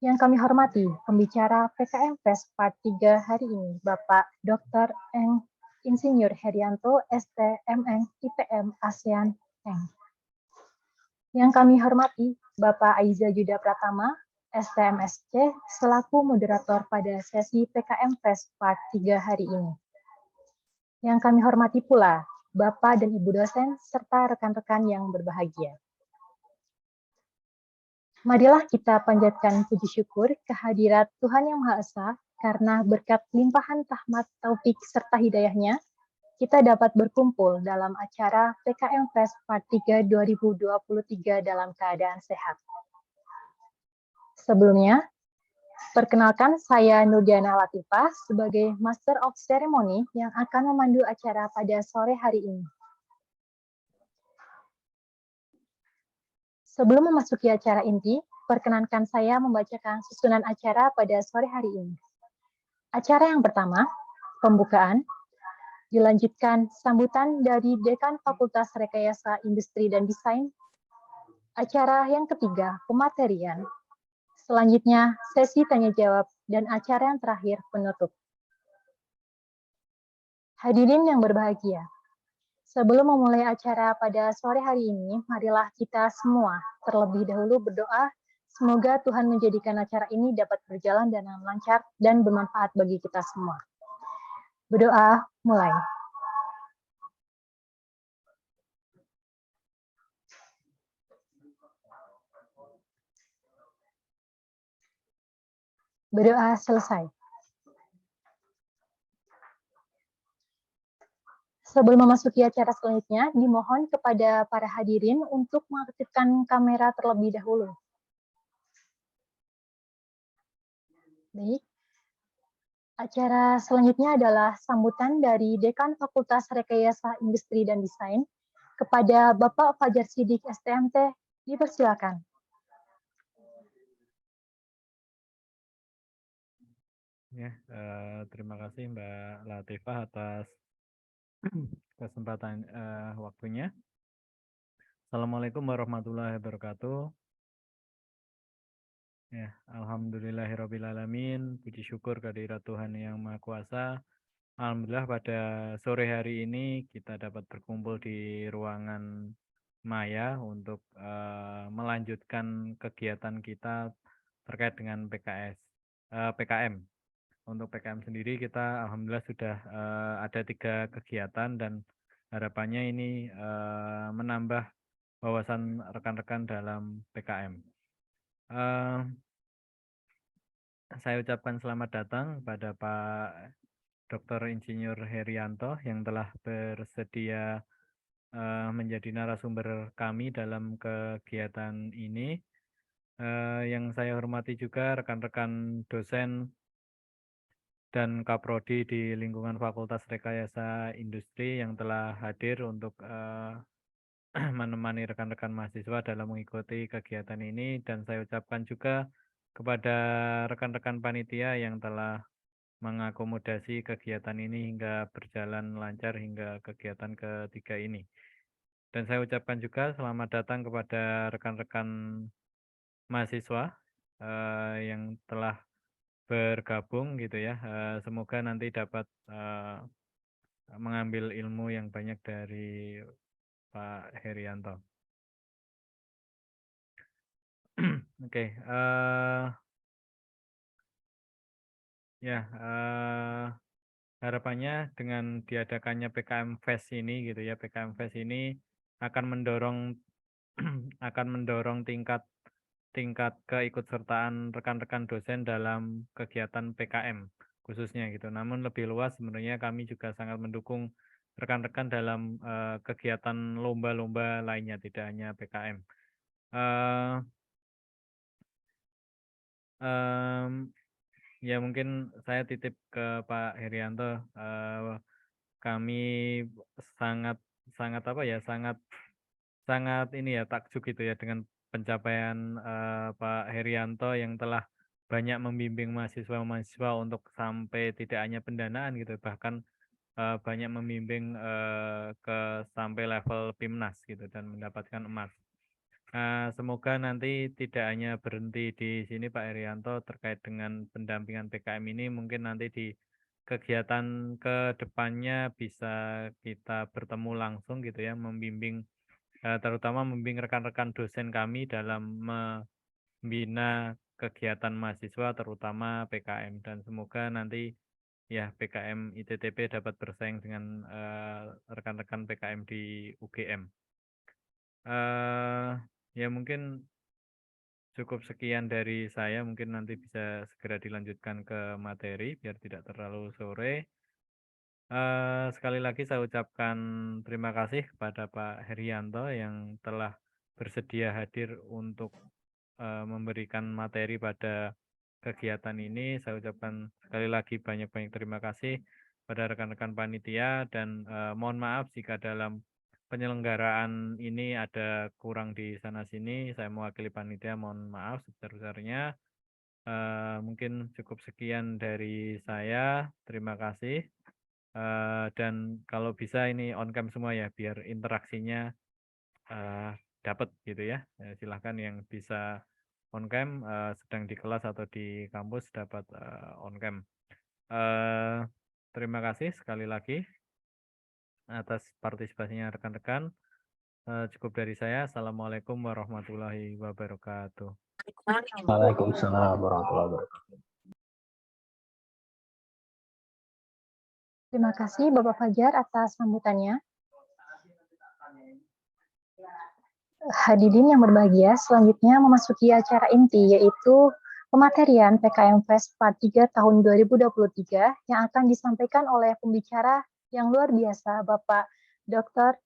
Yang kami hormati, pembicara PKM Fest Part 3 hari ini, Bapak Dr. Insinyur Herianto, STMN IPM ASEAN Eng. Yang kami hormati, Bapak Aiza Juda Pratama, STMSC, selaku moderator pada sesi PKM Fest Part 3 hari ini. Yang kami hormati pula, Bapak dan Ibu dosen, serta rekan-rekan yang berbahagia. Marilah kita panjatkan puji syukur kehadirat Tuhan Yang Maha Esa, karena berkat limpahan rahmat taufik serta hidayahnya, kita dapat berkumpul dalam acara PKM Fest Part 3 2023 dalam keadaan sehat. Sebelumnya, perkenalkan saya Nurdiana Latifah sebagai Master of Ceremony yang akan memandu acara pada sore hari ini. Sebelum memasuki acara inti, perkenankan saya membacakan susunan acara pada sore hari ini. Acara yang pertama, pembukaan, dilanjutkan sambutan dari Dekan Fakultas Rekayasa Industri dan Desain. Acara yang ketiga, pematerian. Selanjutnya, sesi tanya-jawab, dan acara yang terakhir, penutup. Hadirin yang berbahagia, sebelum memulai acara pada sore hari ini, marilah kita semua terlebih dahulu berdoa, semoga Tuhan menjadikan acara ini dapat berjalan dengan lancar dan bermanfaat bagi kita semua. Berdoa, mulai. Berdoa selesai. Sebelum memasuki acara selanjutnya, dimohon kepada para hadirin untuk mengaktifkan kamera terlebih dahulu. Baik. Acara selanjutnya adalah sambutan dari Dekan Fakultas Rekayasa Industri dan Desain kepada Bapak Fajar Sidik STMT. Dipersilakan. Ya, terima kasih Mbak Latifah atas kesempatan waktunya. Assalamualaikum warahmatullahi wabarakatuh. Ya, alhamdulillahirobbilalamin. Puji syukur kehadirat Tuhan Yang Maha Kuasa. Alhamdulillah pada sore hari ini kita dapat berkumpul di ruangan Maya untuk melanjutkan kegiatan kita terkait dengan PKM. Untuk PKM sendiri kita alhamdulillah sudah ada 3 kegiatan dan harapannya ini menambah wawasan rekan-rekan dalam PKM. Saya ucapkan selamat datang pada Pak Dr. Insinyur Herianto yang telah bersedia menjadi narasumber kami dalam kegiatan ini. Yang saya hormati juga rekan-rekan dosen dan Kaprodi di lingkungan Fakultas Rekayasa Industri yang telah hadir untuk menemani rekan-rekan mahasiswa dalam mengikuti kegiatan ini, dan saya ucapkan juga kepada rekan-rekan panitia yang telah mengakomodasi kegiatan ini hingga berjalan lancar hingga kegiatan ketiga ini. Dan saya ucapkan juga selamat datang kepada rekan-rekan mahasiswa yang telah bergabung gitu ya. Semoga nanti dapat mengambil ilmu yang banyak dari Pak Herianto. Oke, ya harapannya dengan diadakannya PKM Fest ini gitu ya, PKM Fest ini akan mendorong tingkat keikutsertaan rekan-rekan dosen dalam kegiatan PKM khususnya gitu. Namun lebih luas sebenarnya kami juga sangat mendukung rekan-rekan dalam kegiatan lomba-lomba lainnya, tidak hanya PKM. Ya mungkin saya titip ke Pak Herianto. Kami sangat ini ya, takjub gitu ya dengan pencapaian Pak Herianto yang telah banyak membimbing mahasiswa-mahasiswa untuk sampai tidak hanya pendanaan gitu, bahkan banyak membimbing ke sampai level PIMNAS gitu dan mendapatkan emas. Semoga nanti tidak hanya berhenti di sini Pak Herianto terkait dengan pendampingan PKM ini, mungkin nanti di kegiatan ke depannya bisa kita bertemu langsung gitu ya, membimbing terutama membimbing rekan-rekan dosen kami dalam membina kegiatan mahasiswa terutama PKM, dan semoga nanti ya PKM ITTP dapat bersaing dengan rekan-rekan PKM di UGM. Ya mungkin cukup sekian dari saya, mungkin nanti bisa segera dilanjutkan ke materi biar tidak terlalu sore. Sekali lagi saya ucapkan terima kasih kepada Pak Herianto yang telah bersedia hadir untuk memberikan materi pada kegiatan ini. Saya ucapkan sekali lagi banyak-banyak terima kasih pada rekan-rekan panitia, dan mohon maaf jika dalam penyelenggaraan ini ada kurang di sana sini. Saya mewakili panitia, mohon maaf sebesar-besarnya. Mungkin cukup sekian dari saya. Terima kasih. Dan kalau bisa ini on cam semua ya, biar interaksinya dapat gitu ya. Silahkan yang bisa on cam sedang di kelas atau di kampus dapat on cam. Terima kasih sekali lagi atas partisipasinya rekan-rekan. Cukup dari saya. Assalamualaikum warahmatullahi wabarakatuh. Waalaikumsalam warahmatullahi wabarakatuh. Terima kasih Bapak Fajar atas sambutannya. Hadirin yang berbahagia, selanjutnya memasuki acara inti, yaitu pematerian PKM Fest Part 3 tahun 2023 yang akan disampaikan oleh pembicara yang luar biasa, Bapak Dr.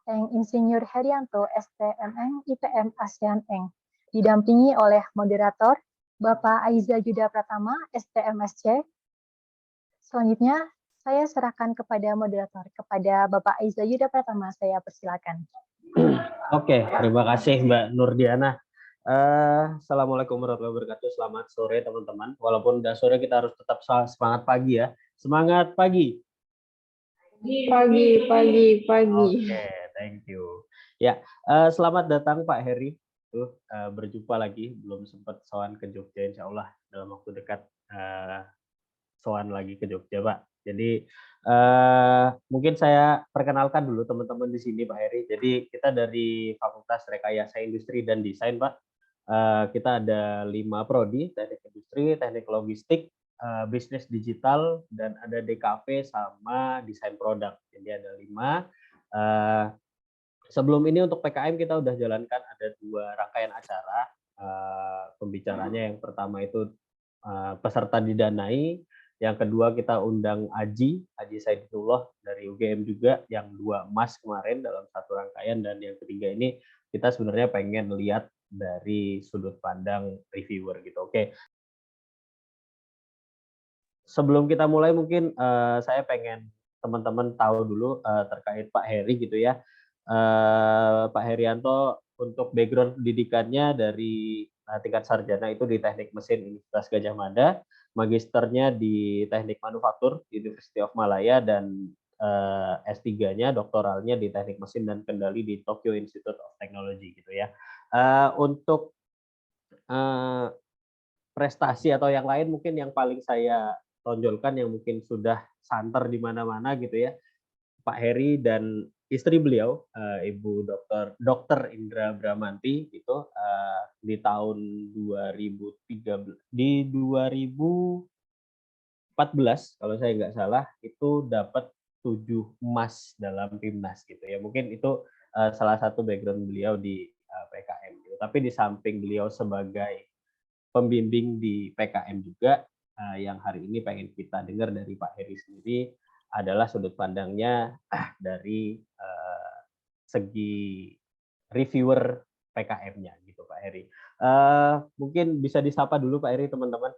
Eng Insinyur Herianto, STMN IPM ASEAN Eng, didampingi oleh moderator Bapak Aiza Yuda Pratama, STMSC. Selanjutnya, saya serahkan kepada moderator, kepada Bapak Aiza Yuda Pratama, saya persilakan. Oke, terima kasih Mbak Nurdiana. Assalamualaikum warahmatullahi wabarakatuh. Selamat sore teman-teman. Walaupun udah sore, kita harus tetap semangat pagi ya. Semangat pagi. Pagi. Oke, thank you. Ya, selamat datang Pak Heri. Berjumpa lagi. Belum sempat sowan ke Jogja, insya Allah dalam waktu dekat sowan lagi ke Jogja, Pak. Jadi mungkin saya perkenalkan dulu teman-teman di sini, Pak Heri. Jadi kita dari Fakultas Rekayasa Industri dan Desain, Pak. Kita ada 5 prodi: Teknik Industri, Teknik Logistik, Bisnis Digital, dan ada DKV sama Desain Produk. Jadi ada 5. Sebelum ini untuk PKM kita udah jalankan ada 2 rangkaian acara. Pembicaranya yang pertama itu peserta didanai. Yang kedua kita undang Haji Saidullah dari UGM juga, yang 2 emas kemarin dalam satu rangkaian, dan yang ketiga ini kita sebenarnya pengen lihat dari sudut pandang reviewer gitu. Oke. Sebelum kita mulai mungkin saya pengen teman-teman tahu dulu terkait Pak Heri gitu ya. Pak Herianto untuk background pendidikannya dari tingkat sarjana itu di Teknik Mesin Universitas Gadjah Mada, magisternya di Teknik Manufaktur University of Malaya, dan S3-nya doktoralnya di Teknik Mesin dan Kendali di Tokyo Institute of Technology gitu ya. Untuk prestasi atau yang lain mungkin yang paling saya tonjolkan yang mungkin sudah santer di mana-mana gitu ya, Pak Heri dan istri beliau, Ibu Dr. Indra Bramanti itu di tahun 2014 kalau saya nggak salah itu dapat 7 emas dalam Timnas gitu ya. Mungkin itu salah satu background beliau di PKM gitu. Tapi di samping beliau sebagai pembimbing di PKM juga, yang hari ini pengen kita dengar dari Pak Heri sendiri adalah sudut pandangnya dari segi reviewer PKM-nya gitu Pak Heri. Mungkin bisa disapa dulu Pak Heri teman-teman.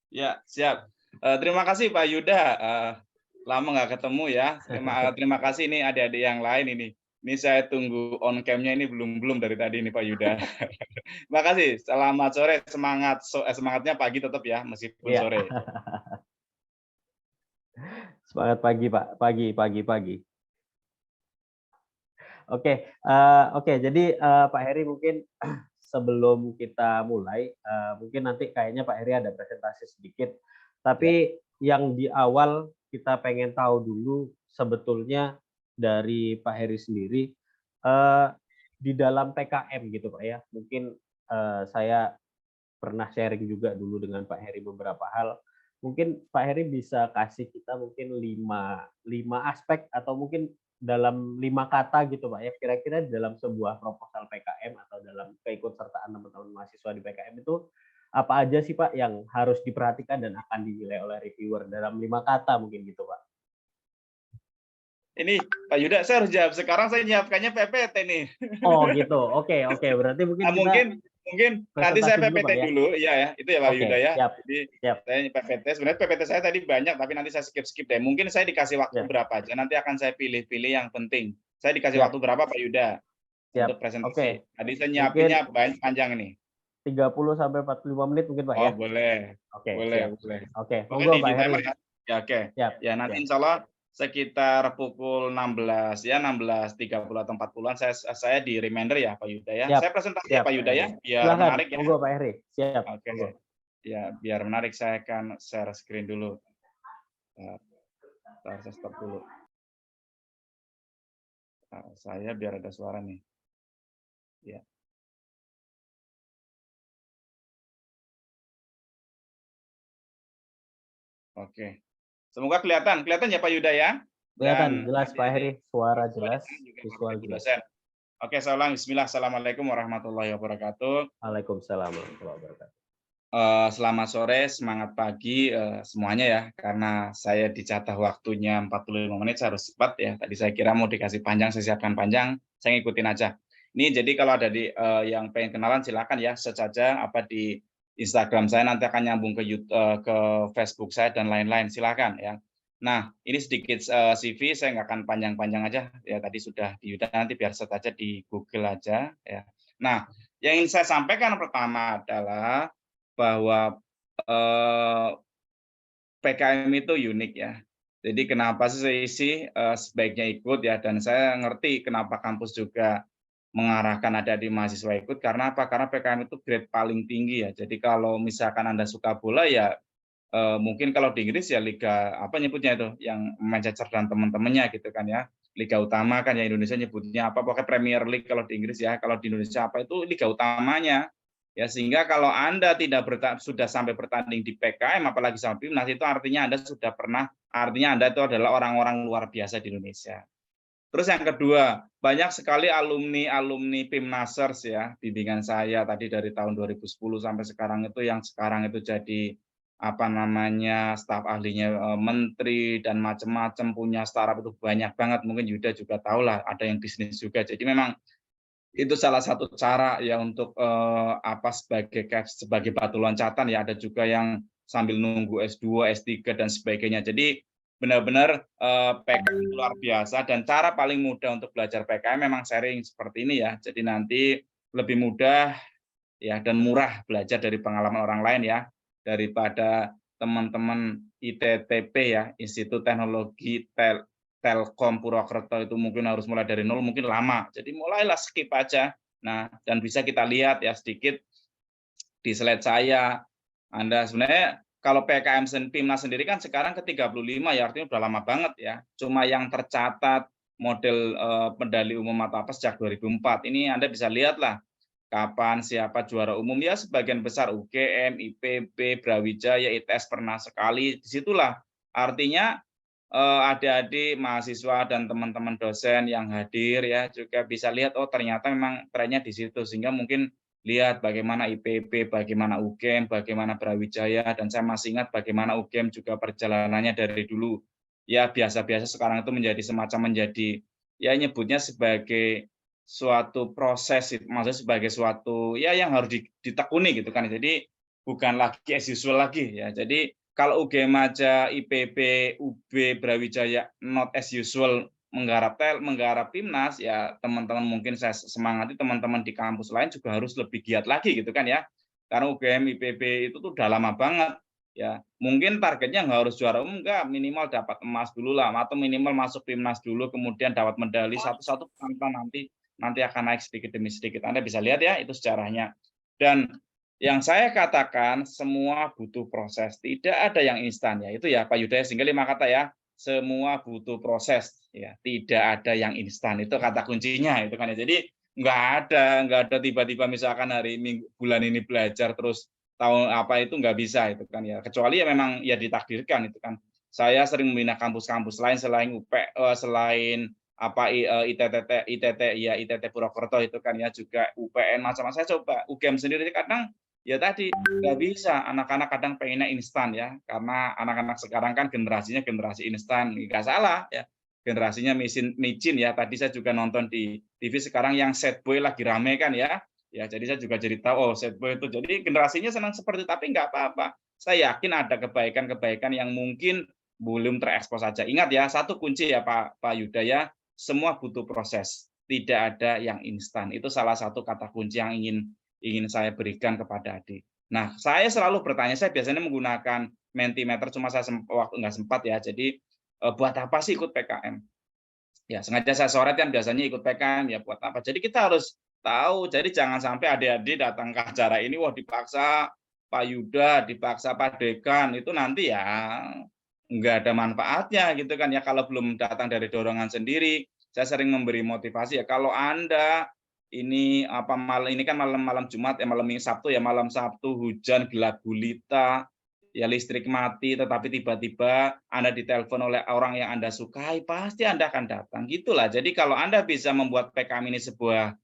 Ya, siap. Terima kasih Pak Yuda. Lama nggak ketemu ya. Terima kasih ini adik-adik yang lain ini. Ini saya tunggu on cam-nya ini belum dari tadi ini Pak Yuda. Terima kasih. Selamat sore. Semangatnya pagi tetap ya meskipun Ya. sore. Semangat pagi Pak. Pagi. Oke. Jadi Pak Heri mungkin sebelum kita mulai, mungkin nanti kayaknya Pak Heri ada presentasi sedikit. Tapi yang di awal kita pengen tahu dulu sebetulnya dari Pak Heri sendiri di dalam PKM gitu Pak ya. Mungkin saya pernah sharing juga dulu dengan Pak Heri beberapa hal. Mungkin Pak Heri bisa kasih kita mungkin lima aspek atau mungkin dalam 5 kata gitu Pak ya, kira-kira dalam sebuah proposal PKM atau dalam keikutsertaan teman-teman mahasiswa di PKM itu apa aja sih Pak yang harus diperhatikan dan akan dinilai oleh reviewer dalam 5 kata mungkin gitu Pak. Ini Pak Yuda, saya harus jawab sekarang, saya nyiapkannya PPT nih. Oh gitu, oke. Berarti mungkin kita mungkin nanti saya presentasi dulu, PPT Pak, ya? dulu, iya ya, itu ya Pak Oke, Yuda ya. siap, Jadi siap. saya PPT, sebenarnya PPT saya tadi banyak, tapi nanti saya skip deh. Mungkin saya dikasih waktu Ya. berapa aja, nanti akan saya pilih-pilih yang penting. Saya dikasih Siap. waktu berapa Pak Yuda Siap. untuk presentasi? Oke. Tadi saya nyiapinnya panjang ini. 30 sampai 45 menit mungkin Pak Oh ya. boleh. Oke, Boleh, siap. boleh. Oke, Oke, monggo di Pak Heri. timer ya. Ya, oke. Siap. Ya, nanti siap. insya Allah sekitar pukul 16 ya, 16.30 atau 40-an saya di reminder ya Pak Yuda ya. Siap. Saya presentasi Siap, ya Pak Yuda ya, biar Silakan, menarik ya. monggo Pak Heri. Siap. Oke. Monggo. Ya, biar menarik saya akan share screen dulu. Saya stop dulu. Saya biar ada suara nih. Ya. Oke. Semoga kelihatan ya Pak Yuda ya. Kelihatan Dan jelas Pak Heri, suara jelas, visual jelas. Oke, saya ulang. Bismillah. Assalamualaikum warahmatullahi wabarakatuh. Waalaikumsalam warahmatullahi wabarakatuh. Selamat sore, semangat pagi semuanya ya. Karena saya dicatah waktunya 45 menit, saya harus cepat ya. Tadi saya kira mau dikasih panjang, saya siapkan panjang. Saya ngikutin aja. Ini jadi kalau ada yang pengen kenalan silakan ya, search aja apa di Instagram saya, nanti akan nyambung ke YouTube, ke Facebook saya dan lain-lain. Silakan ya. Nah, ini sedikit CV, saya nggak akan panjang-panjang aja. Ya tadi sudah di YouTube, nanti biar search aja di Google aja ya. Nah, yang ingin saya sampaikan pertama adalah bahwa PKM itu unik ya. Jadi kenapa sih sebaiknya ikut ya, dan saya ngerti kenapa kampus juga mengarahkan adik-adik mahasiswa ikut, karena apa? Karena PKM itu grade paling tinggi ya. Jadi kalau misalkan Anda suka bola ya mungkin kalau di Inggris ya liga apa nyebutnya itu yang Manchester dan teman-temannya gitu kan ya. Liga utama kan ya, Indonesia nyebutnya apa? Pokoknya Premier League kalau di Inggris ya. Kalau di Indonesia apa itu liga utamanya. Ya, sehingga kalau Anda sudah sampai bertanding di PKM apalagi sama Pimnas, itu artinya Anda itu adalah orang-orang luar biasa di Indonesia. Terus yang kedua, banyak sekali alumni Pimnasers ya, bimbingan saya tadi dari tahun 2010 sampai sekarang itu jadi staf ahlinya menteri dan macam-macam, punya startup itu banyak banget. Mungkin Yuda juga tahu lah, ada yang bisnis juga. Jadi memang itu salah satu cara ya untuk sebagai batu loncatan ya. Ada juga yang sambil nunggu S2, S3 dan sebagainya. Jadi benar-benar PKM itu luar biasa, dan cara paling mudah untuk belajar PKM memang sharing seperti ini ya. Jadi nanti lebih mudah ya dan murah belajar dari pengalaman orang lain ya, daripada teman-teman ITTP ya, Institut Teknologi Telkom Purwokerto itu mungkin harus mulai dari nol, mungkin lama. Jadi mulailah skip aja. Nah, dan bisa kita lihat ya sedikit di slide saya. Anda sebenarnya kalau PKM Pimnas sendiri kan sekarang ke-35 ya, artinya udah lama banget ya. Cuma yang tercatat model medali umum atau apa sejak 2004. Ini Anda bisa lihat lah kapan siapa juara umum ya, sebagian besar UGM, IPB, Brawijaya, ITS pernah sekali. Disitulah artinya adik-adik mahasiswa dan teman-teman dosen yang hadir ya juga bisa lihat, oh ternyata memang trennya di situ, sehingga mungkin lihat bagaimana IPB, bagaimana UGM, bagaimana Brawijaya, dan saya masih ingat bagaimana UGM juga perjalanannya dari dulu ya biasa-biasa, sekarang itu menjadi ya nyebutnya sebagai suatu proses, maksudnya sebagai suatu ya yang harus ditekuni gitu kan. Jadi bukan lagi as usual lagi ya. Jadi kalau UGM aja, IPB, UB, Brawijaya not as usual menggarap Pimnas ya, teman-teman mungkin saya semangati teman-teman di kampus lain juga harus lebih giat lagi gitu kan ya. Karena UGM, IPB itu tuh udah lama banget Ya, mungkin targetnya nggak harus juara umum, enggak, minimal dapat emas dulu lah, atau minimal masuk timnas dulu, kemudian dapat medali satu-satu pelan-pelan nanti akan naik sedikit demi sedikit. Anda bisa lihat ya, itu sejarahnya. Dan yang saya katakan semua butuh proses, tidak ada yang instan ya. Itu ya Pak Yuda, sehingga 5 kata ya, semua butuh proses ya, tidak ada yang instan. Itu kata kuncinya itu kan ya. Jadi nggak ada tiba-tiba misalkan hari ini bulan ini belajar terus tahun apa itu nggak bisa itu kan ya, kecuali ya memang ya ditakdirkan itu kan. Saya sering membina kampus-kampus lain selain selain apa ITT Purwokerto itu kan ya, juga UPN macam-macam saya coba. UGM sendiri kadang ya tadi nggak bisa, anak-anak kadang pengennya instan ya, karena anak-anak sekarang kan generasinya generasi instan, nggak salah ya, generasinya micin ya. Tadi saya juga nonton di TV sekarang yang sad boy lagi rame kan ya. Ya, jadi saya juga jadi tahu, oh sad boy itu. Jadi generasinya senang seperti itu, tapi nggak apa-apa. Saya yakin ada kebaikan-kebaikan yang mungkin belum terekspos saja. Ingat ya, satu kunci ya Pak Yuda ya, semua butuh proses. Tidak ada yang instan. Itu salah satu kata kunci yang ingin saya berikan kepada adik. Nah, saya selalu bertanya, saya biasanya menggunakan Mentimeter, cuma saya waktu nggak sempat ya. Jadi buat apa sih ikut PKM? Ya, sengaja saya sore kan biasanya ikut PKM ya buat apa? Jadi kita harus tahu. Jadi jangan sampai adik-adik datang ke acara ini wah dipaksa Pak Yuda, dipaksa Pak Dekan, itu nanti ya nggak ada manfaatnya gitu kan ya kalau belum datang dari dorongan sendiri. Saya sering memberi motivasi ya, kalau Anda ini ini kan malam Jumat ya, malam Sabtu ya, malam Sabtu hujan gelap gulita, ya listrik mati, tetapi tiba-tiba Anda ditelepon oleh orang yang Anda sukai, pasti Anda akan datang. Gitulah. Jadi kalau Anda bisa membuat PKM ini sebuah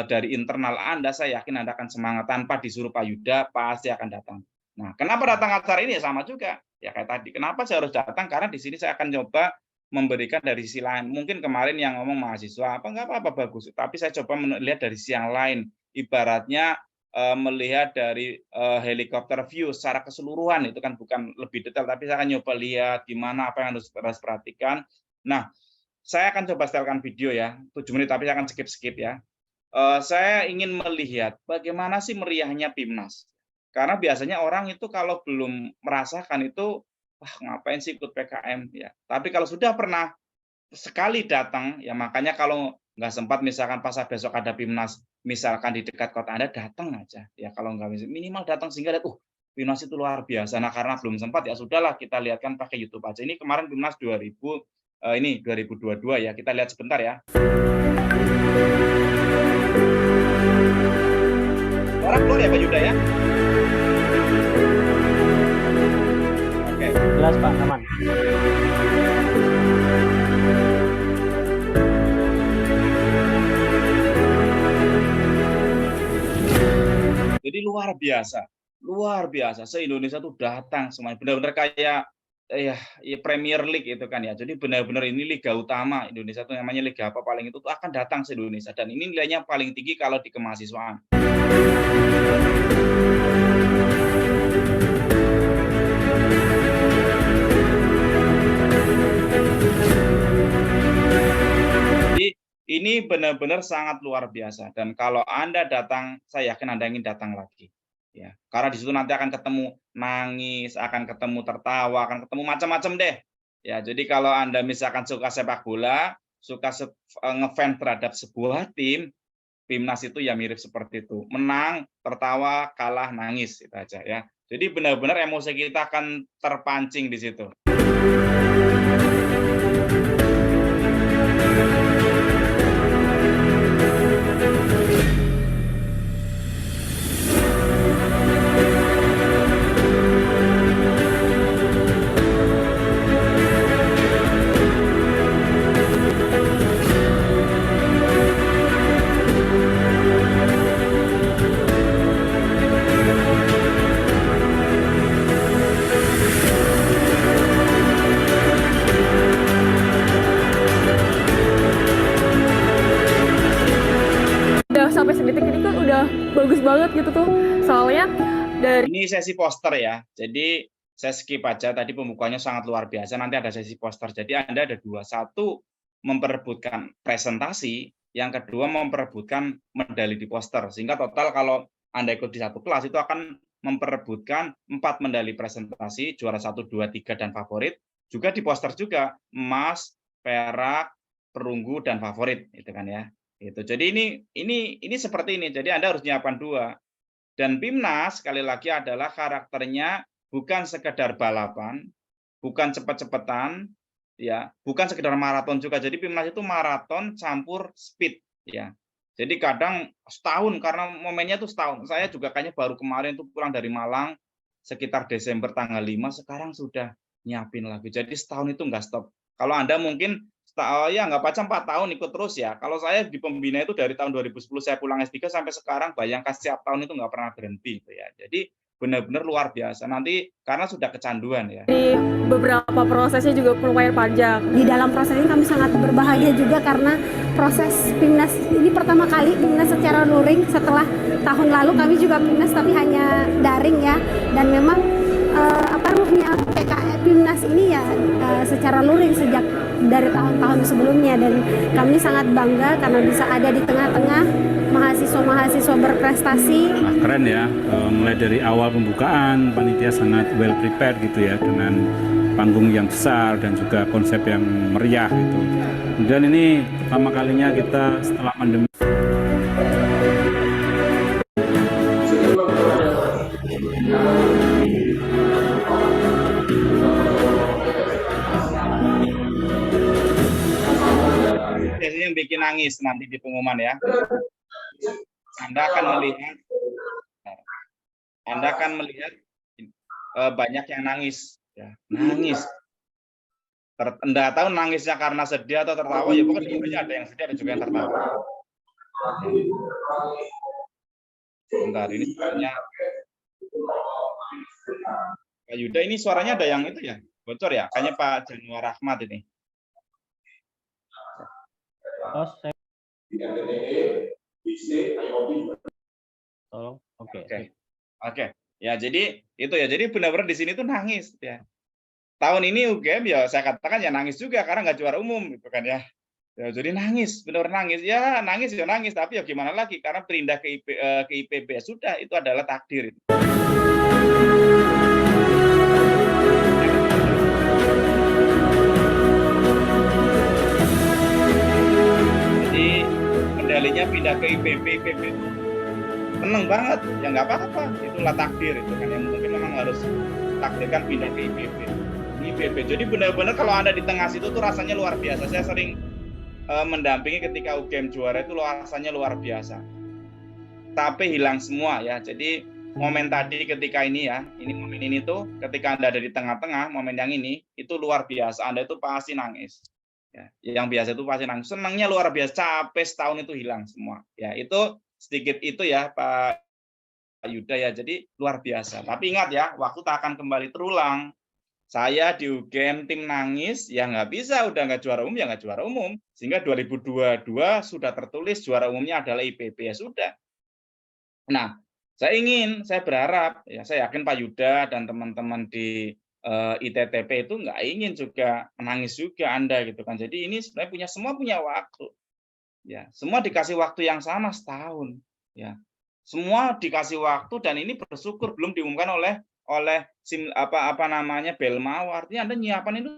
dari internal Anda, saya yakin Anda akan semangat tanpa disuruh Pak Yuda, pasti akan datang. Nah, kenapa datang acara ini? Ya sama juga. Ya kayak tadi, kenapa saya harus datang? Karena di sini saya akan coba memberikan dari sisi lain. Mungkin kemarin yang ngomong mahasiswa, nggak apa-apa bagus. Tapi saya coba melihat dari sisi yang lain. Ibaratnya melihat dari helikopter view secara keseluruhan, itu kan bukan lebih detail, tapi saya akan nyoba lihat gimana apa yang harus perhatikan. Nah, saya akan coba setelkan video ya, 7 menit, tapi saya akan skip ya. Saya ingin melihat bagaimana sih meriahnya PIMNAS. Karena biasanya orang itu kalau belum merasakan itu, wah ngapain sih ikut PKM ya. Tapi kalau sudah pernah sekali datang, ya makanya kalau nggak sempat misalkan pas besok ada PIMNAS, misalkan di dekat kota Anda, datang aja. Ya kalau nggak minimal datang sehingga lihat, PIMNAS itu luar biasa. Nah karena belum sempat ya sudahlah kita lihatkan pakai YouTube aja. Ini kemarin PIMNAS 2022 ya, kita lihat sebentar ya. Orang keluar ya Pak Yuda ya? Oke. Jelas Pak, aman. Jadi luar biasa. Se-Indonesia tuh datang semuanya, benar-benar kayak ya Premier League itu kan ya. Jadi benar-benar ini liga utama Indonesia tuh, namanya liga apa paling itu tuh akan datang se Indonesia, dan ini nilainya paling tinggi kalau di kemahasiswaan. Jadi ini benar-benar sangat luar biasa, dan kalau Anda datang, saya yakin Anda ingin datang lagi. Ya, karena di situ nanti akan ketemu nangis, akan ketemu tertawa, akan ketemu macam-macam deh. Ya, jadi kalau Anda misalkan suka sepak bola, suka ngefans terhadap sebuah tim, PIMNAS itu ya mirip seperti itu. Menang, tertawa, kalah, nangis, itu aja ya. Jadi benar-benar emosi kita akan terpancing di situ. Sampai sedetik ini kan udah bagus banget gitu tuh, soalnya dari ini sesi poster ya, jadi saya skip aja, tadi pembukaannya sangat luar biasa, nanti ada sesi poster. Jadi Anda ada dua, satu memperebutkan presentasi, yang kedua memperebutkan medali di poster, sehingga total kalau Anda ikut di satu kelas itu akan memperebutkan 4 medali presentasi, juara 1, 2, 3 dan favorit. Juga di poster juga emas, perak, perunggu dan favorit, itu kan ya. Itu. Jadi ini seperti ini. Jadi Anda harus menyiapkan 2. Dan PIMNAS sekali lagi adalah karakternya bukan sekedar balapan, bukan cepet-cepetan, ya, bukan sekedar maraton juga. Jadi PIMNAS itu maraton campur speed, ya. Jadi kadang setahun karena momennya itu setahun. Saya juga kayaknya baru kemarin tuh pulang dari Malang sekitar Desember tanggal 5, sekarang sudah nyiapin lagi. Jadi setahun itu nggak stop. Kalau Anda mungkin ya nggak baca 4 tahun ikut terus ya. Kalau saya di pembina itu dari tahun 2010 saya pulang S3 sampai sekarang, bayangkan setiap tahun itu nggak pernah berhenti gitu ya. Jadi benar-benar luar biasa. Nanti karena sudah kecanduan ya. Di beberapa prosesnya juga lumayan panjang. Di dalam proses ini kami sangat berbahagia juga karena proses PIMNAS ini pertama kali PIMNAS secara luring. Setelah tahun lalu kami juga PIMNAS tapi hanya daring ya. Dan memang ruhnya PIMNAS ini ya secara luring sejak dari tahun-tahun sebelumnya, dan kami sangat bangga karena bisa ada di tengah-tengah mahasiswa-mahasiswa berprestasi. Keren ya, mulai dari awal pembukaan panitia sangat well prepared gitu ya, dengan panggung yang besar dan juga konsep yang meriah gitu. Kemudian ini pertama kalinya kita setelah pandemi. Biasanya yang bikin nangis nanti di pengumuman ya. Anda akan melihat banyak yang nangis, ya, nangis. Anda tahu nangisnya karena sedih atau tertawa, ya pokoknya ada yang sedih, ada juga yang tertawa. Bentar, ini suaranya Pak Yuda, ini suaranya ada yang itu ya, bocor ya, kayaknya Pak Januar Rahmat ini. Oke. Ya, jadi itu ya. Jadi benar-benar di sini tuh nangis ya. Tahun ini UGM ya saya katakan ya nangis juga karena nggak juara umum gitu kan ya. Ya jadi nangis, benar-benar nangis. Ya nangis ya nangis, tapi ya gimana lagi karena pindah ke IPB sudah, itu adalah takdir itu. Medalinya pindah ke IPB itu seneng banget, ya nggak apa-apa, itulah takdir itu kan, yang mungkin memang harus takdirkan pindah ke IPB. Jadi benar-benar kalau Anda di tengah situ tuh rasanya luar biasa. Saya sering mendampingi ketika UGM juara itu rasanya luar biasa. Tapi hilang semua ya. Jadi momen tadi ketika ini ya, momen ini tuh ketika Anda ada di tengah-tengah, momen yang ini itu luar biasa. Anda itu pasti nangis. Ya, yang biasa itu pasti nangis. Senangnya luar biasa, capek setahun itu hilang semua. Ya, itu sedikit itu ya Pak Yuda ya. Jadi luar biasa. Tapi ingat ya, waktu tak akan kembali terulang. Saya di UGM tim nangis, ya nggak bisa, udah nggak juara umum, ya nggak juara umum. Sehingga 2022 sudah tertulis juara umumnya adalah IPB, ya sudah. Nah, saya berharap, ya saya yakin Pak Yuda dan teman-teman di ITTP itu nggak ingin juga menangis juga Anda gitu kan. Jadi ini sebenarnya semua punya waktu. Ya, semua dikasih waktu yang sama setahun. Ya, semua dikasih waktu dan ini bersyukur belum diumumkan oleh Belmau. Artinya Anda nyiapan itu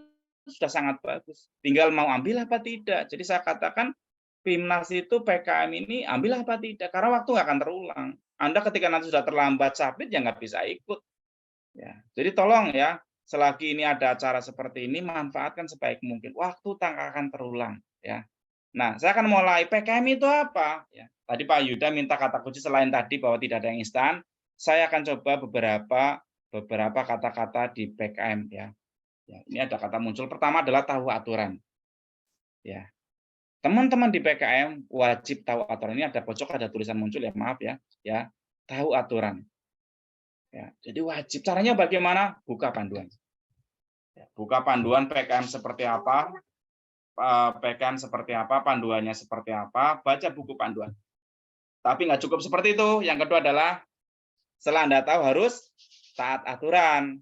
sudah sangat bagus. Tinggal mau ambil apa tidak. Jadi saya katakan PIMNAS itu PKM ini ambil apa tidak, karena waktu nggak akan terulang. Anda ketika nanti sudah terlambat submit ya nggak bisa ikut. Ya, jadi tolong ya, selagi ini ada acara seperti ini manfaatkan sebaik mungkin. Waktu tak akan terulang ya. Nah, saya akan mulai PKM itu apa? Ya, tadi Pak Yuda minta kata kunci selain tadi bahwa tidak ada yang instan. Saya akan coba beberapa kata-kata di PKM ya. Ya. Ini ada kata muncul. Pertama adalah tahu aturan. Ya. Teman-teman di PKM wajib tahu aturan. Ini ada pojok ada tulisan muncul ya, maaf ya. Ya, tahu aturan. Ya, jadi wajib. Caranya bagaimana? Buka panduan. Ya, buka panduan PKM seperti apa? PKM seperti apa? Panduannya seperti apa? Baca buku panduan. Tapi nggak cukup seperti itu. Yang kedua adalah setelah Anda tahu harus taat aturan.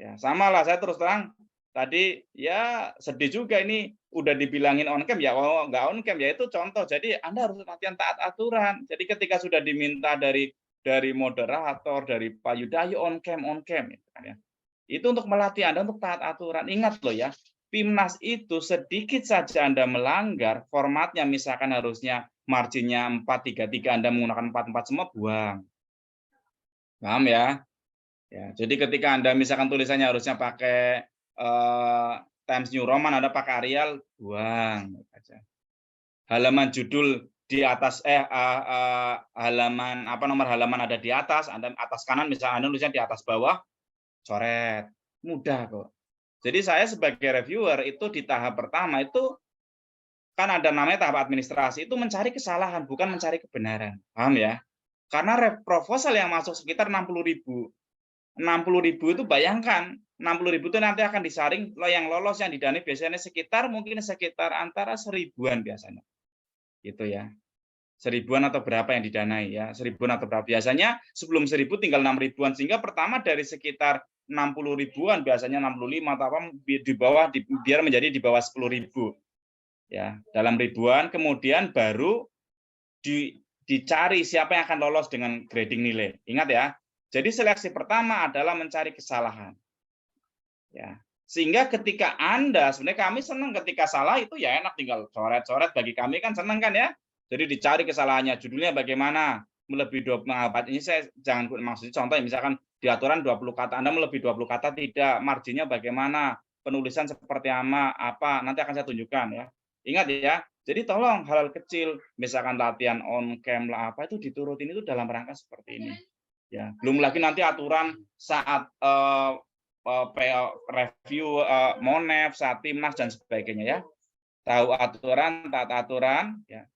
Ya, sama lah saya terus terang tadi ya sedih juga ini udah dibilangin on cam ya, nggak on cam ya itu contoh. Jadi Anda harus latihan taat aturan. Jadi ketika sudah diminta dari dari moderator, dari Pak Yuda, ayo on cam, gitu kan ya. Itu untuk melatih Anda untuk taat aturan. Ingat loh ya, PIMNAS itu sedikit saja Anda melanggar, formatnya misalkan harusnya marginnya 4-3-3, Anda menggunakan 4-4 semua, buang. Paham ya? Ya, jadi ketika Anda misalkan tulisannya harusnya pakai Times New Roman, Anda pakai Arial, buang aja. Halaman judul di atas halaman nomor halaman ada di atas, Anda atas kanan misalnya Anda tulisnya di atas bawah, coret. Mudah kok. Jadi saya sebagai reviewer itu di tahap pertama itu kan ada namanya tahap administrasi, itu mencari kesalahan bukan mencari kebenaran. Paham ya? Karena proposal yang masuk sekitar 60.000 itu bayangkan 60.000 itu nanti akan disaring, yang lolos yang didanai biasanya sekitar antara 1.000-an biasanya. Gitu ya. 1.000-an atau berapa yang didanai ya, 1.000-an atau berapa. Biasanya sebelum 1.000 tinggal 6.000-an, sehingga pertama dari sekitar 60.000-an biasanya 65 atau apa di bawah biar menjadi di bawah 10.000. Ya, dalam ribuan, kemudian baru dicari siapa yang akan lolos dengan grading nilai. Ingat ya. Jadi seleksi pertama adalah mencari kesalahan. Ya. Sehingga ketika Anda, sebenarnya kami senang ketika salah itu ya enak tinggal coret-coret, bagi kami kan senang kan ya. Jadi dicari kesalahannya, judulnya bagaimana, melebihi 24. Ini saya jangan maksudnya contoh misalkan di aturan 20 kata, Anda melebihi 20 kata tidak, marginnya bagaimana, penulisan seperti apa, nanti akan saya tunjukkan ya. Ingat ya, jadi tolong hal-hal kecil, misalkan latihan on cam lah apa itu diturutin itu dalam rangka seperti ini. Ya, belum lagi nanti aturan saat review Monef, saat Timnas dan sebagainya ya. Tahu aturan, taat aturan ya.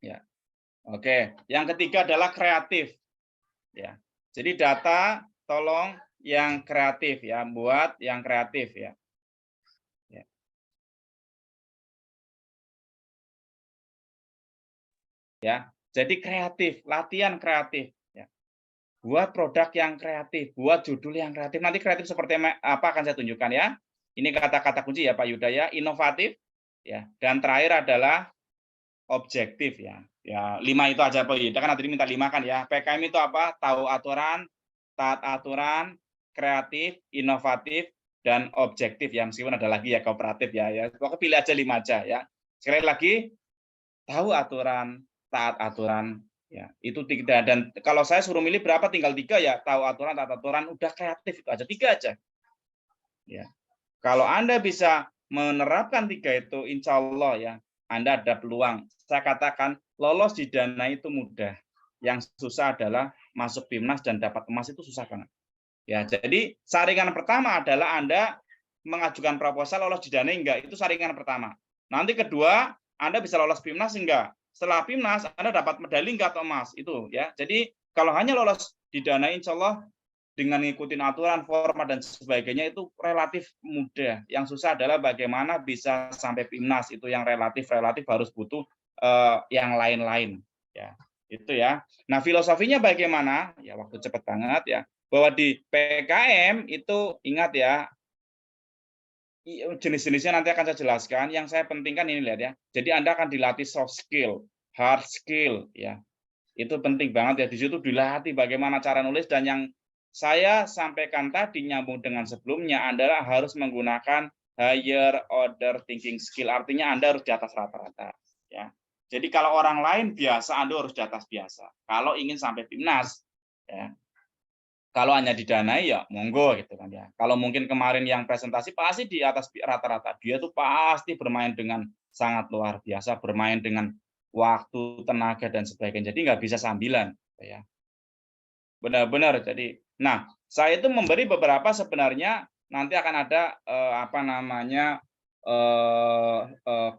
Ya. Oke, yang ketiga adalah kreatif. Ya. Jadi data tolong yang kreatif ya, buat yang kreatif ya. Ya. Ya. Jadi kreatif, latihan kreatif ya. Buat produk yang kreatif, buat judul yang kreatif. Nanti kreatif seperti apa akan saya tunjukkan ya. Ini kata-kata kunci ya Pak Yuda ya, inovatif ya. Dan terakhir adalah objektif ya. Ya, 5 itu aja Pak Yuda kan tadi minta 5 kan ya. PKM itu apa? Tahu aturan, taat aturan, kreatif, inovatif dan objektif ya. Meskipun ada lagi ya kooperatif ya. Pokoknya pilih aja 5 aja ya. Sekali lagi, tahu aturan, taat aturan ya. Itu 3 dan kalau saya suruh milih berapa tinggal 3 ya. Tahu aturan, taat aturan, udah kreatif itu aja 3 aja. Ya. Kalau Anda bisa menerapkan 3 itu insya Allah ya Anda ada peluang. Saya katakan lolos di dana itu mudah. Yang susah adalah masuk PIMNAS dan dapat emas itu susah banget. Ya, jadi saringan pertama adalah Anda mengajukan proposal lolos di dana enggak, itu saringan pertama. Nanti kedua, Anda bisa lolos PIMNAS enggak. Setelah PIMNAS Anda dapat medali enggak atau emas itu ya. Jadi kalau hanya lolos di dana insya Allah dengan ngikutin aturan, format dan sebagainya itu relatif mudah. Yang susah adalah bagaimana bisa sampai PIMNAS itu yang relatif harus butuh yang lain-lain ya. Itu ya. Nah, filosofinya bagaimana? Ya waktu cepat banget ya. Bahwa di PKM itu ingat ya jenis-jenisnya nanti akan saya jelaskan. Yang saya pentingkan ini lihat ya. Jadi Anda akan dilatih soft skill, hard skill ya. Itu penting banget ya. Di situ dilatih bagaimana cara nulis dan yang saya sampaikan tadi nyambung dengan sebelumnya adalah harus menggunakan higher order thinking skill. Artinya Anda harus di atas rata-rata ya. Jadi kalau orang lain biasa Anda harus di atas biasa. Kalau ingin sampai PIMNAS ya. Kalau hanya didanai ya monggo gitu kan ya. Kalau mungkin kemarin yang presentasi pasti di atas rata-rata. Dia tuh pasti bermain dengan sangat luar biasa, bermain dengan waktu, tenaga dan sebagainya. Jadi nggak bisa sambilan ya. Benar-benar jadi. Nah, saya itu memberi beberapa sebenarnya nanti akan ada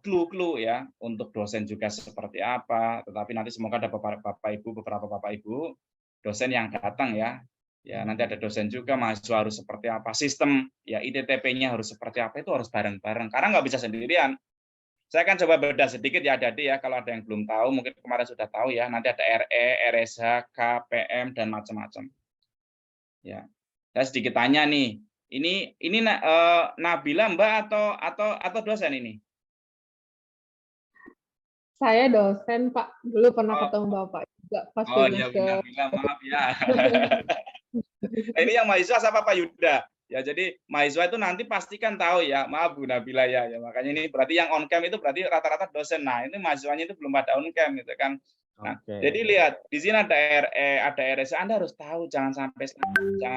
clue-clue ya untuk dosen juga seperti apa. Tetapi nanti semoga ada beberapa Bapak Ibu dosen yang datang ya. Ya, nanti ada dosen juga, mahasiswa harus seperti apa, sistem ya ITTP-nya harus seperti apa, itu harus bareng-bareng karena nggak bisa sendirian. Saya akan coba bedah sedikit ya adik-adik ya, kalau ada yang belum tahu mungkin kemarin sudah tahu ya, nanti ada RE, RSH, KPM dan macam-macam. Ya. Saya sedikit tanya nih. Ini Nabila Mbak atau dosen ini? Saya dosen, Pak. Dulu pernah ketemu Bapak. nggak pas Oh tuh iya Mas ke Nabila, maaf ya. Ini yang mahasiswa siapa Pak Yuda? Ya jadi mahasiswa itu nanti pastikan tahu ya, maaf Bu Nabila ya. Ya makanya ini berarti yang on cam itu berarti rata-rata dosen. Nah, ini mahasiswanya itu belum pada on cam gitu kan. Nah, Oke. jadi lihat di sini ada RE, ada RS. Anda harus tahu jangan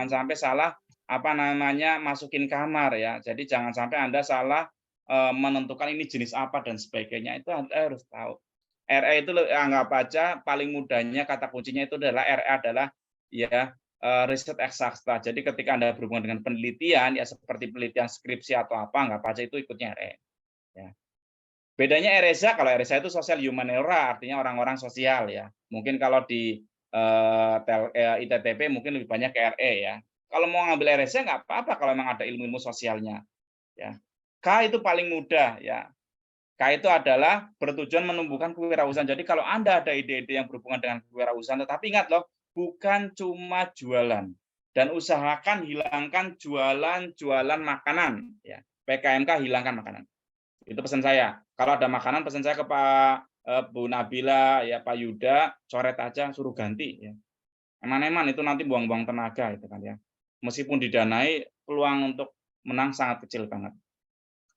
sampai salah apa namanya masukin kamar ya. Jadi jangan sampai Anda salah menentukan ini jenis apa dan sebagainya. Itu Anda harus tahu. RE itu anggap aja paling mudahnya kata kuncinya itu adalah RE adalah ya riset eksakta. Jadi ketika Anda berhubungan dengan penelitian ya seperti penelitian skripsi atau apa anggap aja itu ikutnya RE. Ya. Bedanya RSA, kalau RSA itu sosial humaniora artinya orang-orang sosial ya. Mungkin kalau di ITTP mungkin lebih banyak ke RE ya. Kalau mau ngambil RSA nggak apa-apa kalau memang ada ilmu-ilmu sosialnya. Ya. K itu paling mudah ya. K itu adalah bertujuan menumbuhkan kewirausahaan. Jadi kalau Anda ada ide-ide yang berhubungan dengan kewirausahaan, tetapi ingat loh, bukan cuma jualan. Dan usahakan hilangkan jualan makanan. Ya. PKMK hilangkan makanan. Itu pesan saya. Kalau ada makanan, pesan saya ke Pak Bu Nabila, ya Pak Yuda, coret aja, suruh ganti. Ya. Eman-eman itu nanti buang-buang tenaga itu kan ya. Meskipun didanai, peluang untuk menang sangat kecil banget.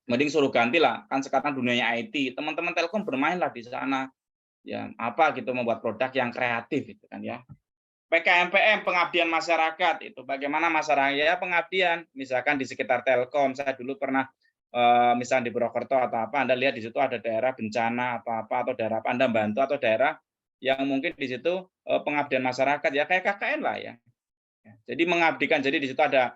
Mending suruh ganti lah, kan sekarang dunianya IT, teman-teman Telkom bermainlah di sana, ya apa gitu membuat produk yang kreatif itu kan ya. PKMPM pengabdian masyarakat itu bagaimana masyarakat ya pengabdian, misalkan di sekitar Telkom, saya dulu pernah misalnya di Purwokerto atau apa, Anda lihat di situ ada daerah bencana apa atau daerah apa Anda bantu atau daerah yang mungkin di situ pengabdian masyarakat ya kayak KKN lah ya. Jadi mengabdikan, jadi di situ ada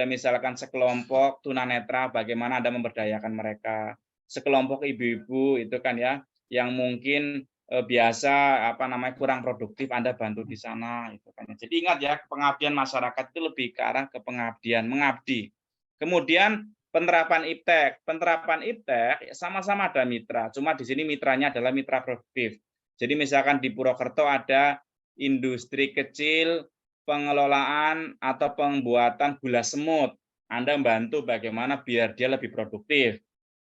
misalkan sekelompok tunanetra, bagaimana Anda memberdayakan mereka, sekelompok ibu-ibu itu kan ya, yang mungkin biasa apa namanya kurang produktif, Anda bantu di sana itu kan. Jadi ingat ya, pengabdian masyarakat itu lebih ke arah ke pengabdian, mengabdi. Kemudian penerapan IPTEK, ya sama-sama ada mitra, cuma di sini mitranya adalah mitra produktif. Jadi misalkan di Purwokerto ada industri kecil pengelolaan atau pembuatan gula semut. Anda bantu bagaimana biar dia lebih produktif.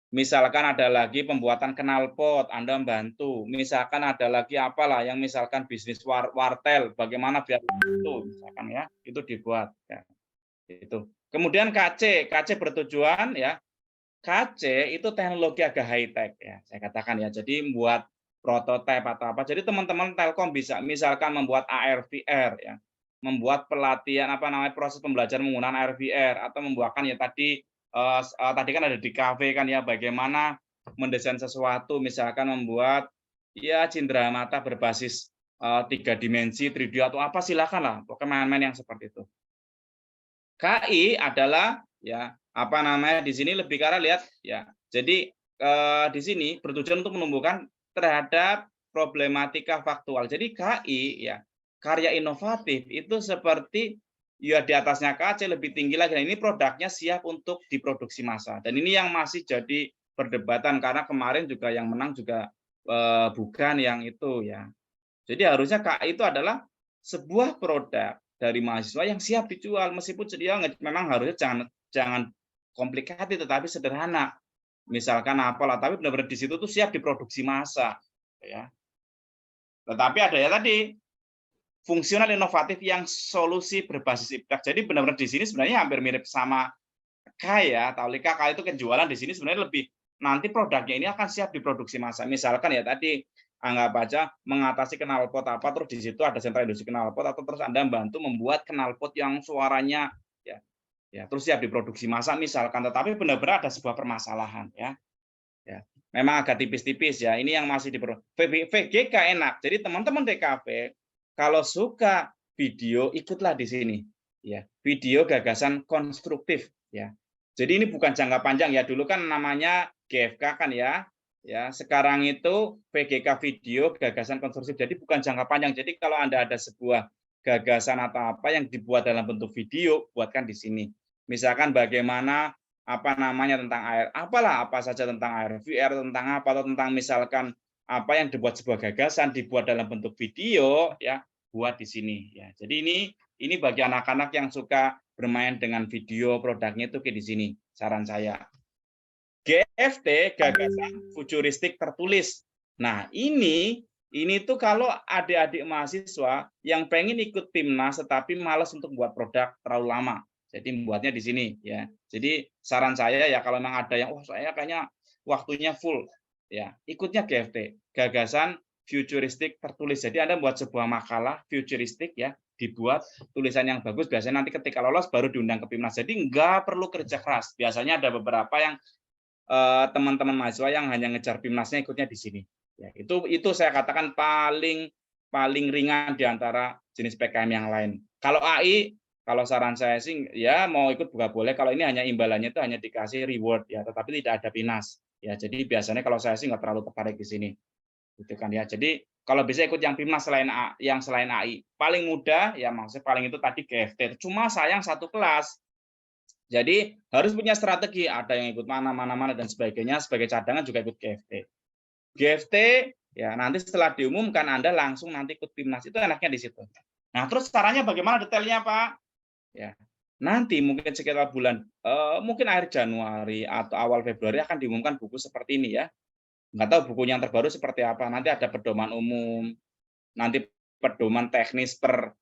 Misalkan ada lagi pembuatan knalpot, Anda bantu. Misalkan ada lagi apalah yang misalkan bisnis wartel, bagaimana biar itu misalkan ya, itu dibuat ya. Itu. Kemudian KC bertujuan ya. KC itu teknologi agak high tech ya, saya katakan ya. Jadi membuat prototipe atau apa. Jadi teman-teman Telkom bisa misalkan membuat AR VR ya. Membuat pelatihan apa namanya proses pembelajaran menggunakan AR VR atau membuatkan ya tadi kan ada di kafe kan ya bagaimana mendesain sesuatu misalkan membuat ya cindera mata berbasis 3 dimensi 3D atau apa silakan lah pokoknya main-main yang seperti itu. KI adalah ya apa namanya di sini lebih karena lihat ya. Jadi di sini bertujuan untuk menumbuhkan terhadap problematika faktual. Jadi KI ya karya inovatif itu seperti ya di atasnya KC lebih tinggi lagi. Nah, ini produknya siap untuk diproduksi massa. Dan ini yang masih jadi perdebatan karena kemarin juga yang menang juga bukan yang itu ya. Jadi harusnya KI itu adalah sebuah produk dari mahasiswa yang siap dijual meskipun dia memang harusnya jangan komplikated tetapi sederhana. Misalkan apalah tapi benar-benar di situ tuh siap diproduksi massa ya. Tetapi ada ya tadi fungsional inovatif yang solusi berbasis IPTEK. Jadi benar-benar di sini sebenarnya hampir mirip sama K ya. Taulika K itu penjualan di sini sebenarnya lebih nanti produknya ini akan siap diproduksi massa. Misalkan ya tadi anggap aja mengatasi knalpot apa terus di situ ada sentra industri knalpot atau terus Anda bantu membuat knalpot yang suaranya ya terus siap diproduksi massa misalkan tetapi benar-benar ada sebuah permasalahan ya. Memang agak tipis-tipis ya. Ini yang masih VGK enak. Jadi teman-teman DKV kalau suka video ikutlah di sini ya. Video gagasan konstruktif ya. Jadi ini bukan jangka panjang ya. Dulu kan namanya GFK kan ya. Ya, sekarang itu VGK video gagasan konstruktif. Jadi bukan jangka panjang. Jadi kalau Anda ada sebuah gagasan atau apa yang dibuat dalam bentuk video, buatkan di sini. Misalkan bagaimana apa namanya tentang air, apalah apa saja tentang air VR, tentang apa atau tentang misalkan apa yang dibuat sebuah gagasan dibuat dalam bentuk video ya, buat di sini ya. Jadi ini bagi anak-anak yang suka bermain dengan video produknya itu kayak di sini saran saya. GFT gagasan futuristik tertulis. Nah, ini Ini tuh kalau adik-adik mahasiswa yang pengen ikut PIMNAS tetapi malas untuk buat produk terlalu lama. Jadi buatnya di sini ya. Jadi saran saya ya kalau memang ada yang saya kayaknya waktunya full ya, ikutnya GFT, gagasan futuristik tertulis. Jadi Anda buat sebuah makalah futuristik ya, dibuat tulisan yang bagus, biasanya nanti ketika lolos baru diundang ke PIMNAS. Jadi nggak perlu kerja keras. Biasanya ada beberapa yang teman-teman mahasiswa yang hanya ngejar PIMNAS-nya ikutnya di sini. Ya, itu saya katakan paling ringan di antara jenis PKM yang lain. Kalau AI, kalau saran saya sih ya mau ikut juga boleh. Kalau ini hanya imbalannya itu hanya dikasih reward ya, tetapi tidak ada PIMNAS. Ya, jadi biasanya kalau saya sih nggak terlalu tertarik di sini, gitu kan ya. Jadi kalau bisa ikut yang PIMNAS selain AI, paling mudah ya maksudnya paling itu tadi GFT. Cuma sayang satu kelas. Jadi harus punya strategi. Ada yang ikut mana dan sebagainya. Sebagai cadangan juga ikut GFT. GFT ya nanti setelah diumumkan Anda langsung nanti ikut PIMNAS, itu enaknya di situ. Nah terus caranya bagaimana detailnya Pak? Ya nanti mungkin sekitar bulan mungkin akhir Januari atau awal Februari akan diumumkan buku seperti ini ya. Nggak tahu bukunya yang terbaru seperti apa. Nanti ada pedoman umum, nanti pedoman teknis per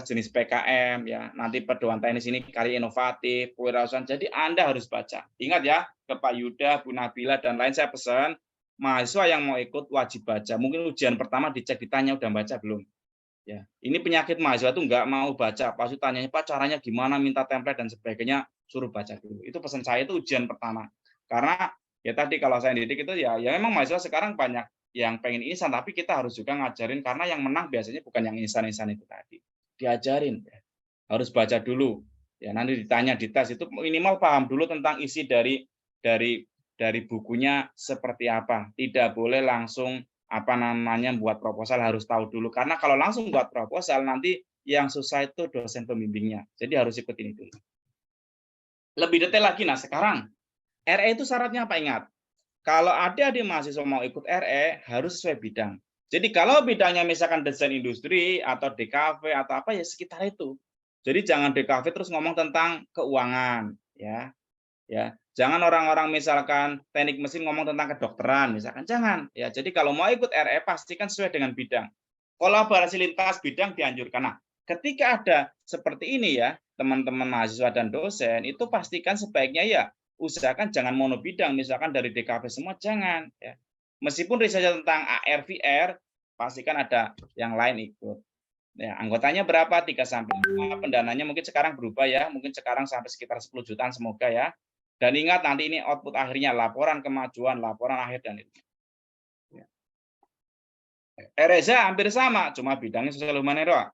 jenis PKM ya. Nanti pedoman teknis ini karya inovatif, kewirausahaan. Jadi Anda harus baca. Ingat ya, ke Pak Yuda, Bu Nabila dan lain saya pesan mahasiswa yang mau ikut wajib baca. Mungkin ujian pertama dicek ditanya udah baca belum. Ya, ini penyakit mahasiswa tuh nggak mau baca. Pasti tanyanya Pak caranya gimana, minta template dan sebagainya, suruh baca dulu. Itu pesan saya itu ujian pertama. Karena ya tadi kalau saya didik itu ya memang mahasiswa sekarang banyak yang pengen instan, tapi kita harus juga ngajarin karena yang menang biasanya bukan yang instan-instan itu tadi. Diajarin ya. Harus baca dulu. Ya nanti ditanya di tes itu minimal paham dulu tentang isi dari bukunya seperti apa. Tidak boleh langsung buat proposal, harus tahu dulu. Karena kalau langsung buat proposal nanti yang susah itu dosen pembimbingnya. Jadi harus ikut ini dulu. Lebih detail lagi, nah sekarang RE itu syaratnya apa? Ingat, kalau adik-adik mahasiswa mau ikut RE harus sesuai bidang. Jadi kalau bidangnya misalkan desain industri atau DKV atau apa ya sekitar itu. Jadi jangan DKV terus ngomong tentang keuangan ya. Ya, jangan orang-orang misalkan teknik mesin ngomong tentang kedokteran misalkan, jangan. Ya, jadi kalau mau ikut RE pastikan sesuai dengan bidang. Kolaborasi lintas bidang dianjurkan. Nah, ketika ada seperti ini ya, teman-teman mahasiswa dan dosen itu pastikan sebaiknya ya usahakan jangan mono bidang, misalkan dari DKV semua jangan ya. Meskipun risetnya tentang AR VR, pastikan ada yang lain ikut. Ya, anggotanya berapa? 3-5, pendananya mungkin sekarang berubah ya, mungkin sekarang sampai sekitar 10 jutaan semoga ya. Dan ingat nanti ini output akhirnya laporan kemajuan, laporan akhir dan itu. Ya. RSA hampir sama, cuma bidangnya sosial humaniora.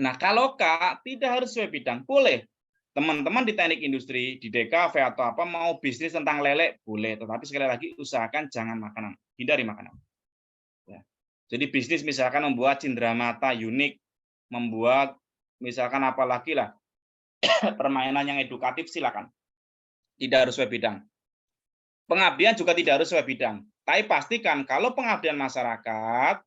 Nah, kalau K tidak harus sesuai bidang, boleh. Teman-teman di teknik industri, di DKV atau apa mau bisnis tentang lele, boleh. Tetapi sekali lagi usahakan jangan makanan, hindari makanan. Ya. Jadi bisnis misalkan membuat cenderamata unik, membuat misalkan apalagi lah permainan yang edukatif silakan. Tidak harus sesuai bidang. Pengabdian juga tidak harus sesuai bidang. Tapi pastikan kalau pengabdian masyarakat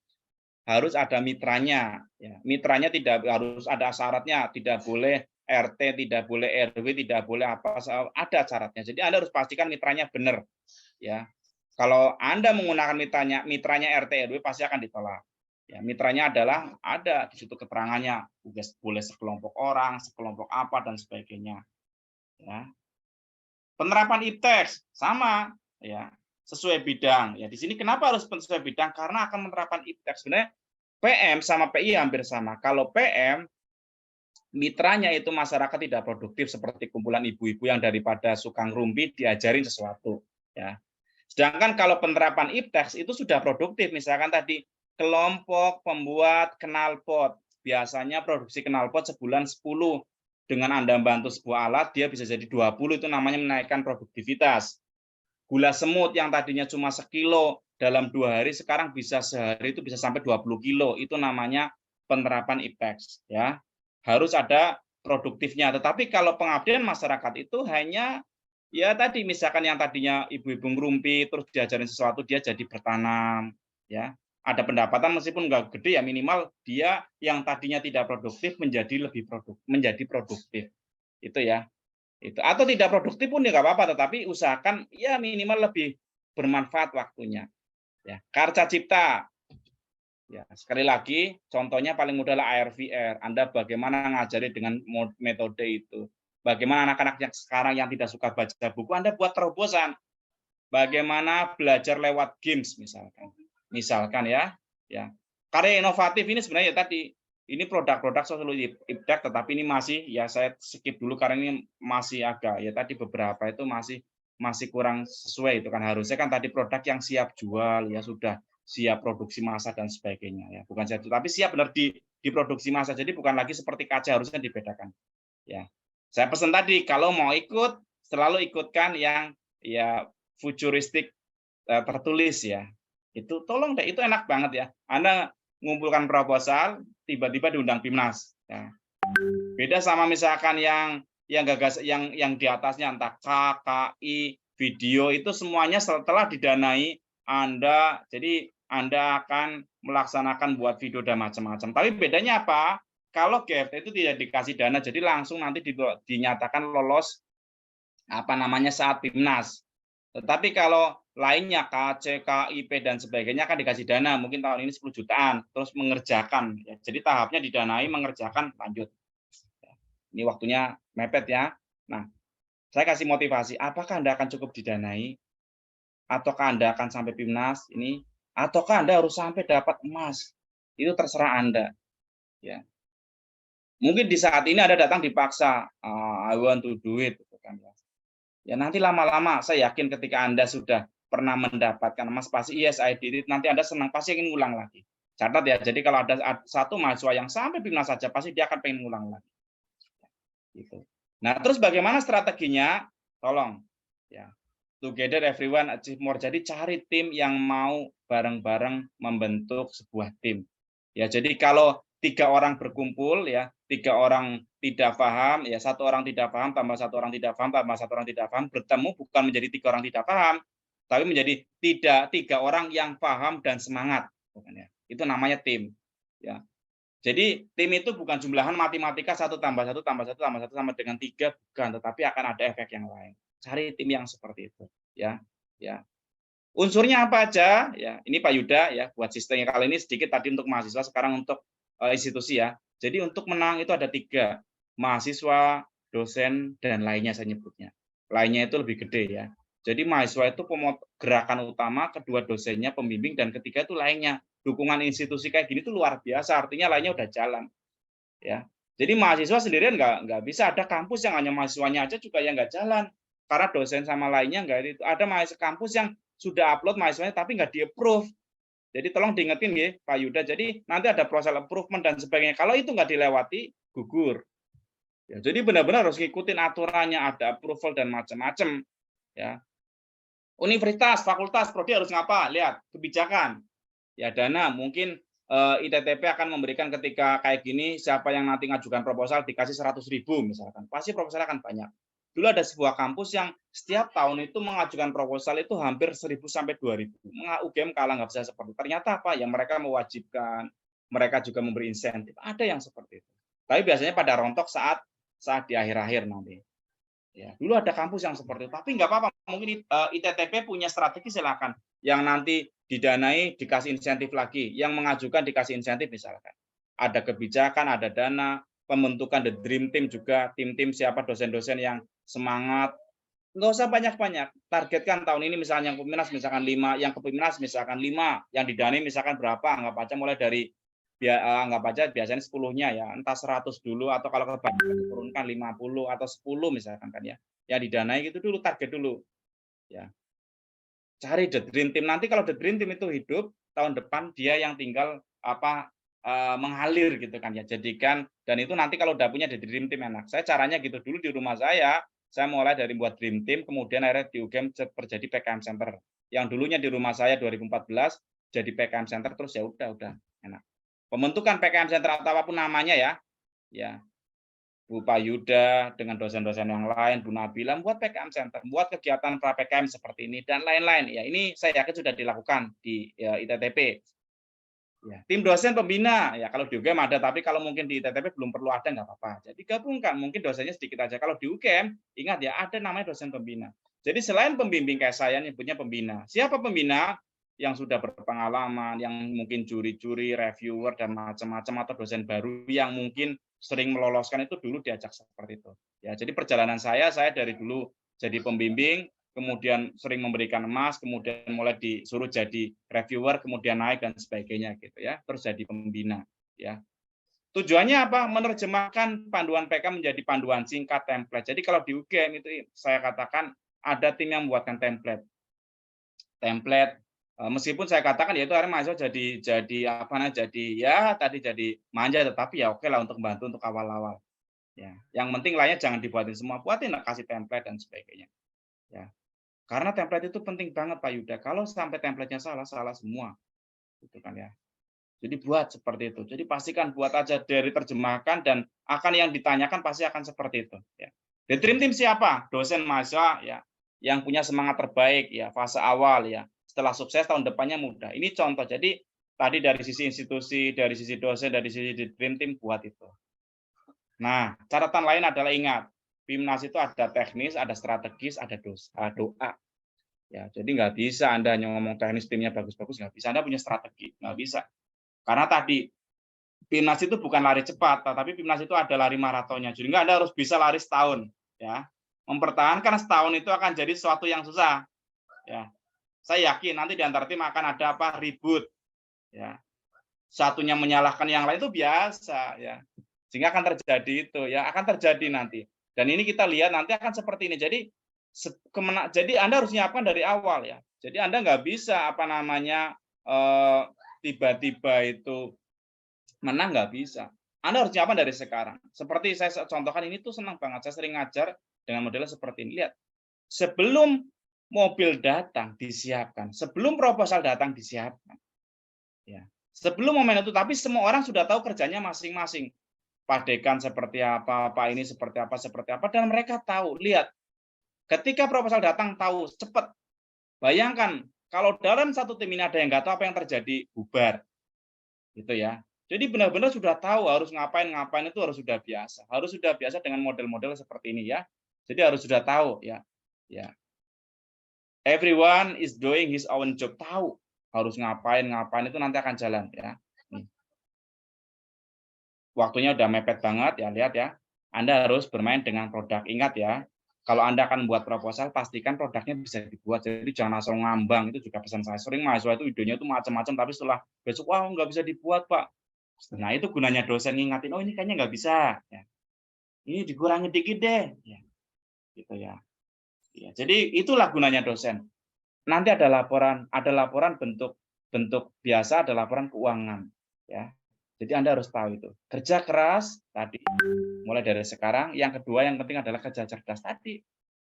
harus ada mitranya. Ya, mitranya tidak harus ada syaratnya. Tidak boleh RT, tidak boleh RW, tidak boleh apa. Ada syaratnya. Jadi Anda harus pastikan mitranya benar. Ya, kalau Anda menggunakan mitranya RT RW pasti akan ditolak. Ya, mitranya adalah ada di situ keterangannya. Boleh sekelompok orang, sekelompok apa dan sebagainya. Ya. Penerapan IPTEX sama ya, sesuai bidang. Ya di sini kenapa harus sesuai bidang? Karena akan menerapkan IPTEX. Sebenarnya PM sama PI hampir sama. Kalau PM mitranya itu masyarakat tidak produktif seperti kumpulan ibu-ibu yang daripada suka ngerumpi diajarin sesuatu ya. Sedangkan kalau penerapan IPTEX itu sudah produktif, misalkan tadi kelompok pembuat knalpot, biasanya produksi knalpot sebulan 10. Dengan Anda bantu sebuah alat, dia bisa jadi 20, itu namanya menaikkan produktivitas. Gula semut yang tadinya cuma sekilo, dalam 2 hari sekarang bisa sehari itu bisa sampai 20 kilo, itu namanya penerapan IPTEX. Ya. Harus ada produktifnya, tetapi kalau pengabdian masyarakat itu hanya, ya tadi misalkan yang tadinya ibu-ibu ngerumpi, terus diajarin sesuatu, dia jadi bertanam, ya. Ada pendapatan meskipun nggak gede ya minimal dia yang tadinya tidak produktif menjadi produktif itu ya itu atau tidak produktif pun ya nggak apa-apa tetapi usahakan ya minimal lebih bermanfaat waktunya ya. Karca cipta Ya, sekali lagi, contohnya paling mudah lah AR/VR. Anda bagaimana ngajari dengan metode itu. Bagaimana anak-anak yang sekarang yang tidak suka baca buku, Anda buat terobosan. Bagaimana belajar lewat games misalkan. Misalkan ya. Karya inovatif ini sebenarnya tadi ini produk-produk sosiologi iptek, tetapi ini masih ya saya skip dulu karena ini masih agak ya tadi beberapa itu masih kurang sesuai itu kan, harusnya kan tadi produk yang siap jual ya sudah siap produksi massa dan sebagainya ya, bukan siap tapi siap benar diproduksi massa, jadi bukan lagi seperti kaca, harusnya dibedakan ya. Saya pesan tadi kalau mau ikut selalu ikutkan yang ya futuristik tertulis ya, itu tolong deh, itu enak banget ya. Anda mengumpulkan proposal tiba-tiba diundang PIMNAS ya. Beda sama misalkan yang gagas yang di atasnya entah KKI video, itu semuanya setelah didanai jadi Anda akan melaksanakan buat video dan macam-macam. Tapi bedanya apa? Kalau GFT itu tidak dikasih dana, jadi langsung nanti dinyatakan lolos saat PIMNAS. Tetapi kalau lainnya KC, KIP dan sebagainya kan dikasih dana, mungkin tahun ini 10 jutaan, terus mengerjakan. Ya, jadi tahapnya didanai, mengerjakan, lanjut. Ini waktunya mepet ya. Nah, saya kasih motivasi, apakah Anda akan cukup didanai? Ataukah Anda akan sampai PIMNAS ini? Ataukah Anda harus sampai dapat emas? Itu terserah Anda. Ya. Mungkin di saat ini Anda datang dipaksa, I want to do it. Ya nanti lama-lama saya yakin ketika Anda sudah pernah mendapatkan emas, pasti yes I did it, nanti Anda senang, pasti ingin ulang lagi. Catat ya, jadi kalau ada satu mahasiswa yang sampai PIMNAS saja, pasti dia akan pengen ulang lagi. Gitu. Nah, terus bagaimana strateginya? Tolong ya. Together everyone achieve more. Jadi cari tim yang mau bareng-bareng membentuk sebuah tim. Ya, jadi kalau 3 orang berkumpul ya, 3 orang tidak paham, ya 1 orang tidak paham tambah 1 orang tidak paham tambah 1 orang tidak paham, bertemu bukan menjadi 3 orang tidak paham, tapi menjadi 3 orang yang paham dan semangat. Itu namanya tim. Ya. Jadi tim itu bukan jumlahan matematika 1 tambah 1 tambah 1 tambah 1 sama dengan 3, bukan, tetapi akan ada efek yang lain. Cari tim yang seperti itu, ya. Unsurnya apa aja? Ya, ini Pak Yuda ya, buat sistemnya kali ini sedikit tadi untuk mahasiswa, sekarang untuk institusi ya. Jadi untuk menang itu ada 3, mahasiswa, dosen, dan lainnya saya nyebutnya. Lainnya itu lebih gede ya. Jadi mahasiswa itu gerakan utama, kedua dosennya, pembimbing, dan ketiga itu lainnya. Dukungan institusi kayak gini itu luar biasa, artinya lainnya udah jalan. Ya. Jadi mahasiswa sendirian nggak bisa, ada kampus yang hanya mahasiswanya aja juga yang nggak jalan. Karena dosen sama lainnya nggak itu. Ada mahasiswa kampus yang sudah upload mahasiswanya tapi nggak di-approve. Jadi tolong diingetin ya Pak Yuda. Jadi nanti ada proses improvement dan sebagainya. Kalau itu nggak dilewati, gugur. Ya, jadi benar-benar harus ngikutin aturannya, ada approval dan macam-macam. Ya. Universitas, fakultas, prodi harus ngapa? Lihat kebijakan. Ya dana, mungkin ITTP akan memberikan ketika kayak gini, siapa yang nanti ngajukan proposal dikasih 100.000 misalkan. Pasti proposal akan banyak. Dulu ada sebuah kampus yang setiap tahun itu mengajukan proposal itu hampir 1.000 sampai 2.000. UGM kalah nggak bisa seperti itu. Ternyata apa? Ya mereka mewajibkan, mereka juga memberi insentif. Ada yang seperti itu. Tapi biasanya pada rontok saat di akhir-akhir nanti. Ya, dulu ada kampus yang seperti itu. Tapi nggak apa-apa. Mungkin ITTP punya strategi, silakan. Yang nanti didanai dikasih insentif lagi. Yang mengajukan dikasih insentif misalkan. Ada kebijakan, ada dana, pembentukan the dream team juga, tim-tim siapa dosen-dosen yang semangat, nggak usah banyak-banyak, targetkan tahun ini misalnya yang PIMNAS misalkan 5, yang ke PIMNAS misalkan 5, yang didanai misalkan berapa, anggap aja mulai dari anggap aja biasanya 10-nya ya, entah 100 dulu atau kalau kebanyakan diturunkan 50 atau 10 misalkan kan ya, yang didanai gitu dulu, target dulu ya. Cari the dream team, nanti kalau the dream team itu hidup tahun depan dia yang tinggal mengalir gitu kan ya, jadikan, dan itu nanti kalau udah punya the dream team enak. Saya caranya gitu dulu di rumah saya mulai dari buat dream team, kemudian akhirnya di UGM terjadi PKM Center. Yang dulunya di rumah saya 2014 jadi PKM Center, terus ya udah enak. Pembentukan PKM Center atau apapun namanya ya Bu Pak Yuda dengan dosen-dosen yang lain, Bu Nabila buat PKM Center, buat kegiatan pra PKM seperti ini dan lain-lain. Ya ini saya yakin sudah dilakukan di ITTP. Ya, tim dosen pembina, ya kalau di UGM ada, tapi kalau mungkin di ITTP belum perlu ada, nggak apa-apa. Jadi gabungkan, mungkin dosennya sedikit aja. Kalau di UGM, ingat ya, ada namanya dosen pembina. Jadi selain pembimbing kayak saya, nyebutnya pembina. Siapa pembina? yang sudah berpengalaman, yang mungkin juri-juri, reviewer dan macam-macam, atau dosen baru yang mungkin sering meloloskan itu dulu diajak seperti itu. Ya, jadi perjalanan saya dari dulu jadi pembimbing, kemudian sering memberikan emas, kemudian mulai disuruh jadi reviewer, kemudian naik dan sebagainya gitu ya, terus jadi pembina ya. Tujuannya apa? Menerjemahkan panduan PK menjadi panduan singkat template. Jadi kalau di UGM itu saya katakan ada tim yang membuatkan template. Meskipun saya katakan ya itu akhirnya mahasiswa jadi apa namanya, jadi manja, tetapi ya oke lah untuk membantu untuk awal-awal. Ya, yang penting lainnya jangan dibuatin semua, buatin kasih template dan sebagainya. Ya. Karena template itu penting banget Pak Yuda. Kalau sampai template-nya salah semua. Gitu kan ya. Jadi buat seperti itu. Jadi pastikan buat aja dari terjemahkan dan akan yang ditanyakan pasti akan seperti itu ya. Di Dream Team siapa? Dosen mahasiswa ya yang punya semangat terbaik ya fase awal ya. Setelah sukses tahun depannya mudah. Ini contoh. Jadi tadi dari sisi institusi, dari sisi dosen, dari sisi di Dream Team buat itu. Nah, catatan lain adalah ingat, PIMNAS itu ada teknis, ada strategis, ada doa. Ya, jadi nggak bisa Anda ngomong teknis timnya bagus-bagus, nggak bisa. Anda punya strategi, nggak bisa. Karena tadi PIMNAS itu bukan lari cepat, tapi PIMNAS itu ada lari maratonnya. Jadi Anda harus bisa lari setahun. Ya, mempertahankan setahun itu akan jadi sesuatu yang susah. Ya, saya yakin nanti di antar tim akan ada apa ribut. Ya, satunya menyalahkan yang lain itu biasa. Ya, sehingga akan terjadi itu. Ya, akan terjadi nanti. Dan ini kita lihat nanti akan seperti ini. Jadi Anda harus nyiapkan dari awal ya. Jadi Anda nggak bisa apa namanya tiba-tiba itu menang, nggak bisa. Anda harus nyiapkan dari sekarang. Seperti saya contohkan ini tuh senang banget. Saya sering ngajar dengan modelnya seperti ini. Lihat, sebelum mobil datang disiapkan, sebelum proposal datang disiapkan. Ya, sebelum momen itu, tapi semua orang sudah tahu kerjanya masing-masing. Pak Dekan seperti apa, Pak ini seperti apa, dan mereka tahu. Lihat, ketika proposal datang tahu cepat. Bayangkan kalau dalam satu tim ini ada yang nggak tahu apa yang terjadi, bubar, gitu ya. Jadi benar-benar sudah tahu harus ngapain itu harus sudah biasa dengan model-model seperti ini ya. Jadi harus sudah tahu ya. Ya. Everyone is doing his own job, tahu harus ngapain itu nanti akan jalan ya. Waktunya udah mepet banget ya, lihat ya. Anda harus bermain dengan produk. Ingat ya, kalau Anda akan buat proposal, pastikan produknya bisa dibuat. Jadi jangan asal ngambang, itu juga pesan saya. Sering mahasiswa itu idenya itu macam-macam, tapi setelah besok, wah nggak bisa dibuat Pak. Nah itu gunanya dosen ngingatin, oh ini kayaknya nggak bisa. Ya. Ini dikurangi dikit deh. Ya. Gitu ya. Ya. Jadi itulah gunanya dosen. Nanti ada laporan bentuk biasa, ada laporan keuangan. Ya. Jadi Anda harus tahu itu. Kerja keras tadi, mulai dari sekarang. Yang kedua yang penting adalah kerja cerdas tadi.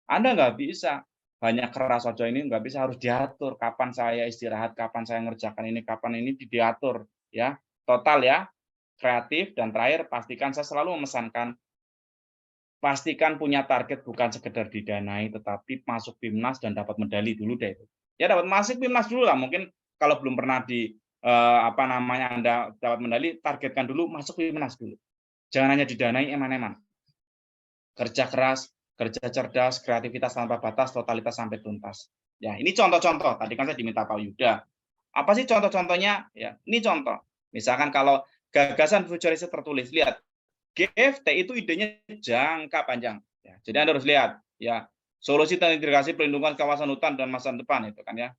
Anda nggak bisa hanya keras saja, ini nggak bisa, harus diatur. Kapan saya istirahat, kapan saya ngerjakan ini, kapan ini diatur. Ya, total ya, kreatif. Dan terakhir, pastikan saya selalu memesankan, pastikan punya target bukan sekedar didanai, tetapi masuk PIMNAS dan dapat medali dulu deh. Ya dapat masuk PIMNAS dulu lah. Mungkin kalau belum pernah Anda dapat medali, targetkan dulu masuk PIMNAS dulu. Jangan hanya didanai eman-eman. Kerja keras, kerja cerdas, kreativitas tanpa batas, totalitas sampai tuntas. Ya, ini contoh-contoh. Tadi kan saya diminta Pak Yuda. Apa sih contoh-contohnya? Ya, ini contoh. Misalkan kalau gagasan futuristik tertulis, lihat. GFT itu idenya jangka panjang. Ya, jadi Anda harus lihat ya, solusi terintegrasi pelindungan kawasan hutan dan masa depan itu kan ya.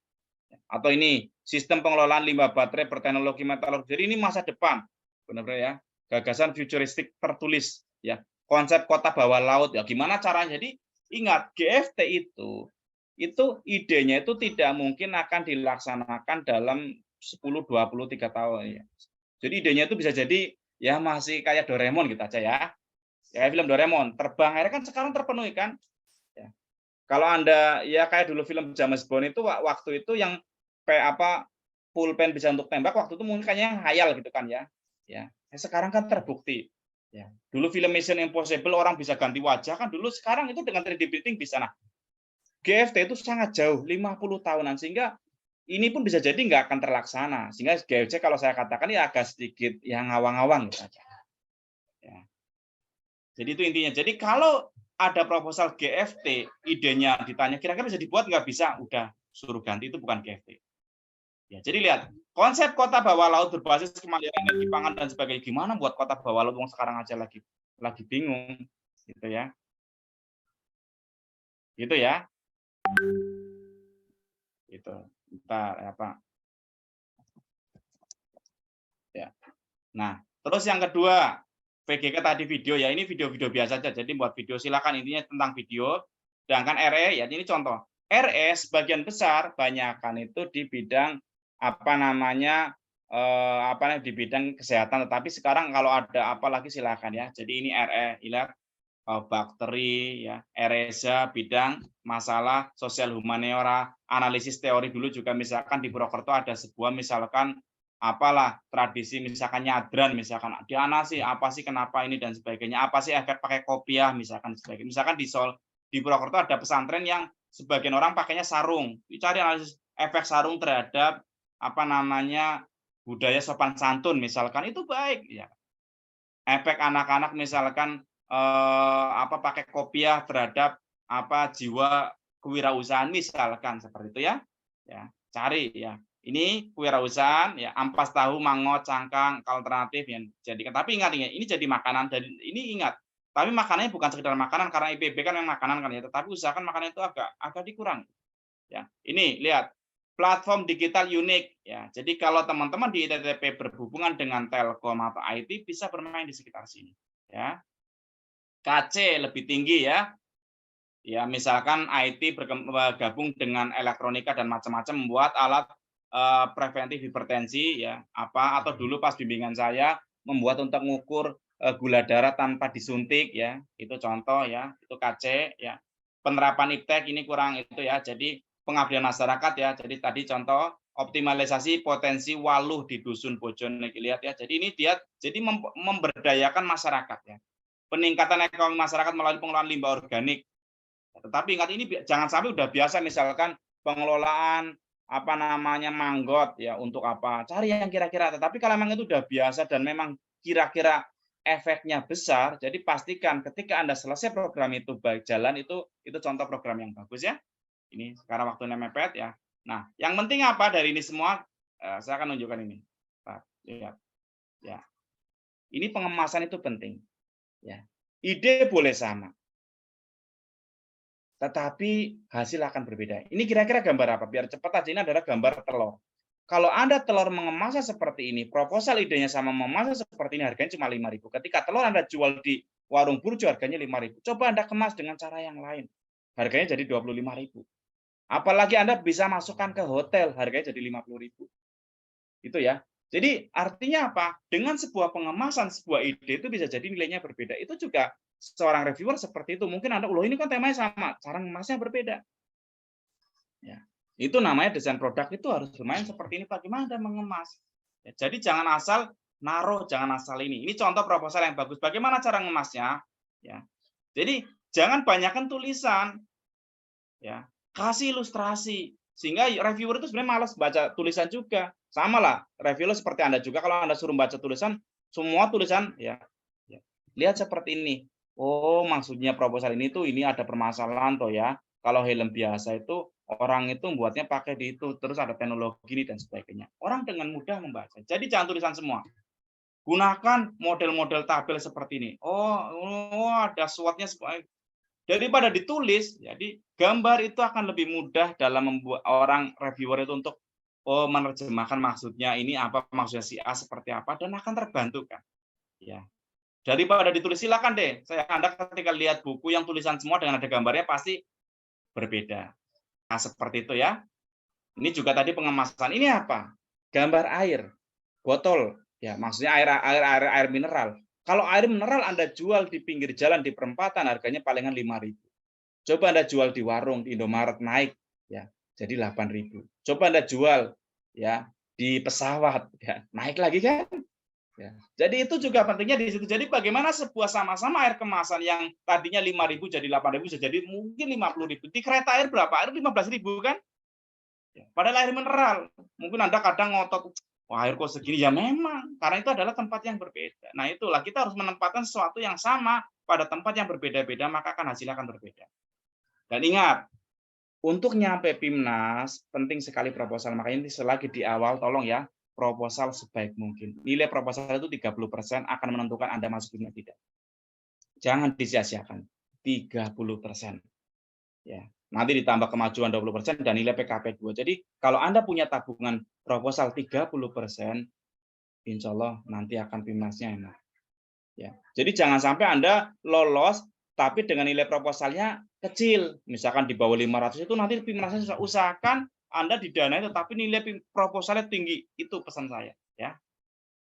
Atau ini sistem pengelolaan limbah baterai berteknologi metalurgi. Jadi ini masa depan. Benar-benar ya. Gagasan futuristik tertulis ya. Konsep kota bawah laut ya. Gimana caranya? Jadi ingat GFT itu idenya itu tidak mungkin akan dilaksanakan dalam 10, 20, 3 tahun ya. Jadi idenya itu bisa jadi ya masih kayak Doraemon gitu aja ya. Ya film Doraemon, terbang akhirnya kan sekarang terpenuhi kan. Ya. Kalau Anda ya kayak dulu film James Bond itu waktu itu yang pulpen bisa untuk tembak, waktu itu mungkin kayaknya hayal gitu kan ya. Ya, sekarang kan terbukti. Ya. Dulu film Mission Impossible orang bisa ganti wajah kan dulu, sekarang itu dengan 3D printing bisa. Nah, GFT itu sangat jauh, 50 tahunan, sehingga ini pun bisa jadi nggak akan terlaksana. Sehingga GFC kalau saya katakan ya agak sedikit yang ngawang-ngawang gitu aja. Ya. Jadi itu intinya. Jadi kalau ada proposal GFT, idenya ditanya kira-kira bisa dibuat, nggak bisa, udah suruh ganti, itu bukan GFT. Ya, jadi lihat konsep kota bawah laut berbasis kemandirian energi pangan dan sebagainya. Gimana buat kota bawah laut yang sekarang aja lagi bingung, gitu ya. Gitu ya. Itu. Bentar, apa? Ya. Nah, terus yang kedua, VGK tadi video ya, ini video-video biasa saja. Jadi buat video silakan, intinya tentang video. Sedangkan RE ya, ini contoh. RE sebagian besar banyakkan itu di bidang di bidang kesehatan, tetapi sekarang kalau ada apa lagi silakan ya. Jadi ini RE, lihat bakteri ya, ERESA bidang masalah sosial humaniora, analisis teori dulu juga misalkan di Purwokerto ada sebuah misalkan apalah tradisi misalkan nyadran misalkan dianalisis apa sih kenapa ini dan sebagainya, apa sih efek pakai kopiah misalkan sebagainya. Misalkan di Purwokerto ada pesantren yang sebagian orang pakainya sarung, dicari analisis efek sarung terhadap budaya sopan santun misalkan, itu baik ya. Efek anak-anak misalkan pakai kopiah terhadap jiwa kewirausahaan misalkan seperti itu ya. Ya, cari ya. Ini kewirausahaan ya, ampas tahu, mangot, cangkang, alternatif yang jadikan. Tapi ingat ini jadi makanan dan ini ingat. Tapi makanannya bukan sekedar makanan karena IPB kan yang makanan kan ya, tetapi usahakan makanan itu agak dikurangi. Ya. Ini lihat platform digital unik ya. Jadi kalau teman-teman di ITTP berhubungan dengan Telkom atau IT bisa bermain di sekitar sini ya. KC lebih tinggi ya. Ya, misalkan IT bergabung dengan elektronika dan macam-macam membuat alat preventif hipertensi ya, atau dulu pas bimbingan saya membuat untuk mengukur gula darah tanpa disuntik ya. Itu contoh ya, itu KC ya. Penerapan iptek ini kurang itu ya. Jadi pengabdian masyarakat ya. Jadi tadi contoh optimalisasi potensi waluh di dusun Bojonegoro lihat ya. Jadi ini dia jadi memberdayakan masyarakat ya. Peningkatan ekonomi masyarakat melalui pengelolaan limbah organik. Tetapi ingat ini jangan sampai udah biasa misalkan pengelolaan manggot ya untuk apa? Cari yang kira-kira. Tetapi kalau memang itu udah biasa dan memang kira-kira efeknya besar, jadi pastikan ketika Anda selesai program itu baik jalan itu contoh program yang bagus ya. Ini sekarang waktunya mepet ya. Nah, yang penting apa dari ini semua? Saya akan tunjukkan ini. Lihat. Ya. Ini pengemasan itu penting. Ya. Ide boleh sama. Tetapi hasil akan berbeda. Ini kira-kira gambar apa? Biar cepat aja, ini adalah gambar telur. Kalau Anda telur mengemasnya seperti ini, proposal idenya sama memasnya seperti ini, harganya cuma 5.000. Ketika telur Anda jual di warung burjo harganya 5.000. Coba Anda kemas dengan cara yang lain. Harganya jadi 25.000. Apalagi Anda bisa masukkan ke hotel, harganya jadi 50.000. Itu ya. Jadi artinya apa? Dengan sebuah pengemasan, sebuah ide itu bisa jadi nilainya berbeda. Itu juga seorang reviewer seperti itu. Mungkin Anda, ini kan temanya sama, cara mengemasnya berbeda. Ya. Itu namanya desain produk itu harus bermain seperti ini. Bagaimana Anda mengemas? Ya, jadi jangan asal naruh, jangan asal ini. Ini contoh proposal yang bagus. Bagaimana cara mengemasnya? Ya. Jadi jangan banyakkan tulisan. Ya. Kasih ilustrasi. Sehingga reviewer itu sebenarnya malas baca tulisan juga. Sama lah, reviewer seperti Anda juga, kalau Anda suruh baca tulisan, semua tulisan, ya lihat seperti ini. Oh, maksudnya proposal ini tuh, ini ada permasalahan toh ya. Kalau helm biasa itu, orang itu membuatnya pakai di itu, terus ada teknologi ini dan sebagainya. Orang dengan mudah membaca. Jadi jangan tulisan semua. Gunakan model-model tabel seperti ini. Oh ada SWOT-nya. Daripada ditulis, jadi gambar itu akan lebih mudah dalam membuat orang reviewer itu untuk menerjemahkan maksudnya ini apa, maksudnya si A seperti apa, dan akan terbantukan. Ya. Daripada ditulis, silakan deh. Anda ketika lihat buku yang tulisan semua dengan ada gambarnya pasti berbeda. Nah, seperti itu ya. Ini juga tadi pengemasan. Ini apa? Gambar air, botol. Ya, maksudnya air mineral. Kalau air mineral Anda jual di pinggir jalan di perempatan harganya palingan 5.000. Coba Anda jual di warung di Indomaret naik ya, jadi 8.000. Coba Anda jual ya di pesawat ya, naik lagi kan? Ya. Jadi itu juga pentingnya di situ. Jadi bagaimana sebuah sama-sama air kemasan yang tadinya 5.000 jadi 8.000 bisa jadi mungkin 50.000. Di kereta air berapa? Air 15.000 kan? Ya. Padahal air mineral. Mungkin Anda kadang ngotot, wah air kok segini, ya memang karena itu adalah tempat yang berbeda. Nah itulah kita harus menempatkan sesuatu yang sama pada tempat yang berbeda-beda, maka akan hasilnya akan berbeda. Dan ingat, Untuk nyampe PIMNAS, penting sekali proposal. Makanya ini selagi di awal, tolong ya, proposal sebaik mungkin. Nilai proposal itu 30% akan menentukan Anda masuk PIMNAS tidak. Jangan disia-siakan. 30%. Ya. Nanti ditambah kemajuan 20% dan nilai PKP 2. Jadi kalau Anda punya tabungan proposal 30%, insya Allah nanti akan PIMNAS-nya enak. Ya. Jadi jangan sampai Anda lolos tapi dengan nilai proposalnya kecil, misalkan di bawah 500 itu nanti PIMNAS-nya usahakan Anda didanai tetapi nilai proposalnya tinggi. Itu pesan saya, ya.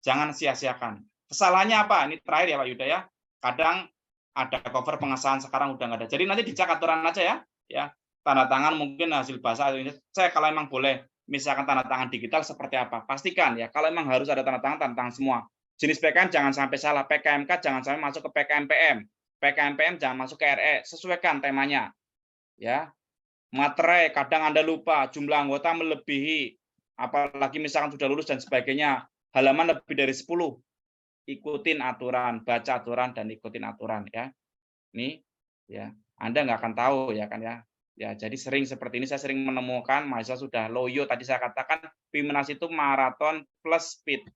Jangan sia-siakan. Kesalahannya apa? Ini terakhir ya Pak Yuda ya. Kadang ada cover pengesahan sekarang udah nggak ada. Jadi nanti dicek aturan aja ya. Ya, tanda tangan mungkin hasil bahasa ini. Saya kalau emang boleh misalkan tanda tangan digital seperti apa? Pastikan ya. Kalau emang harus ada tanda tangan semua. Jenis PKM jangan sampai salah. PKMK jangan sampai masuk ke PKMPM. PKMPM jangan masuk ke RE, sesuaikan temanya. Ya. Materai kadang Anda lupa, jumlah anggota melebihi, apalagi misalkan sudah lulus dan sebagainya, halaman lebih dari 10. Ikutin aturan, baca aturan dan ikutin aturan ya. Ini ya, Anda nggak akan tahu ya kan ya. Ya, jadi sering seperti ini saya sering menemukan mahasiswa sudah loyo, tadi saya katakan PIMNAS itu maraton plus speed.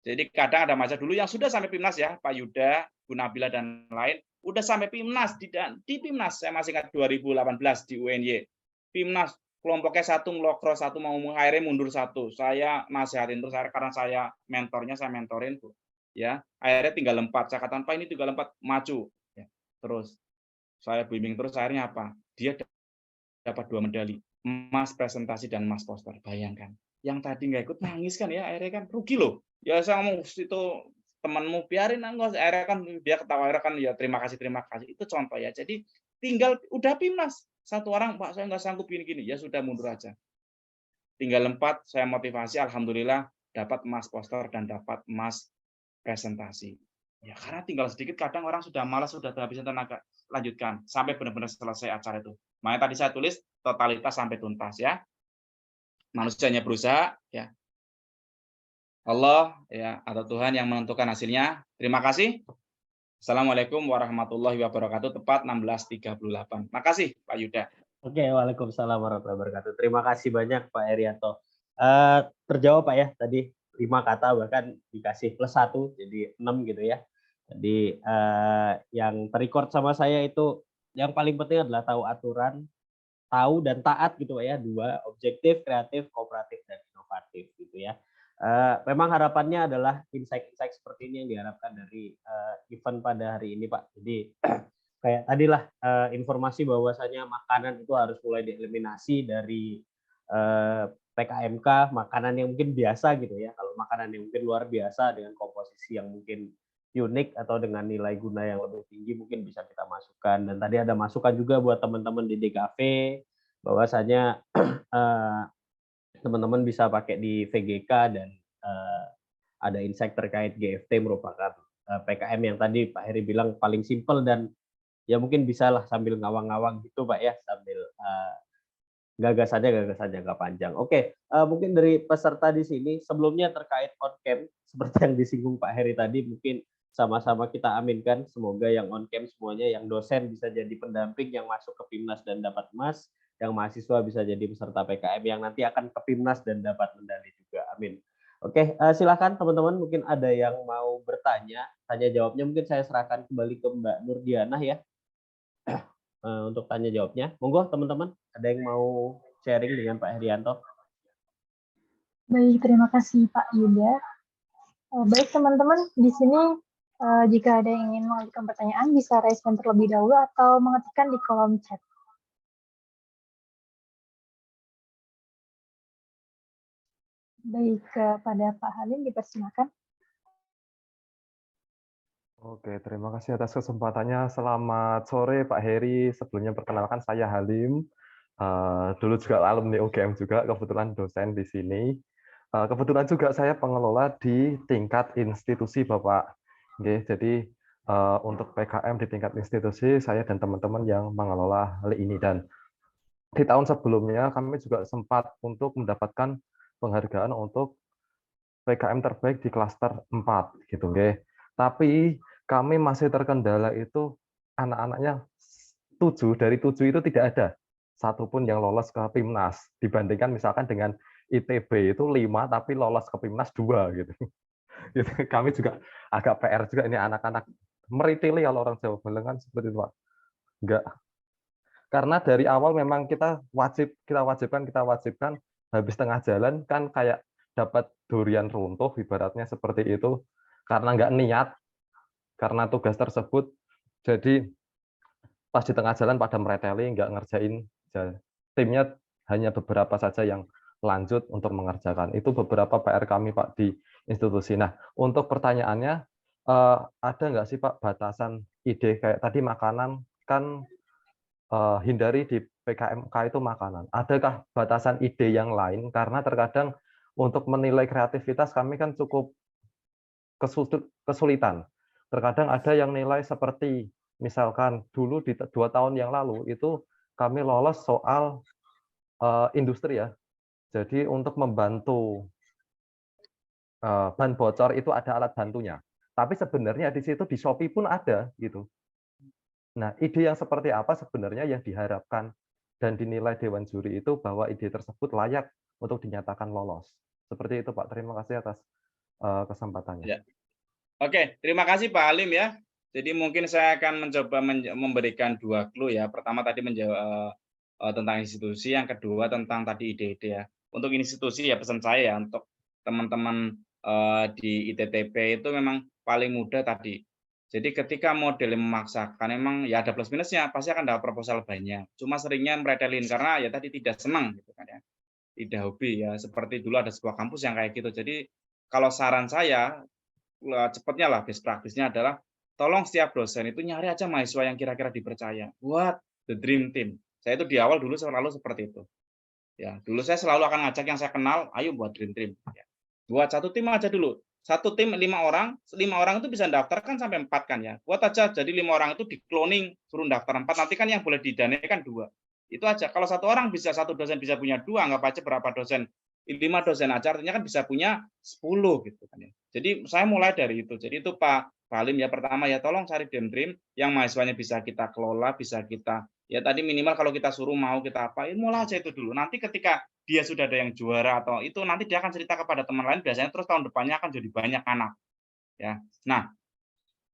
Jadi kadang ada mahasiswa dulu yang sudah sampai PIMNAS ya, Pak Yuda, Bu Nabila dan lain, udah sampai PIMNAS di PIMNAS saya masih ingat 2018 di UNY. PIMNAS kelompoknya satu ngelokro satu mau akhirnya mundur satu. Saya nasihatin terus karena saya mentornya saya mentorin tuh. Ya, akhirnya tinggal 4. Saya katakan Pak ini tinggal 4 maju. Ya, terus saya bimbing terus akhirnya apa? Dia dapat 2 medali, emas presentasi dan emas poster. Bayangkan. Yang tadi nggak ikut nangis kan ya, akhirnya kan rugi loh. Ya saya ngomong itu temanmu biarin nangis, akhirnya kan dia ketawa, akhirnya kan ya terima kasih. Itu contoh ya. Jadi tinggal udah PIMNAS. Satu orang, Pak saya nggak sanggup gini-gini, ya sudah mundur aja. Tinggal 4, saya motivasi, alhamdulillah dapat emas poster dan dapat emas presentasi. Ya karena tinggal sedikit, kadang orang sudah malas, sudah kehabisan tenaga, lanjutkan sampai benar-benar selesai acara itu. Makanya tadi saya tulis totalitas sampai tuntas ya. Manusianya berusaha ya. Allah ya atau Tuhan yang menentukan hasilnya. Terima kasih. Assalamualaikum warahmatullahi wabarakatuh. Tepat 16.38. Makasih Pak Yuda. Oke, waalaikumsalam warahmatullahi wabarakatuh. Terima kasih banyak Pak Herianto. Terjawab Pak ya tadi 5 kata bahkan dikasih plus 1 jadi 6 gitu ya. Jadi yang terrecord sama saya itu yang paling penting adalah tahu aturan, tahu dan taat gitu Pak ya. 2, objektif, kreatif, kooperatif dan inovatif gitu ya. Memang harapannya adalah insight-insight seperti ini yang diharapkan dari event pada hari ini Pak. Jadi kayak tadilah informasi bahwasanya makanan itu harus mulai dieliminasi dari PKMK, makanan yang mungkin biasa gitu ya. Kalau makanan yang mungkin luar biasa dengan komposisi yang mungkin unik atau dengan nilai guna yang lebih tinggi mungkin bisa kita masukkan. Dan tadi ada masukan juga buat teman-teman di DKV bahwasanya teman-teman bisa pakai di VGK dan ada insight terkait GFT merupakan PKM yang tadi Pak Heri bilang paling simpel dan ya mungkin bisa lah sambil ngawang-ngawang gitu Pak ya, sambil gagasannya nggak panjang. Oke, mungkin dari peserta di sini sebelumnya terkait on cam seperti yang disinggung Pak Heri tadi, mungkin sama-sama kita aminkan semoga yang on cam semuanya, yang dosen bisa jadi pendamping yang masuk ke PIMNAS dan dapat emas, yang mahasiswa bisa jadi peserta PKM yang nanti akan ke PIMNAS dan dapat medali juga. Amin. Oke, silakan teman-teman, mungkin ada yang mau bertanya, tanya jawabnya mungkin saya serahkan kembali ke Mbak Nurdiana ya. Untuk tanya jawabnya. Monggo teman-teman, ada yang mau sharing dengan Pak Herianto? Baik, terima kasih Pak Yuda. Baik teman-teman, di sini jika ada yang ingin mengajukan pertanyaan bisa raise hand terlebih dahulu atau mengetikkan di kolom chat. Baik, kepada Pak Halim dipersilakan. Oke, terima kasih atas kesempatannya. Selamat sore Pak Heri. Sebelumnya perkenalkan saya Halim. Dulu juga alumni UGM juga, kebetulan dosen di sini. Kebetulan juga saya pengelola di tingkat institusi Bapak. Oke, jadi untuk PKM di tingkat institusi saya dan teman-teman yang mengelola hal ini. Dan di tahun sebelumnya kami juga sempat untuk mendapatkan penghargaan untuk PKM terbaik di klaster 4 gitu, oke. Tapi kami masih terkendala itu anak-anaknya 7 dari 7 itu tidak ada satu pun yang lolos ke PIMNAS, dibandingkan misalkan dengan ITB itu 5 tapi lolos ke PIMNAS 2 gitu. Gitu. Kami juga agak PR juga ini anak-anak meritili kalau orang Jawa bilang kan seperti itu, Pak. Enggak. Karena dari awal memang kita wajibkan habis tengah jalan kan kayak dapat durian runtuh ibaratnya seperti itu karena nggak niat karena tugas tersebut jadi pas di tengah jalan pada mereteli nggak ngerjain timnya hanya beberapa saja yang lanjut untuk mengerjakan itu beberapa PR kami Pak di institusi. Nah untuk pertanyaannya ada nggak sih Pak batasan ide kayak tadi makanan kan hindari di PKMK itu makanan. Adakah batasan ide yang lain? Karena terkadang untuk menilai kreativitas kami kan cukup kesulitan. Terkadang ada yang nilai seperti misalkan dulu di 2 tahun yang lalu itu kami lolos soal industri ya. Jadi untuk membantu ban bocor itu ada alat bantunya. Tapi sebenarnya di situ di Shopee pun ada gitu. Nah, ide yang seperti apa sebenarnya yang diharapkan dan dinilai Dewan Juri itu bahwa ide tersebut layak untuk dinyatakan lolos. Seperti itu Pak. Terima kasih atas kesempatannya. Ya. Oke, terima kasih Pak Halim ya. Jadi mungkin saya akan mencoba memberikan 2 clue ya. Pertama tadi menjawab tentang institusi, yang kedua tentang tadi ide-ide ya. Untuk institusi ya pesan saya ya untuk teman-teman di ITTP itu memang paling mudah tadi. Jadi ketika model memaksakan memang ya ada plus minusnya, pasti akan dapat proposal banyak. Cuma seringnya meretelin karena ya tadi tidak senang gitu kan ya. Tidak hobi ya. Seperti dulu ada sebuah kampus yang kayak gitu. Jadi kalau saran saya cepatnya lah best practice-nya adalah tolong setiap dosen itu nyari aja mahasiswa yang kira-kira dipercaya buat the dream team. Saya itu di awal dulu selalu seperti itu. Ya, dulu saya selalu akan ngajak yang saya kenal, ayo buat dream team. Ya. Buat satu tim aja dulu. Satu tim 5 orang, 5 orang itu bisa daftar kan sampai 4 kan ya. Buat aja jadi 5 orang itu di cloning, suruh daftar 4, nanti kan yang boleh didanaikan 2. Itu aja. Kalau satu orang bisa, satu dosen bisa punya 2, anggap aja berapa dosen? 5 dosen aja artinya kan bisa punya 10 gitu kan ya. Jadi saya mulai dari itu. Jadi itu Pak Halim ya pertama ya tolong cari dream yang mahasiswanya bisa kita kelola, bisa kita ya tadi minimal kalau kita suruh mau kita apain mulai aja itu dulu. Nanti ketika dia sudah ada yang juara atau itu nanti dia akan cerita kepada teman lain biasanya terus tahun depannya akan jadi banyak anak. Ya. Nah,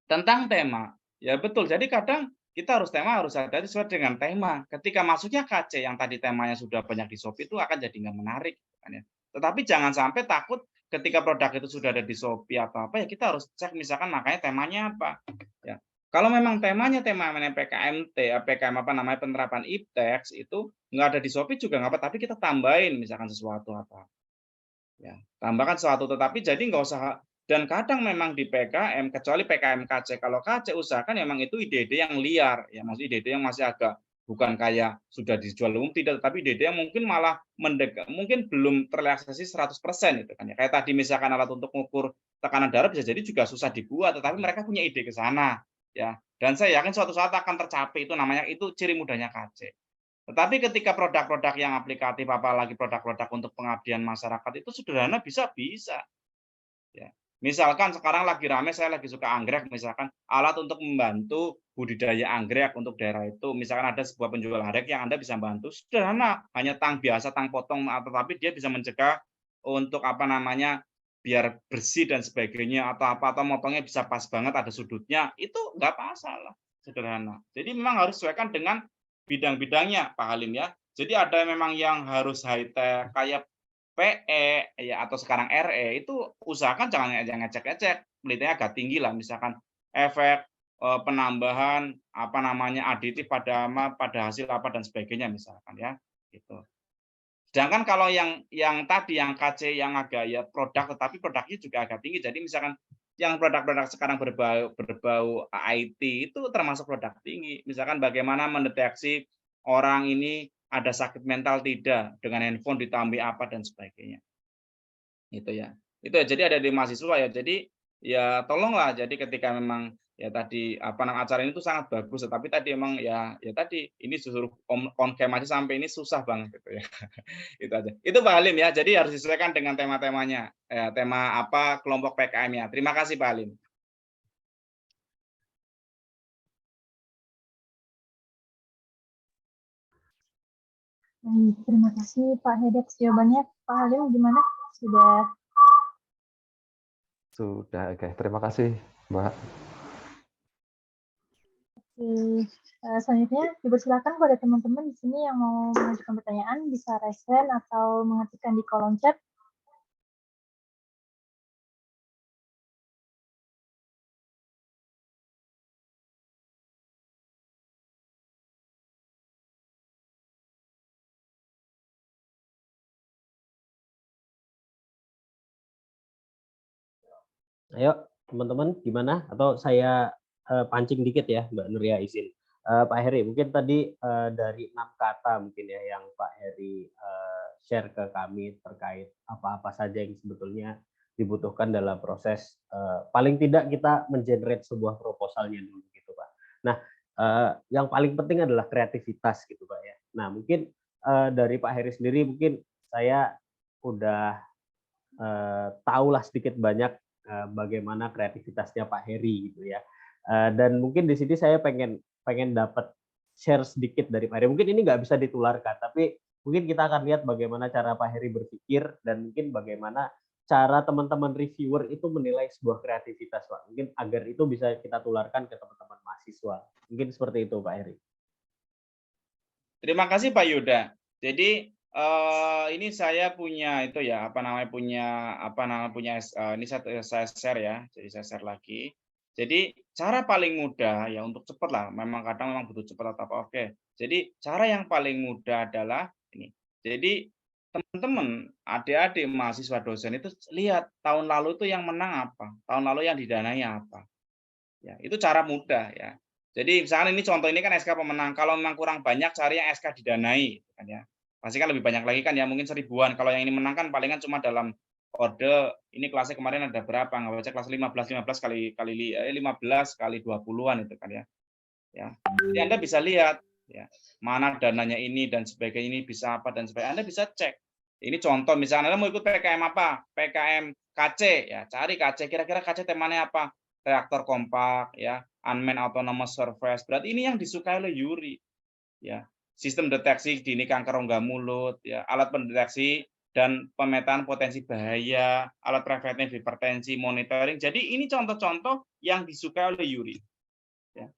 tentang tema ya betul. Jadi kadang kita harus hati-hati sesuai dengan tema. Ketika masuknya KC yang tadi temanya sudah banyak di Shopee itu akan jadi nggak menarik kan ya. Tetapi jangan sampai takut ketika produk itu sudah ada di Shopee atau apa ya kita harus cek misalkan makanya temanya apa ya. Kalau memang temanya tema PKMT, PKM apa namanya penerapan IPTEX itu nggak ada di Shopee juga nggak apa, tapi kita tambahin misalkan sesuatu apa. Ya, tambahkan sesuatu tetapi jadi nggak usah dan kadang memang di PKM kecuali PKM KC kalau KC usahakan memang itu ide-ide yang liar ya maksud ide-ide yang masih agak bukan kayak sudah dijual umum tidak tapi ide-ide yang mungkin malah mungkin belum terrealisasi 100% itu kan ya kayak tadi misalkan alat untuk mengukur tekanan darah bisa jadi juga susah dibuat tetapi mereka punya ide ke sana ya dan saya yakin suatu saat akan tercapai itu namanya itu ciri mudahnya KC. Tetapi ketika produk-produk yang aplikatif apalagi produk-produk untuk pengabdian masyarakat itu sederhana bisa ya. Misalkan sekarang lagi rame saya lagi suka anggrek misalkan alat untuk membantu budidaya anggrek untuk daerah itu misalkan ada sebuah penjual anggrek yang Anda bisa bantu sederhana hanya tang biasa tang potong tetapi dia bisa mencegah untuk apa namanya biar bersih dan sebagainya atau apa atau motongnya bisa pas banget ada sudutnya itu nggak masalah sederhana. Jadi memang harus sesuaikan dengan bidang-bidangnya Pak Halim ya. Jadi ada memang yang harus high tech kayak PE ya atau sekarang RE itu usahakan jangan ngecek-ngecek, penelitiannya agak tinggi lah misalkan efek penambahan apa namanya aditif pada hasil apa dan sebagainya misalkan ya gitu. Sedangkan kalau yang tadi yang KC yang agak ya produk tetapi produknya juga agak tinggi. Jadi misalkan yang produk-produk sekarang berbau IT itu termasuk produk tinggi. Misalkan bagaimana mendeteksi orang ini ada sakit mental tidak dengan handphone ditambah apa dan sebagainya. Itu ya. Itu ya. Jadi ada di mahasiswa ya. Jadi ya tolonglah jadi ketika memang ya tadi apa namanya acara ini tuh sangat bagus tetapi tadi emang ya tadi ini suruh on cam aja sampai ini susah banget gitu ya. Itu aja. Itu Pak Halim ya. Jadi harus disesuaikan dengan tema-temanya. Tema apa kelompok PKM ya. Terima kasih Pak Halim. Terima kasih Pak Hedi atas jawabannya. Pak Halim gimana? Sudah. Sudah, oke. Terima kasih, Mbak. Selanjutnya dipersilakan pada teman-teman di sini yang mau mengajukan pertanyaan bisa raise hand atau mengetikkan di kolom chat. Ayo teman-teman gimana? Atau saya pancing dikit ya, Mbak Nuria izin. Pak Heri, mungkin tadi dari 6 kata mungkin ya yang Pak Heri share ke kami terkait apa-apa saja yang sebetulnya dibutuhkan dalam proses paling tidak kita mengenerate sebuah proposalnya dulu gitu Pak. Nah, yang paling penting adalah kreativitas gitu Pak ya. Nah, mungkin dari Pak Heri sendiri mungkin saya udah tahulah sedikit banyak bagaimana kreativitasnya Pak Heri gitu ya. Dan mungkin di sini saya pengen dapat share sedikit dari Pak Heri. Mungkin ini nggak bisa ditularkan, tapi mungkin kita akan lihat bagaimana cara Pak Heri berpikir dan mungkin bagaimana cara teman-teman reviewer itu menilai sebuah kreativitas, Pak. Mungkin agar itu bisa kita tularkan ke teman-teman mahasiswa. Mungkin seperti itu, Pak Heri. Terima kasih Pak Yuda. Jadi ini saya punya itu ya ini saya share ya. Jadi saya share lagi. Jadi cara paling mudah ya untuk cepat lah. Memang kadang memang butuh cepat atau apa. Oke. Jadi cara yang paling mudah adalah ini. Jadi teman-teman, adik-adik mahasiswa dosen itu lihat tahun lalu itu yang menang apa, tahun lalu yang didanai apa. Ya, itu cara mudah ya. Jadi misalnya ini contoh ini kan SK pemenang. Kalau memang kurang banyak cari yang SK didanai kan ya. Pasti kan lebih banyak lagi kan ya, mungkin 1000-an. Kalau yang ini menang kan palingan cuma dalam kode ini kelasnya kemarin ada berapa? Nggak baca kelas 15 kali 15 kali 20-an itu kan ya. Ya. Jadi Anda bisa lihat ya, mana dananya ini dan sebagainya ini bisa apa dan sebagainya. Anda bisa cek. Ini contoh misalnya Anda mau ikut PKM apa? PKM KC ya, cari KC kira-kira KC temanya apa? Reaktor kompak ya, unmanned autonomous surface. Berarti ini yang disukai oleh Yuri. Ya. Sistem deteksi dini kanker rongga mulut ya, alat pendeteksi dan pemetaan potensi bahaya, alat preventif hipertensi, monitoring. Jadi ini contoh-contoh yang disukai oleh Yuri. Ya.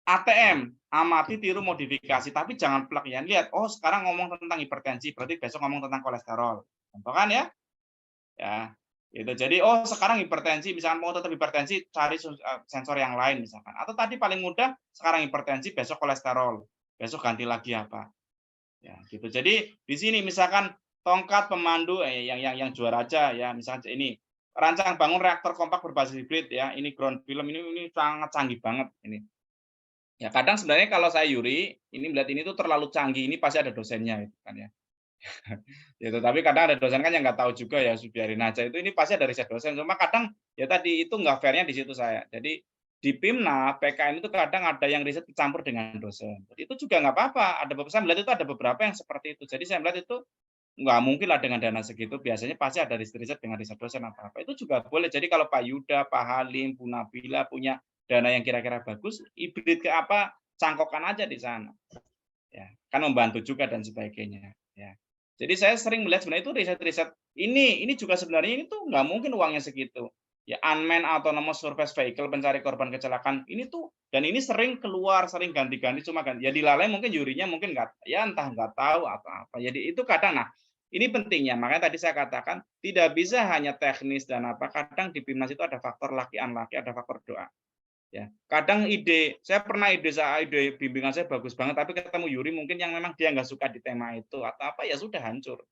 ATM, amati tiru modifikasi, tapi jangan plug ya. Lihat, oh sekarang ngomong tentang hipertensi, berarti besok ngomong tentang kolesterol. Contoh kan ya? Ya, itu. Jadi oh sekarang hipertensi, misalkan mau tetap hipertensi, cari sensor yang lain misalkan. Atau tadi paling mudah sekarang hipertensi, besok kolesterol, besok ganti lagi apa? Ya, gitu. Jadi di sini misalkan tongkat pemandu yang juara aja ya, misalkan ini rancang bangun reaktor kompak berbasis hibrid ya, ini ground film ini sangat canggih banget ini. Ya kadang sebenarnya kalau saya Yuri, ini melihat ini tuh terlalu canggih, ini pasti ada dosennya itu kan ya. Gitu, tapi kadang ada dosen kan yang nggak tahu juga ya, biarin aja. Itu ini pasti ada riset dosen. Cuma kadang ya tadi itu nggak fairnya di situ saya. Jadi di PIMNA, PKN itu kadang ada yang riset dicampur dengan dosen. Jadi itu juga nggak apa-apa. Saya melihat itu ada beberapa yang seperti itu. Jadi saya melihat itu nggak mungkin lah dengan dana segitu. Biasanya pasti ada riset dengan riset dosen apa-apa. Itu juga boleh. Jadi kalau Pak Yuda, Pak Halim, Bu Nabila punya dana yang kira-kira bagus, hibrid ke apa, cangkokkan aja di sana. Ya, kan membantu juga dan sebagainya. Ya. Jadi saya sering melihat sebenarnya itu riset-riset ini juga sebenarnya ini tuh nggak mungkin uangnya segitu. Ya unmanned autonomous surface vehicle pencari korban kecelakaan ini tuh dan ini sering keluar sering ganti-ganti cuma ganti ya dilalai mungkin jurinya mungkin nggak ya entah nggak tahu atau apa. Jadi itu kadang nah ini pentingnya makanya tadi saya katakan tidak bisa hanya teknis dan apa kadang di PIMNAS itu ada faktor laki-laki ada faktor doa. Ya, kadang saya pernah ide bimbingan saya bagus banget, tapi ketemu Yuri mungkin yang memang dia nggak suka di tema itu atau apa ya sudah hancur.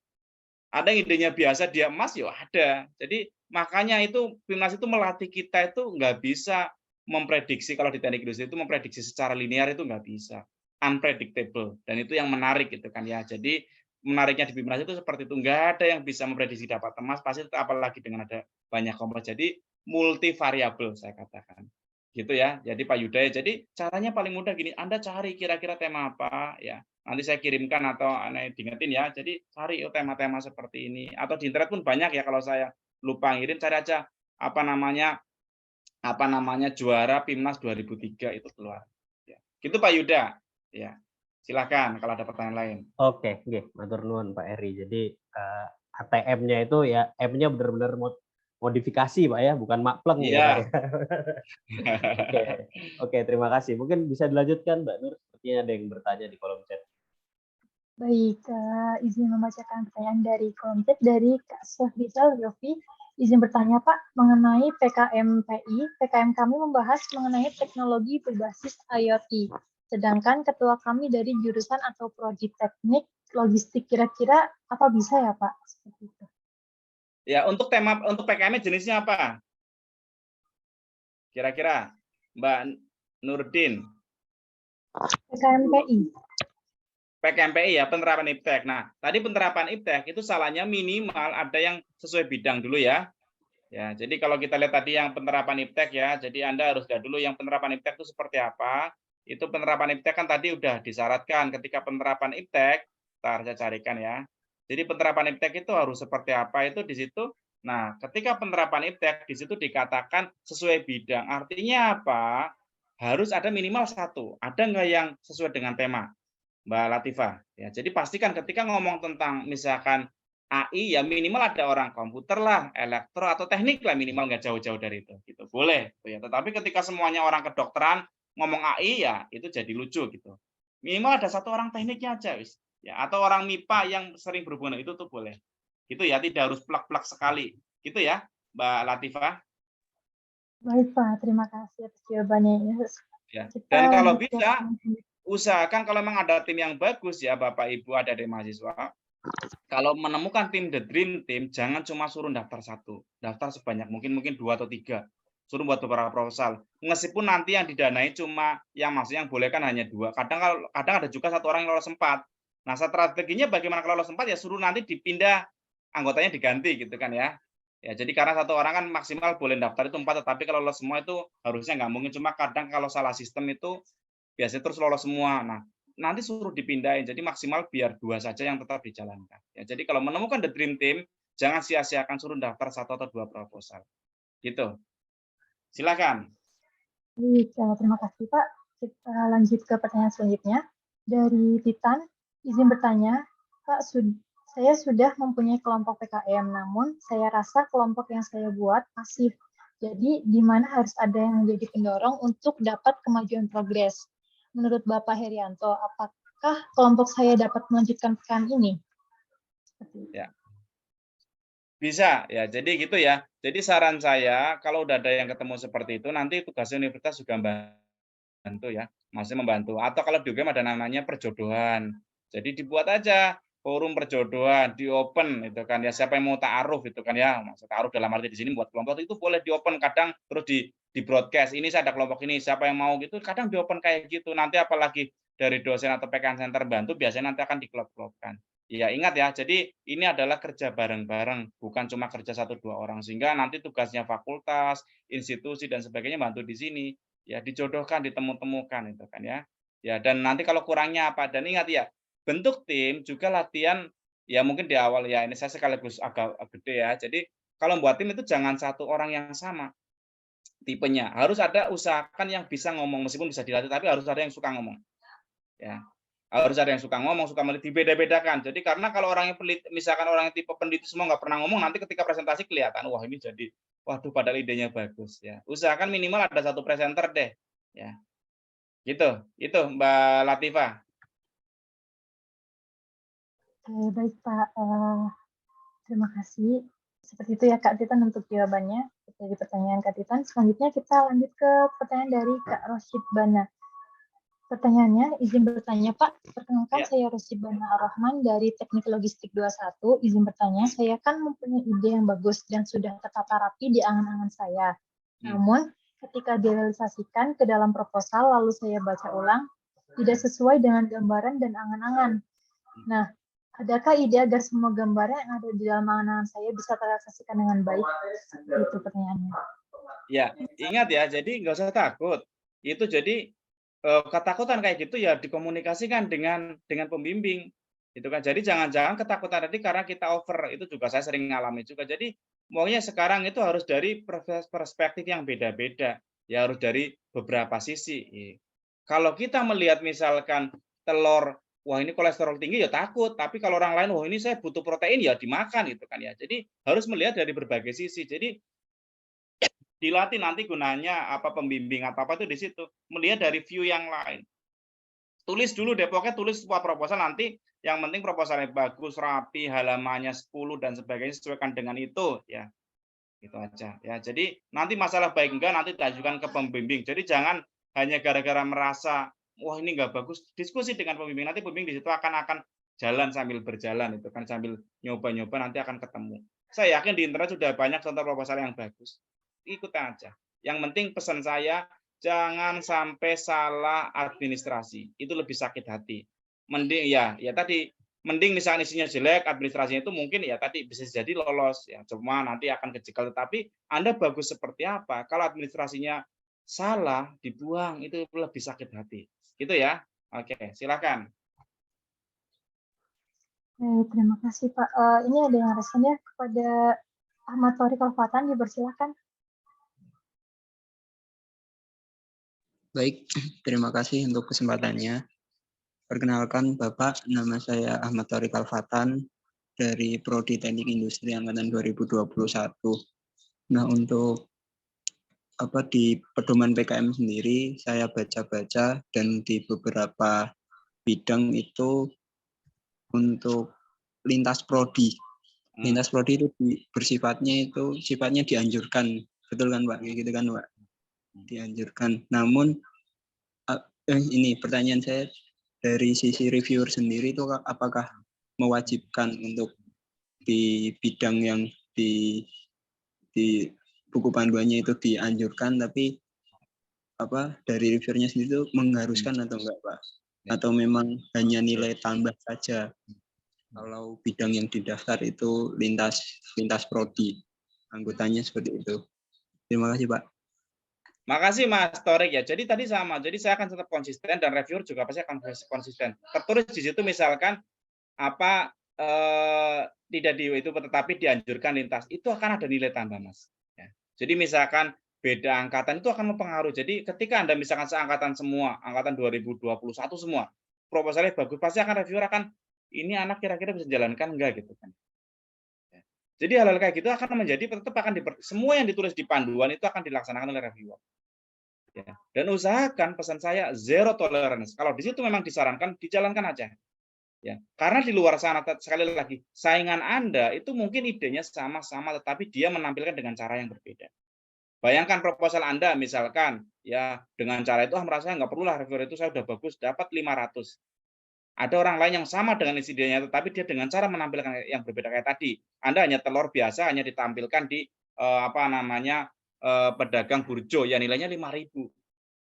Ada yang idenya biasa dia emas ya ada. Jadi makanya itu PIMNAS itu melatih kita itu nggak bisa memprediksi kalau di teknik industri itu memprediksi secara linear itu nggak bisa, unpredictable dan itu yang menarik gitu kan ya. Jadi menariknya di PIMNAS itu seperti itu nggak ada yang bisa memprediksi dapat emas pasti apalagi dengan ada banyak komponen. Jadi multivariabel saya katakan. Gitu ya. Jadi Pak Yuda, jadi caranya paling mudah gini, Anda cari kira-kira tema apa ya. Nanti saya kirimkan atau diingetin ya. Jadi cari tema-tema seperti ini atau di internet pun banyak ya kalau saya lupa ngirim cari aja apa namanya juara PIMNAS 2003 itu keluar. Ya. Gitu Pak Yuda. Ya. Silahkan kalau ada pertanyaan lain. Oke, nggih, matur nuwun Pak Heri. Jadi ATM-nya itu ya M-nya benar-benar modifikasi Pak ya, bukan makpleng ya Pak Iya. ya. Oke, oke, terima kasih. Mungkin bisa dilanjutkan Mbak Nur, sepertinya ada yang bertanya di kolom chat. Baik, izin membacakan pertanyaan dari kolom chat dari Kak Sofrizal Yofi. Izin bertanya Pak, mengenai PKMPI, PKM kami membahas mengenai teknologi berbasis IoT. Sedangkan ketua kami dari jurusan atau prodi teknik logistik, kira-kira apa bisa ya Pak? Seperti itu. Ya, untuk PKM jenisnya apa? Kira-kira Mbak Nurdin. PKMPI. PKMPI ya, penerapan IPTEK. Nah, tadi penerapan IPTEK itu salahnya minimal ada yang sesuai bidang dulu ya. Ya, jadi kalau kita lihat tadi yang penerapan IPTEK ya, jadi Anda harus lihat dulu yang penerapan IPTEK itu seperti apa. Itu penerapan IPTEK kan tadi udah disyaratkan ketika penerapan IPTEK, ntar saya carikan ya. Jadi penerapan IPTEK itu harus seperti apa itu di situ. Nah, ketika penerapan IPTEK di situ dikatakan sesuai bidang. Artinya apa? Harus ada minimal satu. Ada nggak yang sesuai dengan tema? Mbak Latifah. Ya, jadi pastikan ketika ngomong tentang misalkan AI ya minimal ada orang komputer lah, elektro atau teknik lah minimal nggak jauh-jauh dari itu. Gitu. Boleh. Ya. Tetapi ketika semuanya orang kedokteran ngomong AI ya itu jadi lucu gitu. Minimal ada satu orang tekniknya aja wis. Ya, atau orang MIPA yang sering berhubungan itu tuh boleh. Gitu ya, tidak harus plak-plak sekali. Gitu ya, Mbak Latifah. Baik Pak, terima kasih atas jawabannya. Ya. Kita Dan kalau lanjut ke bisa usahakan kalau memang ada tim yang bagus ya Bapak Ibu ada dari mahasiswa. Kalau menemukan tim the dream team, jangan cuma suruh daftar satu, daftar sebanyak mungkin 2 atau 3, suruh buat beberapa proposal. Meskipun nanti yang didanai cuma yang maksudnya yang boleh kan hanya 2. Kadang ada juga satu orang yang lolos 4. Nah, strateginya bagaimana kalau lolos 4 ya suruh nanti dipindah anggotanya diganti gitu kan ya. Ya, jadi karena satu orang kan maksimal boleh daftar itu 4, tetapi kalau lolos semua itu harusnya nggak mungkin. Cuma kadang kalau salah sistem itu biasanya terus lolos semua. Nah, nanti suruh dipindahin, jadi maksimal biar 2 saja yang tetap dijalankan. Ya, jadi kalau menemukan the dream team, jangan sia-siakan suruh daftar 1 atau 2 proposal. Gitu. Silakan. Baik, terima kasih Pak. Kita lanjut ke pertanyaan selanjutnya. Dari Titan, izin bertanya, Pak, saya sudah mempunyai kelompok PKM, namun saya rasa kelompok yang saya buat pasif. Jadi, di mana harus ada yang menjadi pendorong untuk dapat kemajuan progres? Menurut Bapak Herianto, apakah kelompok saya dapat melanjutkan PKM ini? Ya. Bisa, ya. Jadi gitu ya. Jadi saran saya, kalau udah ada yang ketemu seperti itu, nanti tugasnya universitas juga membantu ya. Masih membantu. Atau kalau di UGM ada namanya perjodohan. Jadi dibuat aja forum perjodohan, di open itu kan ya, siapa yang mau ta'aruf itu kan ya, maksud ta'aruf dalam arti di sini buat kelompok itu boleh di open, kadang terus di broadcast, ini saya ada kelompok ini, siapa yang mau gitu, kadang di open kayak gitu, nanti apalagi dari dosen atau PKN Center bantu, biasanya nanti akan diklop-klopkan. Ya ingat ya, jadi ini adalah kerja bareng-bareng, bukan cuma kerja 1-2 orang, sehingga nanti tugasnya fakultas, institusi dan sebagainya bantu di sini, ya dijodohkan, ditemu-temukan itu kan ya. Ya dan nanti kalau kurangnya apa, dan ingat ya, bentuk tim juga latihan ya mungkin di awal ya ini saya sekaligus agak gede ya. Jadi kalau buat tim itu jangan satu orang yang sama tipenya. Harus ada usahakan yang bisa ngomong meskipun bisa dilatih tapi harus ada yang suka ngomong. Ya. Harus ada yang suka ngomong, suka meneliti, beda-bedakan. Jadi karena kalau orang yang peneliti, misalkan orang yang tipe peneliti semua nggak pernah ngomong, nanti ketika presentasi kelihatan wah ini jadi waduh padahal idenya bagus ya. Usahakan minimal ada satu presenter deh. Ya. Gitu. Itu Mbak Latifah. Baik Pak, terima kasih. Seperti itu ya Kak Titan untuk jawabannya dari pertanyaan Kak Titan. Selanjutnya kita lanjut ke pertanyaan dari Kak Rosyid Bana. Pertanyaannya, izin bertanya Pak, perkenalkan saya Rosyid Bana Ar-Rahman dari Teknik Logistik 21. Izin bertanya, saya kan mempunyai ide yang bagus dan sudah tertata rapi di angan-angan saya. Namun, ketika direalisasikan ke dalam proposal lalu saya baca ulang, tidak sesuai dengan gambaran dan angan-angan. Nah, adakah ide agar semua gambaran yang ada di dalam angan-angan saya bisa terrealisasikan dengan baik? Itu pertanyaannya. Ya, ingat ya, jadi nggak usah takut. Itu jadi ketakutan kayak gitu ya dikomunikasikan dengan pembimbing. Itu kan. Jadi jangan-jangan ketakutan tadi karena kita over. Itu juga saya sering ngalami juga. Jadi maunya sekarang itu harus dari perspektif yang beda-beda. Ya harus dari beberapa sisi. Kalau kita melihat misalkan telur, wah ini kolesterol tinggi ya takut, tapi kalau orang lain, wah ini saya butuh protein ya dimakan gitu kan ya. Jadi harus melihat dari berbagai sisi. Jadi dilatih nanti gunanya apa pembimbing apa itu di situ, melihat dari view yang lain. Tulis dulu deh, pokoknya tulis sebuah proposal nanti, yang penting proposalnya bagus, rapi, halamannya 10 dan sebagainya sesuaikan dengan itu ya. Gitu aja ya. Jadi nanti masalah baik enggak nanti diajukan ke pembimbing. Jadi jangan hanya gara-gara merasa wah ini enggak bagus, diskusi dengan pembimbing. Nanti pembimbing di situ akan jalan sambil berjalan itu kan, sambil nyoba-nyoba nanti akan ketemu. Saya yakin di internet sudah banyak contoh proposal yang bagus. Ikut aja. Yang penting pesan saya jangan sampai salah administrasi. Itu lebih sakit hati. Mending ya tadi mending misalnya isinya jelek, administrasinya itu mungkin ya tadi bisa jadi lolos ya, cuma nanti akan kecekel. Tetapi Anda bagus seperti apa? Kalau administrasinya salah, dibuang itu lebih sakit hati. Gitu ya. Oke, silakan. Terima kasih Pak. Ini ada yang responnya kepada Ahmad Thoriq Al-Fatan, dipersilakan. Baik, terima kasih untuk kesempatannya. Perkenalkan Bapak, nama saya Ahmad Thoriq Al-Fatan dari Prodi Teknik Industri Angkatan 2021. Nah, untuk di pedoman PKM sendiri saya baca-baca dan di beberapa bidang itu untuk lintas prodi. Lintas prodi itu sifatnya dianjurkan. Betul kan Pak? Gitu kan Pak? Dianjurkan. Namun ini pertanyaan saya, dari sisi reviewer sendiri itu apakah mewajibkan untuk di bidang yang di buku panduannya itu dianjurkan, tapi dari reviewernya sendiri itu mengharuskan atau enggak Pak? Atau memang hanya nilai tambah saja kalau bidang yang didaftar itu lintas prodi, anggotanya seperti itu. Terima kasih Pak. Makasih Mas Thoriq ya. Jadi tadi sama. Jadi saya akan tetap konsisten dan reviewer juga pasti akan konsisten. Tertulis di situ misalkan tidak itu tetapi dianjurkan lintas, itu akan ada nilai tambah Mas. Ya. Jadi misalkan beda angkatan itu akan mempengaruhi. Jadi ketika Anda misalkan seangkatan semua, angkatan 2021 semua, proposalnya bagus, pasti akan reviewer ini anak kira-kira bisa jalankan enggak gitu kan. Ya. Jadi hal-hal kayak gitu akan menjadi tetap semua yang ditulis di panduan itu akan dilaksanakan oleh reviewer. Ya. Dan usahakan pesan saya zero tolerance. Kalau di situ memang disarankan dijalankan aja. Ya, karena di luar sana sekali lagi saingan Anda itu mungkin idenya sama-sama tetapi dia menampilkan dengan cara yang berbeda. Bayangkan proposal Anda misalkan ya dengan cara itu merasa nggak perlulah reviewer itu saya udah bagus dapat 500. Ada orang lain yang sama dengan isi idenya tetapi dia dengan cara menampilkan yang berbeda kayak tadi. Anda hanya telur biasa hanya ditampilkan di pedagang burjo ya nilainya 5.000.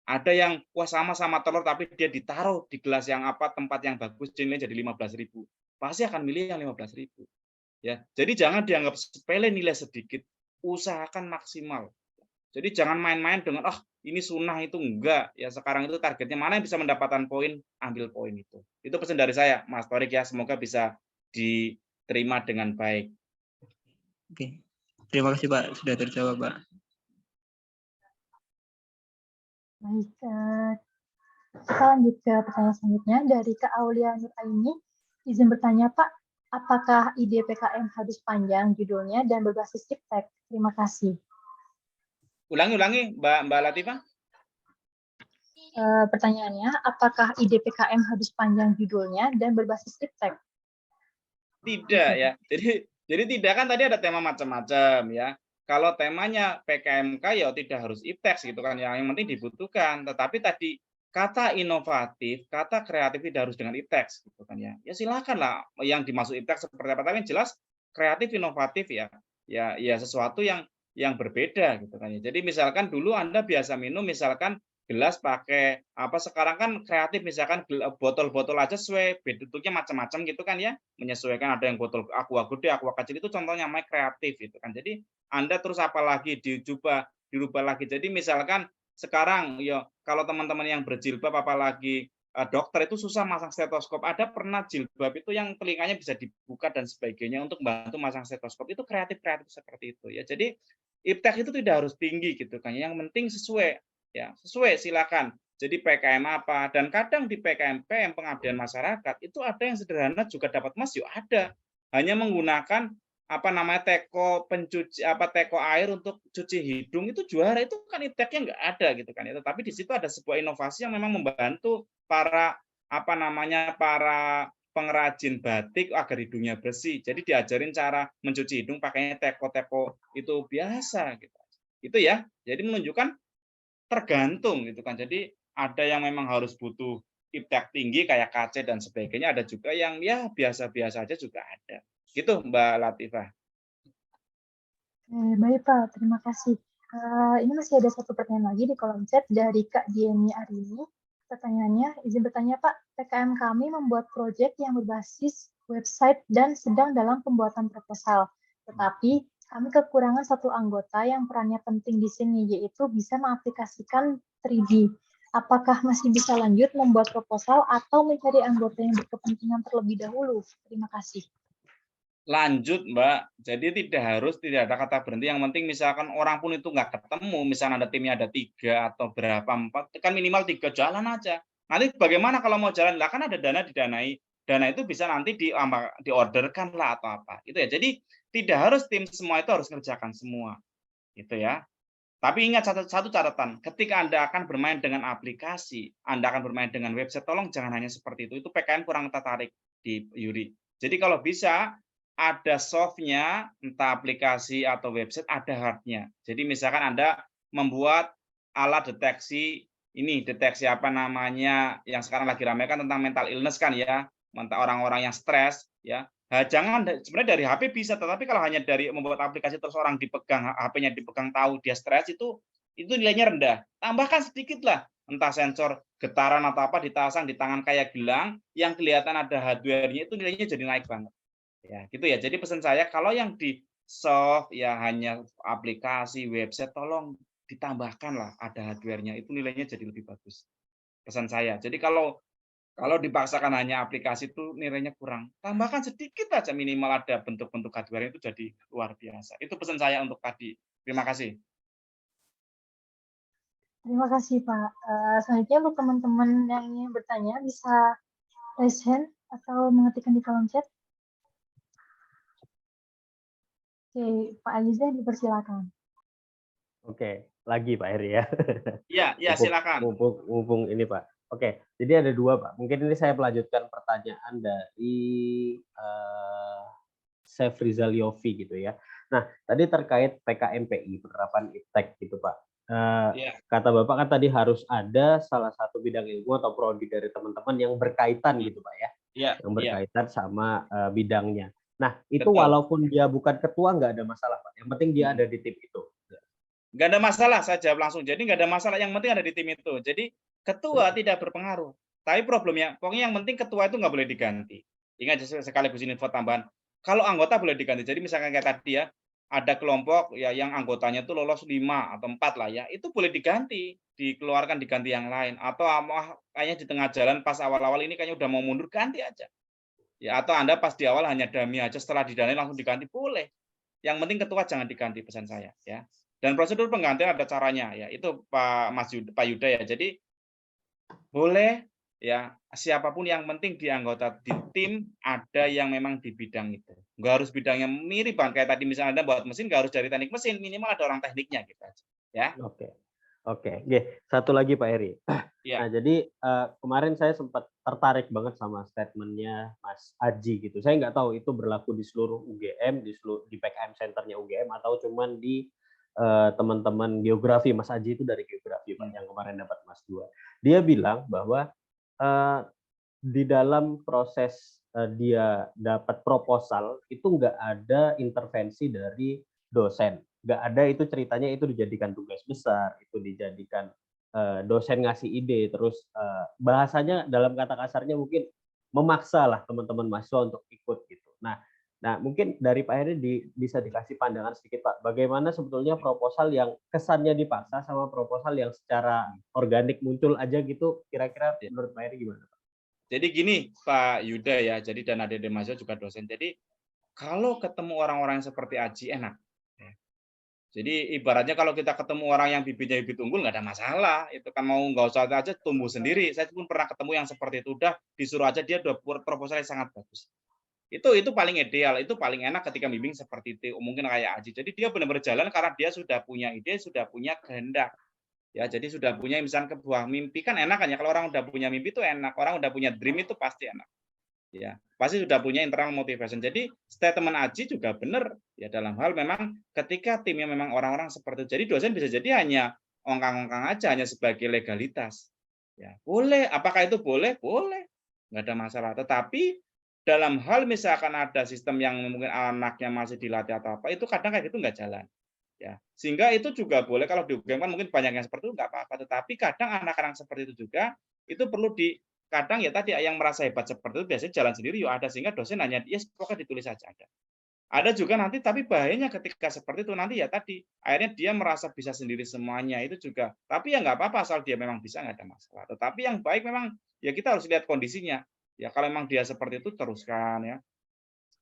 Ada yang wah sama-sama telur tapi dia ditaruh di gelas yang tempat yang bagus nilainya jadi 15.000. Pasti akan milih yang 15.000. Ya. Jadi jangan dianggap sepele nilai sedikit, usahakan maksimal. Jadi jangan main-main dengan ini sunnah itu enggak. Ya sekarang itu targetnya mana yang bisa mendapatkan poin, ambil poin itu. Itu pesan dari saya, Mas Thoriq ya, semoga bisa diterima dengan baik. Oke. Terima kasih Pak sudah terjawab Pak. Baik, kita lanjut ke pertanyaan selanjutnya dari Kak Aulia Nuraini. Izin bertanya Pak, apakah ide PKM harus panjang judulnya dan berbasis iptek? Terima kasih. Ulangi Mbak Latifah. Pertanyaannya, apakah ide PKM harus panjang judulnya dan berbasis iptek? Tidak ya. Jadi tidak kan tadi ada tema macam-macam ya. Kalau temanya PKMK ya tidak harus iptek gitu kan, yang penting dibutuhkan. Tetapi tadi kata inovatif, kata kreatif tidak harus dengan iptek gitu kan ya. Ya silakanlah yang dimaksud iptek seperti apa, tapi yang jelas kreatif inovatif ya sesuatu yang berbeda gitu kan ya. Jadi misalkan dulu Anda biasa minum misalkan gelas pakai sekarang kan kreatif misalkan botol-botol aja sesuai bentuknya macam-macam gitu kan ya, menyesuaikan ada yang botol aqua gede, aqua kecil itu contohnya namanya kreatif gitu kan. Jadi Anda terus apalagi dirubah lagi. Jadi misalkan sekarang ya kalau teman-teman yang berjilbab apalagi dokter itu susah masang stetoskop. Ada pernah jilbab itu yang telinganya bisa dibuka dan sebagainya untuk membantu masang stetoskop. Itu kreatif seperti itu ya. Jadi iptek itu tidak harus tinggi gitu kan. Yang penting sesuai ya, sesuai silakan. Jadi PKM apa, dan kadang di PKM pengabdian masyarakat itu ada yang sederhana juga dapat emas, yuk ada. Hanya menggunakan apa namanya teko air untuk cuci hidung itu juara, itu kan ipteknya nggak ada gitu kan. Tapi di situ ada sebuah inovasi yang memang membantu para para pengrajin batik agar hidungnya bersih. Jadi diajarin cara mencuci hidung pakainya teko itu biasa gitu. Itu ya. Jadi menunjukkan tergantung gitu kan. Jadi ada yang memang harus butuh iptek tinggi kayak KC dan sebagainya, ada juga yang ya biasa-biasa aja juga ada. Gitu Mbak Latifah. Baik Pak, terima kasih. Ini masih ada satu pertanyaan lagi di kolom chat dari Kak Dieni Arini. Pertanyaannya, izin bertanya Pak, PKM kami membuat proyek yang berbasis website dan sedang dalam pembuatan proposal. Tetapi kami kekurangan satu anggota yang perannya penting di sini, yaitu bisa mengaplikasikan 3D. Apakah masih bisa lanjut membuat proposal atau mencari anggota yang berkepentingan terlebih dahulu? Terima kasih. Lanjut Mbak, jadi tidak ada kata berhenti, yang penting misalkan orang pun itu nggak ketemu, misalnya ada timnya ada 3 atau berapa 4, kan minimal 3, jalan aja. Nanti bagaimana kalau mau jalan, lah kan ada dana didanai, dana itu bisa nanti diorderkan lah atau apa, gitu ya. Jadi tidak harus tim semua itu harus ngerjakan semua, gitu ya. Tapi ingat satu catatan, ketika Anda akan bermain dengan aplikasi, Anda akan bermain dengan website, tolong jangan hanya seperti itu PKM kurang tertarik di Yuri. Jadi kalau bisa, ada soft-nya, entah aplikasi atau website, ada hard-nya. Jadi misalkan Anda membuat alat deteksi apa namanya, yang sekarang lagi ramai kan tentang mental illness kan ya, orang-orang yang stres ya. Jangan sebenarnya dari HP bisa, tetapi kalau hanya dari membuat aplikasi terus orang dipegang, HP-nya dipegang tahu dia stres, itu nilainya rendah. Tambahkan sedikit lah, entah sensor getaran atau apa dipasang di tangan kayak gelang, yang kelihatan ada hardware-nya itu nilainya jadi naik banget. Ya, gitu ya. Jadi pesan saya kalau yang di soft ya hanya aplikasi, website, tolong ditambahkan lah ada hardware-nya, itu nilainya jadi lebih bagus. Pesan saya. Jadi kalau dipaksakan hanya aplikasi itu nilainya kurang. Tambahkan sedikit aja minimal ada bentuk-bentuk hardware itu jadi luar biasa. Itu pesan saya untuk tadi. Terima kasih. Terima kasih Pak. Selanjutnya untuk teman-teman yang ingin bertanya bisa raise hand atau mengetikkan di kolom chat. Oke, Pak Aliza dipersilakan. Oke, lagi Pak Heri ya. Iya, silakan. Mumpung ini Pak. Oke, jadi ada 2 Pak. Mungkin ini saya melanjutkan pertanyaan dari Chef Rizal Yofi gitu ya. Nah, tadi terkait PKMPI, penerapan iptek gitu Pak. Kata Bapak kan tadi harus ada salah satu bidang ilmu atau prodi dari teman-teman yang berkaitan gitu Pak ya. Yang berkaitan sama bidangnya. Nah, itu Betul. walaupun dia bukan ketua nggak ada masalah Pak. Yang penting dia ada di tim itu. Nggak ada masalah, saya jawab langsung. Jadi nggak ada masalah, yang penting ada di tim itu. Jadi ketua tidak berpengaruh. Tapi problemnya, pokoknya yang penting ketua itu nggak boleh diganti. Ingat sekaligus info tambahan. Kalau anggota boleh diganti. Jadi misalkan kayak tadi ya, ada kelompok ya yang anggotanya itu lolos 5 atau 4 lah ya, itu boleh diganti, dikeluarkan diganti yang lain. Atau kayaknya di tengah jalan pas awal-awal ini kayaknya udah mau mundur, ganti aja. Ya, atau Anda pas di awal hanya dummy aja, setelah didanai langsung diganti, boleh. Yang penting ketua jangan diganti, pesan saya ya. Dan prosedur penggantian ada caranya ya. Itu Pak Yuda ya. Jadi boleh ya, siapapun yang penting di anggota di tim ada yang memang di bidang itu. Nggak harus bidangnya mirip banget kayak tadi misalnya Anda buat mesin, nggak harus dari teknik mesin, minimal ada orang tekniknya gitu aja. Ya. Oke. Satu lagi Pak Heri. Ya. Nah, jadi kemarin saya sempat tertarik banget sama statementnya Mas Aji gitu. Saya nggak tahu itu berlaku di seluruh UGM, di PKM Centernya UGM atau cuman di teman-teman geografi. Mas Aji itu dari geografi Pak, yang kemarin dapat Mas 2. Dia bilang bahwa di dalam proses dia dapat proposal itu nggak ada intervensi dari dosen. Nggak ada, itu ceritanya itu dijadikan tugas besar, itu dijadikan dosen ngasih ide, terus bahasanya dalam kata kasarnya mungkin memaksa lah teman-teman mahasiswa untuk ikut gitu. Nah mungkin dari Pak Heri bisa dikasih pandangan sedikit Pak, bagaimana sebetulnya proposal yang kesannya dipaksa sama proposal yang secara organik muncul aja gitu, kira-kira menurut Pak Heri gimana Pak? Jadi gini Pak Yuda ya, jadi dan adik-adik mahasiswa juga dosen. Jadi kalau ketemu orang-orang seperti Aji enak. Jadi ibaratnya kalau kita ketemu orang yang bibitnya bibit unggul nggak ada masalah, itu kan mau nggak usah aja tumbuh sendiri. Saya pun pernah ketemu yang seperti itu, udah disuruh aja dia udah buat proposal yang sangat bagus. Itu paling ideal, itu paling enak ketika bimbing seperti itu. Mungkin kayak Aji. Jadi dia benar-benar jalan karena dia sudah punya ide, sudah punya kehendak. Ya, jadi sudah punya misalnya sebuah mimpi kan enak kan ya, kalau orang udah punya mimpi itu enak, orang udah punya dream itu pasti enak. Ya, pasti sudah punya internal motivation. Jadi statement Aji juga benar ya dalam hal memang ketika timnya memang orang-orang seperti itu. Jadi dosen bisa jadi hanya ongkang-ongkang aja, hanya sebagai legalitas. Ya, boleh. Apakah itu boleh? Boleh. Nggak ada masalah. Tetapi dalam hal misalkan ada sistem yang mungkin anaknya masih dilatih atau apa, itu kadang kayak gitu nggak jalan. Ya, sehingga itu juga boleh kalau di UGM kan mungkin banyak yang seperti itu nggak apa-apa. Tetapi kadang anak-anak seperti itu juga itu perlu kadang ya tadi yang merasa hebat seperti itu biasanya jalan sendiri yuk ada, sehingga dosen hanya pokoknya ditulis saja ada. Ada juga nanti tapi bahayanya ketika seperti itu nanti ya tadi akhirnya dia merasa bisa sendiri semuanya itu juga. Tapi ya nggak apa-apa asal dia memang bisa nggak ada masalah. Tetapi yang baik memang ya kita harus lihat kondisinya. Ya kalau memang dia seperti itu teruskan ya.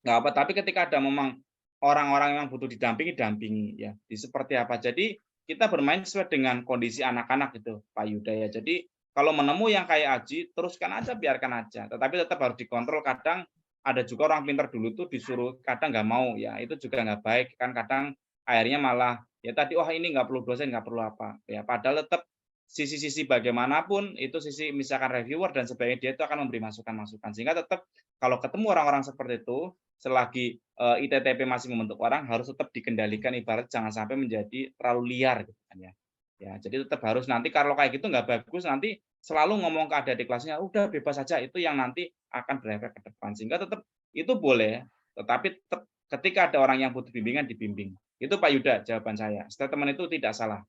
Nggak apa, tapi ketika ada memang orang-orang yang butuh dampingi ya. Di seperti apa. Jadi kita bermain sesuai dengan kondisi anak-anak gitu Pak Yuda ya. Jadi kalau menemu yang kayak Aji, teruskan aja, biarkan aja. Tetapi tetap harus dikontrol. Kadang ada juga orang pintar dulu tuh disuruh, kadang nggak mau. Ya itu juga nggak baik. Kan kadang akhirnya malah, ya tadi, oh ini nggak perlu dosen, nggak perlu apa. Ya padahal tetap sisi-sisi bagaimanapun, itu sisi misalkan reviewer dan sebagainya, dia itu akan memberi masukan-masukan. Sehingga tetap kalau ketemu orang-orang seperti itu, selagi ITTP masih membentuk orang, harus tetap dikendalikan, ibarat jangan sampai menjadi terlalu liar. Gitu kan ya. Ya, jadi tetap harus nanti kalau kayak gitu nggak bagus, nanti selalu ngomong ke adik kelasnya, udah bebas saja, itu yang nanti akan berefek ke depan. Sehingga tetap itu boleh, tetapi tetap ketika ada orang yang butuh bimbingan, dibimbing. Itu Pak Yuda jawaban saya. Statement itu tidak salah.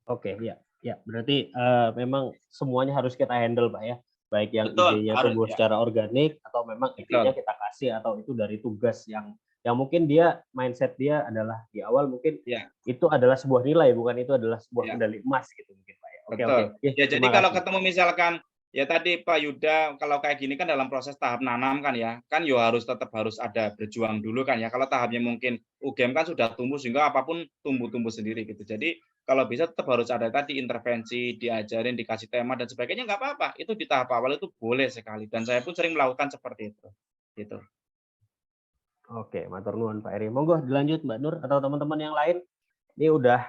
Oke, ya, berarti memang semuanya harus kita handle Pak ya. Baik yang Betul, idenya harus, tumbuh ya. secara organik atau memang idenya Betul. kita kasih atau itu dari tugas yang mungkin dia mindset dia adalah di awal mungkin Ya. itu adalah sebuah nilai, bukan itu adalah sebuah Ya. medali emas gitu mungkin Pak ya. Oke, Betul. oke. Ya, jadi terima kalau kasih. ketemu misalkan ya tadi Pak Yuda, kalau kayak gini kan dalam proses tahap nanam kan ya, kan yo tetap harus ada berjuang dulu kan ya. Kalau tahapnya mungkin UGM kan sudah tumbuh sehingga apapun tumbuh sendiri gitu. Jadi kalau bisa tetap harus ada tadi intervensi, diajarin, dikasih tema dan sebagainya nggak apa-apa. Itu di tahap awal itu boleh sekali dan saya pun sering melakukan seperti itu. Gitu. Oke, matur nuwun Pak Heri. Monggo dilanjut Mbak Nur atau teman-teman yang lain. Ini udah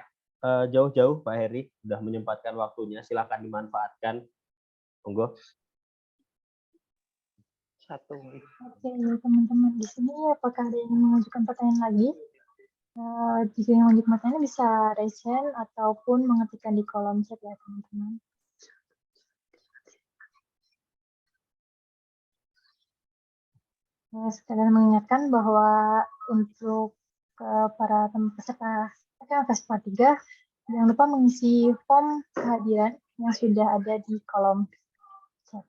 jauh-jauh Pak Heri, udah menyempatkan waktunya. Silakan dimanfaatkan. Monggo. Satu. Oke, teman-teman di sini apakah ada yang mengajukan pertanyaan lagi? Jika yang mengajukan pertanyaan bisa raise hand ataupun mengetikkan di kolom chat ya teman-teman. Sekalian mengingatkan bahwa untuk para peserta FESPA 3, jangan lupa mengisi form kehadiran yang sudah ada di kolom chat.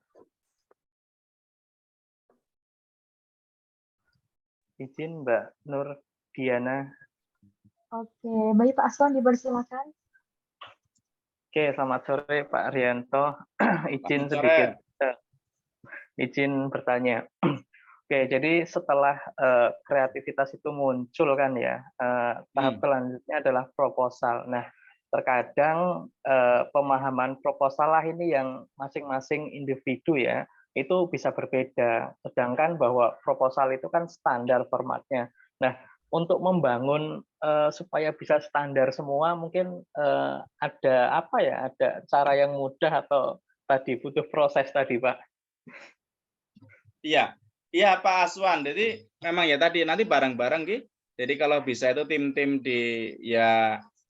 Izin Mbak Nur Diana. Oke, baik Pak Aswan dipersilakan. Oke, selamat sore Pak Arianto. Izin Selamat sedikit, izin bertanya. Oke, jadi setelah kreativitas itu muncul kan ya, tahap selanjutnya adalah proposal. Nah, terkadang pemahaman proposal lah ini yang masing-masing individu ya, itu bisa berbeda. Sedangkan bahwa proposal itu kan standar formatnya. Nah, untuk membangun supaya bisa standar semua, mungkin ada apa ya? Ada cara yang mudah atau tadi butuh proses tadi, Pak? Iya. Iya Pak Aswan, jadi memang ya tadi nanti bareng-bareng gitu. Jadi kalau bisa itu tim-tim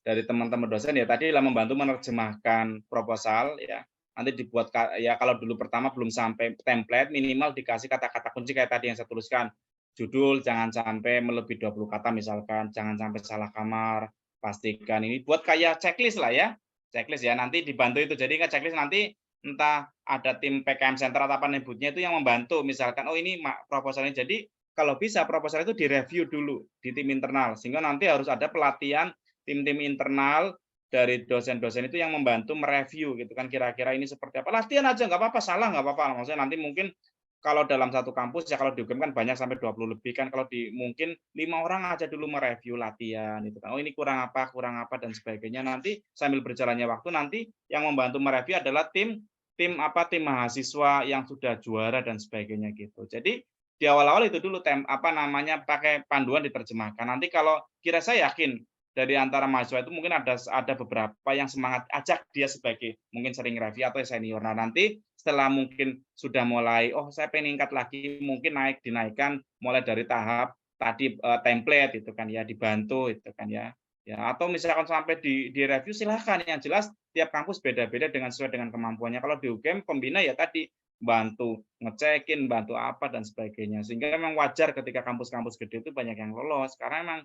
dari teman-teman dosen ya tadi lah membantu menerjemahkan proposal ya. Nanti dibuat ya kalau dulu pertama belum sampai template minimal dikasih kata-kata kunci kayak tadi yang saya tuliskan. Judul jangan sampai melebihi 20 kata misalkan, jangan sampai salah kamar, pastikan ini buat kayak checklist lah ya. Checklist ya nanti dibantu itu. Jadi kan checklist nanti entah ada tim PKM Center atau apa nyebutnya itu yang membantu misalkan oh ini proposalnya, jadi kalau bisa proposal itu direview dulu di tim internal sehingga nanti harus ada pelatihan tim-tim internal dari dosen-dosen itu yang membantu mereview gitu kan kira-kira ini seperti apa, latihan aja nggak apa-apa, salah nggak apa-apa, maksudnya nanti mungkin kalau dalam satu kampus ya kalau di UGM kan banyak sampai 20 lebih kan, kalau di mungkin 5 orang aja dulu mereview latihan itu kan. Oh ini kurang apa dan sebagainya. Nanti sambil berjalannya waktu nanti yang membantu mereview adalah tim mahasiswa yang sudah juara dan sebagainya gitu. Jadi di awal-awal itu dulu pakai panduan diterjemahkan. Nanti kalau saya yakin dari antara mahasiswa itu mungkin ada beberapa yang semangat, ajak dia sebagai mungkin sering review atau senior. Nah nanti setelah mungkin sudah mulai, oh saya pengen meningkat lagi, mungkin dinaikkan mulai dari tahap tadi template itu kan ya, dibantu itu kan ya. Ya atau misalkan sampai di review silahkan, yang jelas tiap kampus beda-beda sesuai dengan kemampuannya. Kalau di UGM pembina ya tadi bantu ngecekin, bantu apa dan sebagainya. Sehingga memang wajar ketika kampus-kampus gede itu banyak yang lolos karena memang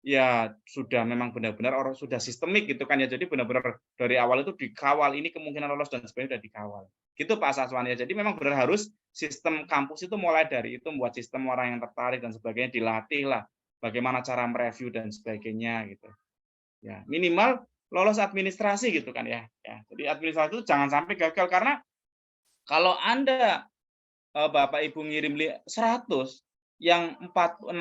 ya sudah memang benar-benar orang sudah sistemik gitu kan ya. Jadi benar-benar dari awal itu dikawal, ini kemungkinan lolos dan sebagainya sudah dikawal. Gitu Pak Saswan ya. Jadi memang benar harus sistem kampus itu mulai dari itu membuat sistem orang yang tertarik dan sebagainya, dilatih lah bagaimana cara mereview dan sebagainya gitu. Ya, minimal lolos administrasi gitu kan ya. Ya, jadi administrasi itu jangan sampai gagal karena kalau Anda Bapak Ibu ngirim 100 yang 60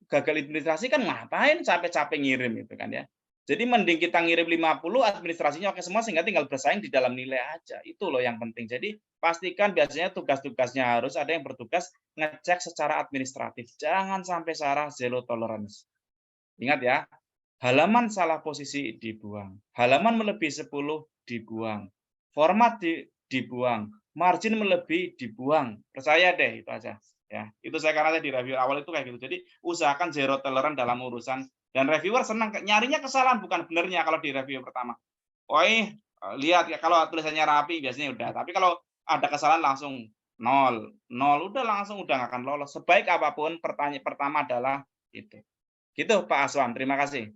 gagal administrasi kan ngapain capek-capek ngirim gitu kan ya. Jadi mending kita ngirim 50 administrasinya oke semua sehingga tinggal bersaing di dalam nilai aja. Itu loh yang penting. Jadi pastikan biasanya tugas-tugasnya harus ada yang bertugas ngecek secara administratif. Jangan sampai zero tolerance. Ingat ya, halaman salah posisi dibuang. Halaman melebihi 10 dibuang. Format dibuang. Margin melebihi dibuang. Percaya deh itu aja. Ya, itu saya karena di review awal itu kayak gitu. Jadi usahakan zero tolerance dalam urusan dan reviewer senang nyarinya kesalahan bukan benernya kalau di review pertama. Lihat ya kalau tulisannya rapi biasanya udah. Tapi kalau ada kesalahan langsung 0 udah langsung udah nggak akan lolos. Sebaik apapun pertanyaan pertama adalah itu. Gitu Pak Aswan. Terima kasih.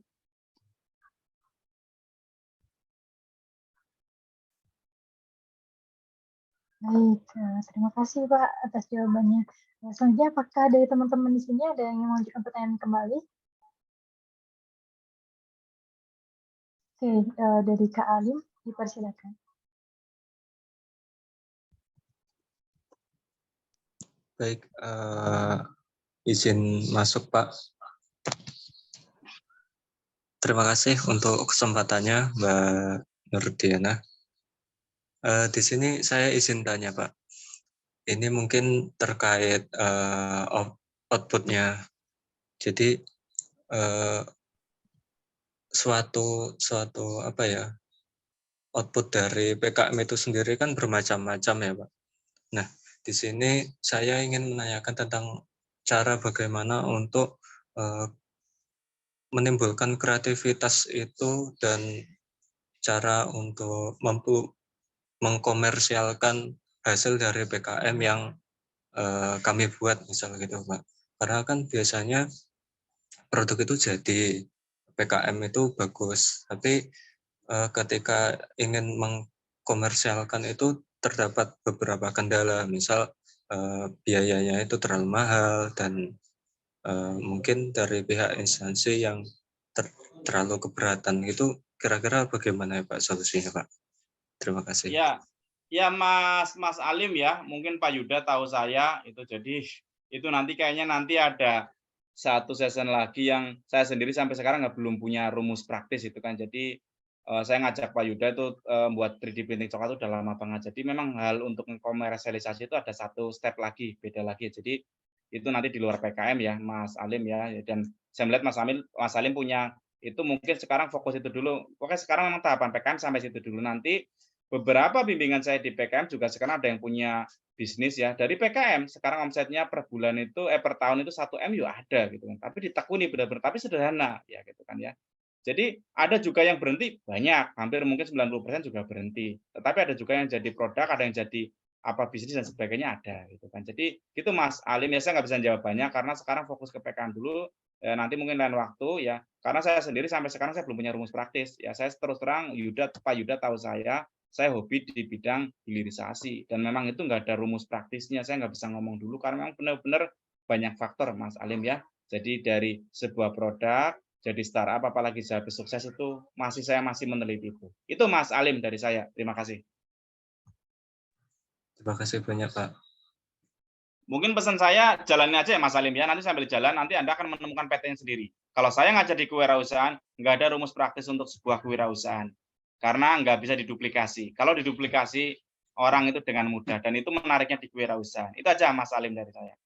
Baik, terima kasih Pak atas jawabannya. Selanjutnya apakah dari teman-teman di sini ada yang mengajukan pertanyaan kembali? Oke, dari Kak Alim, dipersilakan. Baik, izin masuk Pak. Terima kasih untuk kesempatannya Mbak Nurdiana. Di sini saya izin tanya Pak. Ini mungkin terkait outputnya. Jadi suatu apa ya, output dari PKM itu sendiri kan bermacam-macam ya Pak. Nah, di sini saya ingin menanyakan tentang cara bagaimana untuk menimbulkan kreativitas itu dan cara untuk mampu mengkomersialkan hasil dari PKM yang kami buat misalnya gitu Pak. Karena kan biasanya produk itu jadi PKM itu bagus, tapi ketika ingin mengkomersialkan itu terdapat beberapa kendala, misal biayanya itu terlalu mahal dan mungkin dari pihak instansi yang terlalu keberatan. Itu kira-kira bagaimana ya Pak solusinya Pak? Terima kasih. Ya Mas Alim ya, mungkin Pak Yuda tahu saya itu, jadi itu nanti kayaknya nanti ada satu session lagi yang saya sendiri sampai sekarang belum punya rumus praktis itu kan. Jadi saya ngajak Pak Yuda itu buat 3D printing coklat itu udah lama banget. Jadi memang hal untuk komersialisasi itu ada satu step lagi, beda lagi. Jadi itu nanti di luar PKM ya Mas Alim ya. Dan saya melihat Mas Alim punya itu mungkin sekarang fokus itu dulu. Pokoknya sekarang memang tahapan PKM sampai situ dulu. Nanti beberapa bimbingan saya di PKM juga sekarang ada yang punya bisnis ya dari PKM. Sekarang omsetnya per bulan itu per tahun itu 1 M ya ada gitu kan. Tapi ditekuni benar-benar, tapi sederhana ya gitu kan ya. Jadi ada juga yang berhenti banyak, hampir mungkin 90% juga berhenti. Tetapi ada juga yang jadi produk, ada yang jadi bisnis dan sebagainya ada gitu kan. Jadi gitu Mas Alim ya, saya nggak bisa jawab banyak karena sekarang fokus ke PKM dulu. Nanti mungkin lain waktu ya. Karena saya sendiri sampai sekarang saya belum punya rumus praktis. Ya saya terus terang Pak Yuda tahu saya hobi di bidang hilirisasi dan memang itu nggak ada rumus praktisnya. Saya nggak bisa ngomong dulu karena memang benar-benar banyak faktor Mas Alim ya. Jadi dari sebuah produk jadi startup apalagi saya sukses itu saya masih meneliti itu. Itu Mas Alim dari saya. Terima kasih. Terima kasih banyak Pak. Mungkin pesan saya jalanin aja ya Mas Salim ya, nanti sambil jalan nanti Anda akan menemukan PT-nya sendiri. Kalau saya ngajar di kewirausahaan, nggak ada rumus praktis untuk sebuah kewirausahaan. Karena nggak bisa diduplikasi. Kalau diduplikasi, orang itu dengan mudah. Dan itu menariknya di kewirausahaan. Itu aja Mas Salim dari saya.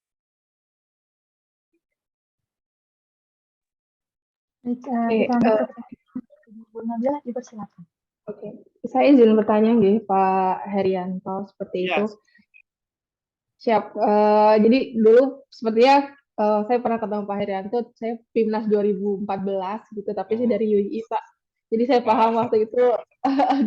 Baik, Oke, kita lanjut ke Bu Nabila, dipersilakan. Oke, saya izin bertanya nggih Pak Herianto seperti itu. Yes. Siap. Jadi dulu sepertinya saya pernah ketemu Pak Herianto, saya Pimnas 2014 gitu, tapi saya dari UI Pak. Jadi saya paham waktu itu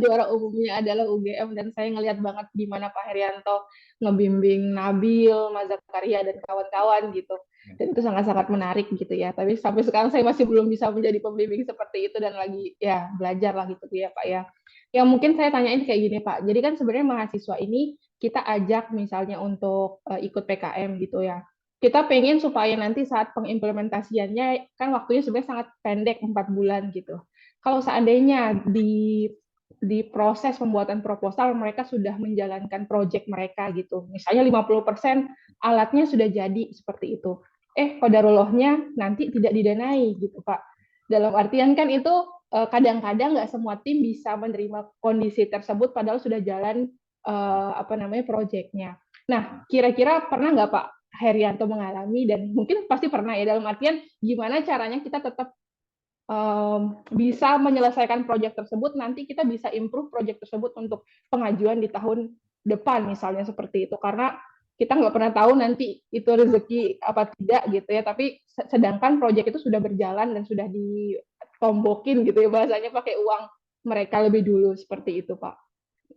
juara umumnya adalah UGM dan saya ngelihat banget gimana Pak Herianto ngebimbing Nabil, Mas Zakaria dan kawan-kawan gitu. Dan itu sangat-sangat menarik gitu ya. Tapi sampai sekarang saya masih belum bisa menjadi pembimbing seperti itu dan lagi ya belajar lah gitu ya Pak ya. Yang mungkin saya tanyain kayak gini Pak. Jadi kan sebenarnya mahasiswa ini kita ajak misalnya untuk ikut PKM gitu ya. Kita pengen supaya nanti saat pengimplementasiannya kan waktunya sebenarnya sangat pendek 4 bulan gitu. Kalau seandainya di proses pembuatan proposal mereka sudah menjalankan proyek mereka gitu. Misalnya 50% alatnya sudah jadi seperti itu. Qadarullohnya nanti tidak didanai gitu, Pak. Dalam artian kan itu kadang-kadang nggak semua tim bisa menerima kondisi tersebut padahal sudah jalan proyeknya. Nah, kira-kira pernah nggak Pak Herianto mengalami dan mungkin pasti pernah ya dalam artian gimana caranya kita tetap bisa menyelesaikan proyek tersebut, nanti kita bisa improve proyek tersebut untuk pengajuan di tahun depan misalnya seperti itu, karena kita nggak pernah tahu nanti itu rezeki apa tidak gitu ya, tapi sedangkan proyek itu sudah berjalan dan sudah ditombokin gitu ya bahasanya pakai uang mereka lebih dulu seperti itu Pak.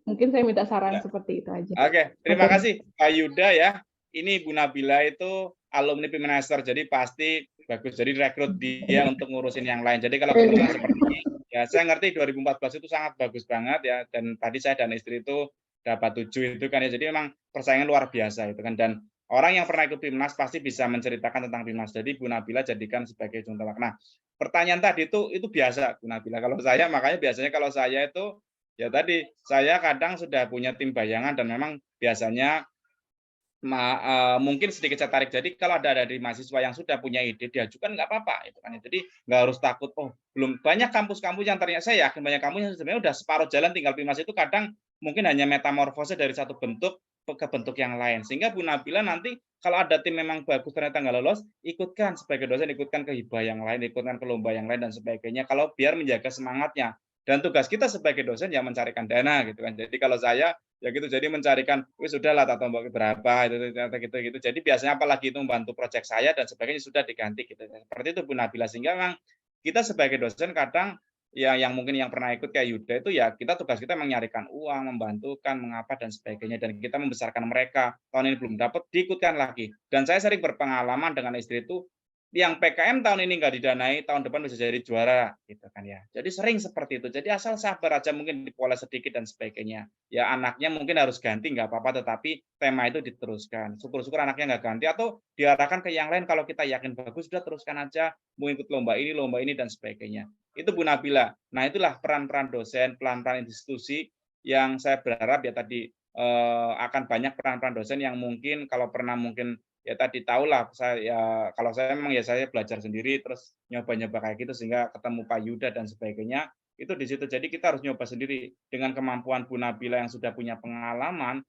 Mungkin saya minta saran seperti itu aja. Oke, terima kasih Pak Yuda ya. Ini Bu Nabila itu alumni Pimenester, jadi pasti bagus. Jadi rekrut dia untuk ngurusin yang lain. Jadi kalau ketemu seperti ini, ya saya ngerti 2014 itu sangat bagus banget ya. Dan tadi saya dan istri itu dapat 7 itu kan ya. Jadi memang persaingan luar biasa itu kan. Dan orang yang pernah ikut Pimnas pasti bisa menceritakan tentang Pimnas. Jadi Bu Nabila jadikan sebagai contoh. Nah, pertanyaan tadi itu biasa Bu Nabila. Kalau saya makanya biasanya kalau saya itu ya tadi saya kadang sudah punya tim bayangan dan memang biasanya mungkin sedikit saya tarik. Jadi kalau ada dari mahasiswa yang sudah punya ide diajukan nggak apa-apa itu kan. Jadi nggak harus takut belum banyak kampus-kampus yang ternyata saya yakin banyak kampus yang sebenarnya udah separuh jalan tinggal Pimas itu kadang mungkin hanya metamorfose dari satu bentuk ke bentuk yang lain. Sehingga Bu Nabila nanti kalau ada tim memang bagus ternyata nggak lolos, ikutkan sebagai dosen, ikutkan ke hibah yang lain, ikutkan ke lomba yang lain dan sebagainya. Kalau biar menjaga semangatnya. Dan tugas kita sebagai dosen ya mencarikan dana gitu kan. Jadi kalau saya ya gitu, jadi mencarikan sudahlah tak tombol berapa gitu. Jadi biasanya apalagi itu membantu proyek saya dan sebagainya sudah diganti gitu. Seperti itu Bu Nabila, sehingga memang kita sebagai dosen kadang ya yang mungkin yang pernah ikut kayak Yuda itu ya tugas kita menyarikan uang, membantukan, mengapa dan sebagainya, dan kita membesarkan mereka. Tahun ini belum dapat, diikutkan lagi. Dan saya sering berpengalaman dengan istri itu yang PKM tahun ini nggak didanai, tahun depan bisa jadi juara gitu kan ya. Jadi sering seperti itu. Jadi asal sabar aja, mungkin dipoles sedikit dan sebagainya. Ya anaknya mungkin harus ganti nggak apa-apa, tetapi tema itu diteruskan. Syukur-syukur anaknya nggak ganti atau diarahkan ke yang lain. Kalau kita yakin bagus sudah teruskan aja, mau ikut lomba ini dan sebagainya. Itu Bu Nabila. Nah itulah peran-peran dosen, peran-peran institusi yang saya berharap ya tadi akan banyak peran-peran dosen yang mungkin kalau pernah mungkin ya tadi tahulah saya ya kalau saya memang ya saya belajar sendiri terus nyoba-nyoba kayak gitu sehingga ketemu Pak Yuda dan sebagainya itu di situ. Jadi kita harus nyoba sendiri dengan kemampuan Bu Nabila yang sudah punya pengalaman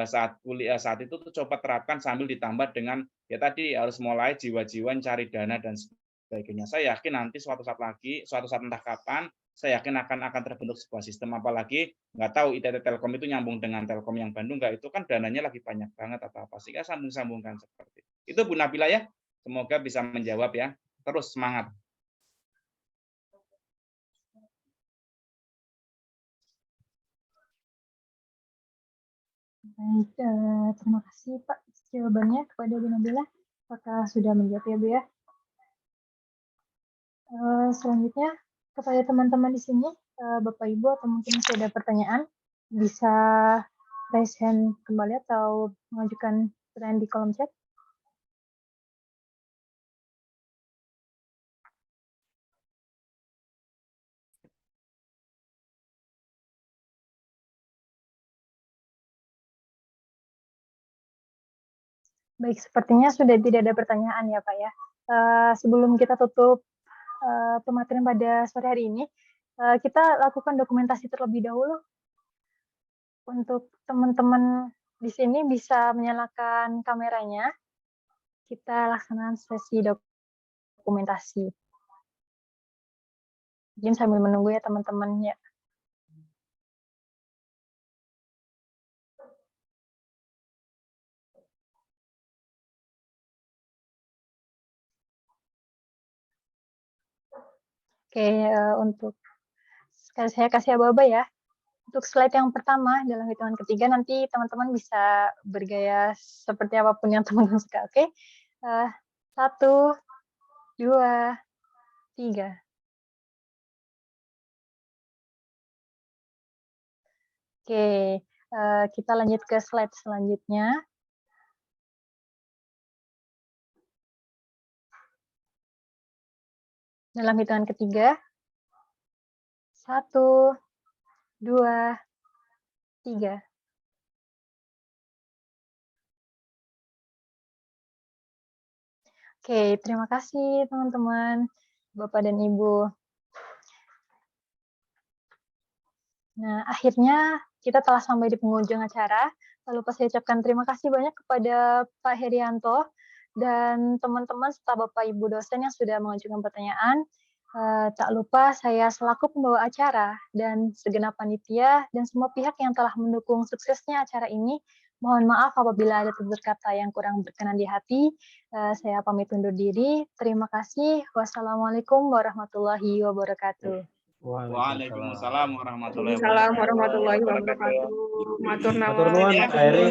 saat kuliah saat itu tuh coba terapkan sambil ditambah dengan ya tadi harus mulai jiwa-jiwa cari dana dan sebagainya. Saya yakin nanti suatu saat entah kapan saya yakin akan terbentuk sebuah sistem, apalagi nggak tahu ITT Telkom itu nyambung dengan Telkom yang Bandung nggak, itu kan dananya lagi banyak banget atau apa sehingga sambung-sambungkan seperti itu. Bu Nabila ya, semoga bisa menjawab ya, terus semangat. Baik, terima kasih Pak jawabannya kepada Bu Nabila. Apakah sudah menjawab ya Bu ya? Selanjutnya kepada teman-teman di sini, Bapak Ibu atau mungkin masih ada pertanyaan, bisa raise hand kembali atau mengajukan pertanyaan di kolom chat. Baik, sepertinya sudah tidak ada pertanyaan ya Pak ya. Sebelum kita tutup pematerian pada sore hari ini, kita lakukan dokumentasi terlebih dahulu. Untuk teman-teman di sini bisa menyalakan kameranya. Kita laksanakan sesi dokumentasi. Mungkin sambil menunggu ya teman-teman ya. Oke, untuk saya kasih aba-aba ya. Untuk slide yang pertama dalam hitungan ketiga nanti teman-teman bisa bergaya seperti apapun yang teman-teman suka. Oke, 1, 2, 3. Oke, kita lanjut ke slide selanjutnya. Dalam hitungan ketiga, 1, 2, 3. Oke, terima kasih teman-teman, Bapak dan Ibu. Nah, akhirnya kita telah sampai di penghujung acara. Tak lupa saya ucapkan terima kasih banyak kepada Pak Herianto dan teman-teman serta Bapak Ibu dosen yang sudah mengajukan pertanyaan. Tak lupa saya selaku pembawa acara dan segenap panitia dan semua pihak yang telah mendukung suksesnya acara ini, mohon maaf apabila ada tutur kata yang kurang berkenan di hati. Saya pamit undur diri. Terima kasih. Wassalamualaikum warahmatullahi wabarakatuh. Waalaikumsalam warahmatullahi Waalaikumsalam warahmatullahi wabarakatuh. wabarakatuh. Matur Matur nuwun, Pak Heri.